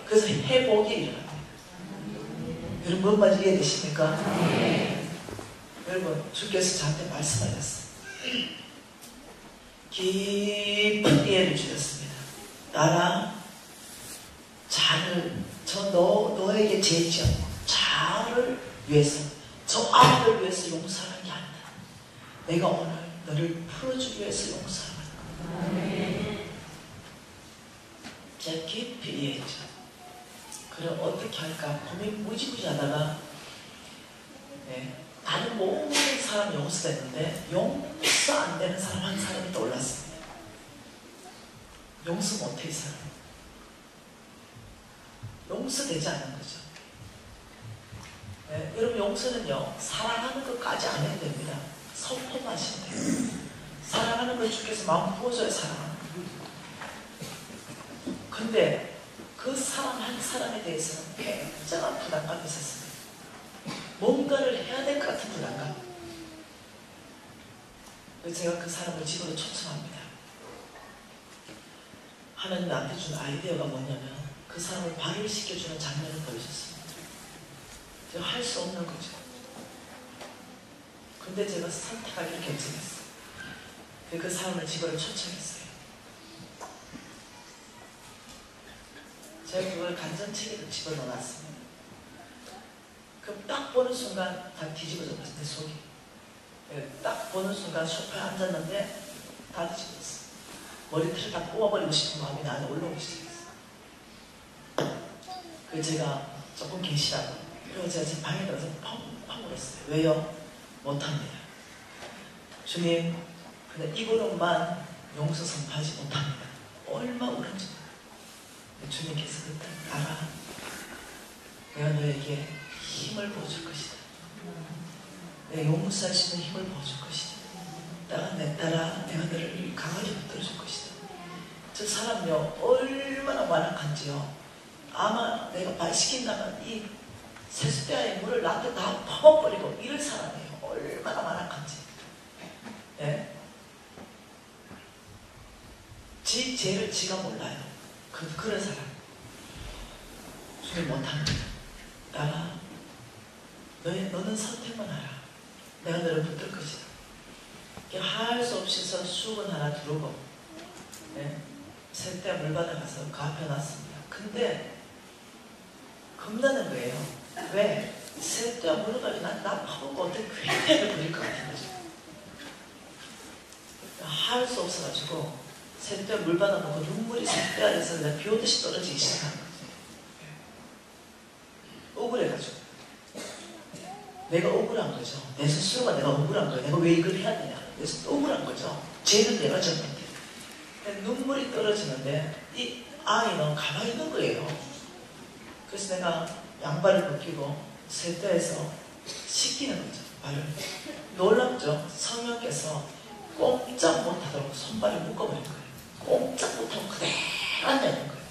그래서 회복이 일어납니다. 여러분 뭔 말인지 이해되십니까? 여러분 주께서 저한테 말씀하셨어요. 깊은 이해를 주셨습니다. 나라 자를 너에게 죄 지었고 자를 위해서 저 아이를 위해서 용서하는 게 아니다. 내가 오늘 너를 풀어주기 위해서 용서하는 거다. 제가 깊이 이해했죠. 그럼 어떻게 할까 고민 무지무지 하다가 다른 모든 사람이 용서됐는데 용서 안 되는 사람 한 사람이 떠올랐습니다. 용서 못해 이 사람. 용서되지 않는 거죠. 여러분 용서는요 사랑하는 것까지 안 해도 됩니다. 선포만 하시면 돼요. 사랑하는 걸 주께서 마음 부어줘야 사랑하는 거예요. 근데 그 사람 한 사람에 대해서는 굉장한 부담감이 있었습니다. 뭔가를 해야 될 것 같은 부담감. 그래서 제가 그 사람을 집으로 초청합니다. 하나님 나한테 준 아이디어가 뭐냐면 그 사람을 발을 씻겨주는 장면을 보여줬습니다. 제가 할 수 없는 거죠. 근데 제가 선택하기를 결정했어요. 그 사람을 집으로 초청했어요. 제가 그걸 간전책에도 집어넣어놨습니다. 그럼 딱 보는 순간 다 뒤집어졌어요. 내 속이. 딱 보는 순간 소파에 앉았는데 다 뒤집어졌어요. 머리털을 다 뽑아버리고 싶은 마음이 나한테 올라오기 시작했어요. 그래서 제가 조금 계시라고. 그리고 제가 제 방에 들어서 펑펑 울었어요. 왜요? 못합니다. 주님, 근데 입으로만 용서 선포하지 못합니다. 얼마 울은지. 주님께서 그때 알아. 내가 너에게 힘을 보여줄 것이다. 내가 용서할 수 있는 힘을 보여줄 것이다. 내 딸아, 내가 너를 강하게 붙들어줄 것이다. 저 사람요, 얼마나 완악한지요. 아마 내가 말 시킨다면 이 세숫대야의 물을 나한테 다 퍼버리고 이럴 사람이에요. 얼마나 완악한지. 지 죄를 지가 몰라요. 그런 사람. 주님 못합니다. 딸아, 너는 선택만 하라. 내가 너를 붙들 것이다. 할 수 없이 해서 수건 하나 두르고 세대 물 받아가서 그 앞에 놨습니다. 근데 겁나는 거예요. 왜? 세대가 물어가지고 나 파보고 어떻게 괴폐를 부릴 것 같은 거죠. 할 수 없어가지고 세대 물 받아놓고 눈물이 세대 안에서 그냥 비 오듯이 떨어지기 시작한 거죠. 억울해가지고 내가 억울한 거죠. 내 스스로가 내가 억울한 거예요. 내가 왜 이걸 해야 되냐. 그래서 억울한 거죠. 죄는 내가 졌는데. 눈물이 떨어지는데 이 아이는 가만히 있는 거예요. 그래서 내가 양발을 벗기고 세대에서 씻기는 거죠. 발을. 놀랍죠. 성령께서 꼼짝 못하도록 손발을 묶어버린 거예요. 꼼짝 못하고 그대로 앉아있는 거예요.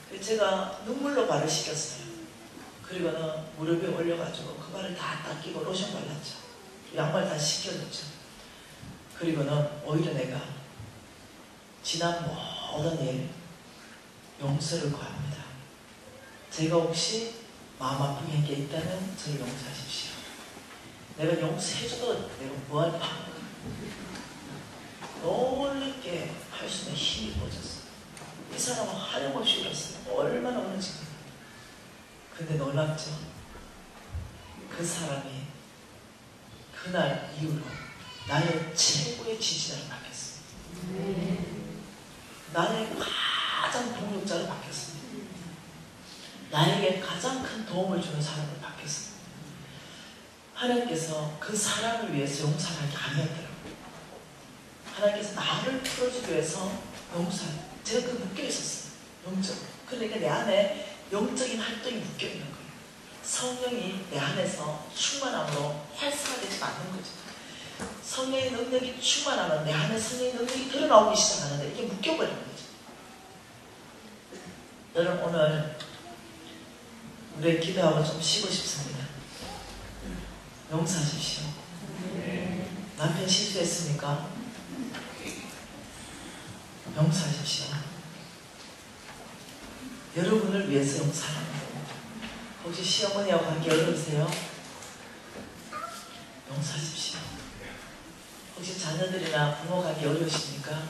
그래서 제가 눈물로 발을 씻겼어요. 그리고는 무릎에 올려가지고 그 발을 다 닦이고 로션 발랐죠. 양말 다 씻겨줬죠. 그리고는 오히려 내가 지난 모든 일 용서를 구합니다. 제가 혹시 마음 아픈 게 있다면 저를 용서하십시오. 내가 용서해줘도 내가 뭐할 파 놀랍게 할 수 있는 힘이 보여졌어요. 이 사람은 하염없이 울었어요. 얼마나 우는지. 근데 놀랍죠. 그 사람이 그날 이후로 나의 최고의 지지자로 바뀌었습니다. 나의 가장 동력자로 바뀌었습니다. 나에게 가장 큰 도움을 주는 사람으로 바뀌었습니다. 하나님께서 그 사람을 위해서 용서하는 게 아니었더라고요. 하나님께서 나를 풀어주기 위해서 용서하는, 제가 그 묶여있었어요. 영적으로. 그러니까 내 안에 영적인 활동이 묶여있는 거예요. 성령이 내 안에서 충만함으로 활성화되지 않는 거죠. 성령의 능력이 충만하면 내 안에 성령의 능력이 드러나오기 시작하는데 이게 묶여버리는 거죠. 여러분 오늘 우리 기도하고 좀 쉬고 싶습니다. 용서하십시오. 남편 실수했습니까? 용서하십시오. 여러분을 위해서 용서하는 겁니다. 혹시 시어머니하고 관계 어려우세요? 용서하십시오. 혹시 자녀들이나 부모 관계 어려우십니까?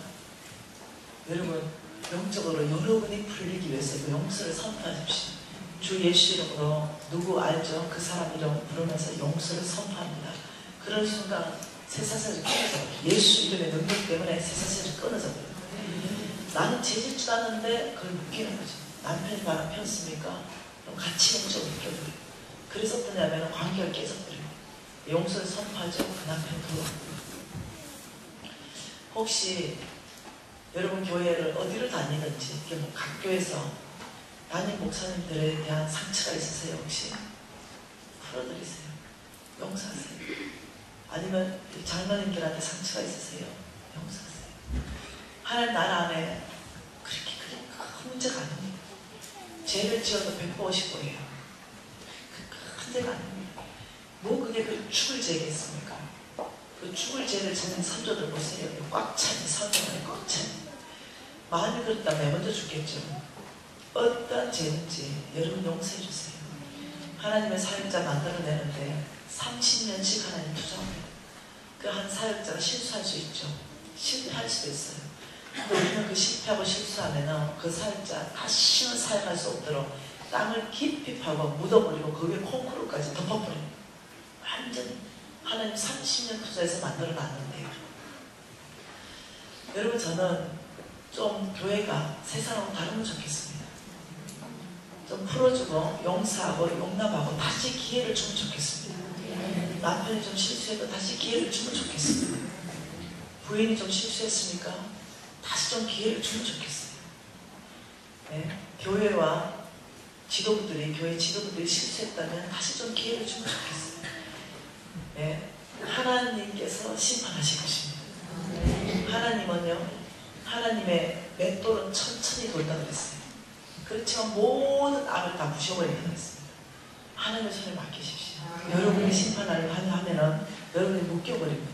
여러분 영적으로 여러분이 풀리기 위해서 그 용서를 선포하십시오. 주 예수 이름으로 누구 알죠? 그 사람 이름 부르면서 용서를 선포합니다. 그런 순간 쇠사슬이 끊어져 버려요. 예수 이름의 능력 때문에 쇠사슬이 끊어져 버려요. 나는 죄질 줄 아는데 그걸 묶이는 거죠. 남편이 바람 폈습니까? 그럼 같이 용서를 묶여버려요. 그래서 어떠냐면 관계가 깨져버려요. 용서를 선포하죠. 그 남편 돌아옵니다. 혹시 여러분 교회를 어디를 다니든지 뭐 각 교회에서 담임 목사님들에 대한 상처가 있으세요? 혹시 풀어드리세요. 용서하세요. 아니면 장로님들한테 상처가 있으세요? 용서하세요. 하나님 나라 안에 그렇게 큰 문제가 아닙니다. 죄를 지어도 150보예요. 큰 문제가 아닙니다. 뭐 그게 그 죽을 죄겠습니까? 그 죽을 죄를 지는 선조들 보세요. 꽉 찬 성경에 꽉 찬. 마음이 그렇다면 내 먼저 죽겠죠. 어떤 죄든지 여러분 용서해 주세요. 하나님의 사역자 만들어내는데 30년씩 하나님 투자합니다. 그 한 사역자가 실수할 수 있죠. 실패할 수도 있어요. 근데 우리는 그 실패하고 실수하면 그 사역자 다시는 사역할 수 없도록 땅을 깊이 파고 묻어버리고 그 위에 콩쿠르까지 덮어버려요. 완전히 하나님 30년 투자해서 만들어 놨는데요. 여러분 저는 좀 교회가 세상하고 다르면 좋겠습니다. 좀 풀어주고 용서하고 용납하고 다시 기회를 주면 좋겠습니다. 남편이 좀 실수해도 다시 기회를 주면 좋겠습니다. 부인이 좀 실수했으니까 다시 좀 기회를 주면 좋겠어요. 네? 교회와 교회 지도부들이 실수했다면 다시 좀 기회를 주면 좋겠어요. 네? 하나님께서 심판하실 것입니다. 하나님은요, 하나님의 맷돌은 천천히 돌다 그랬어요. 그렇지만 모든 악을 다 부셔버린다고 했습니다. 하나님의 손에 맡기십시오. 여러분이 심판하려고 하면은 여러분이 묶여버립니다.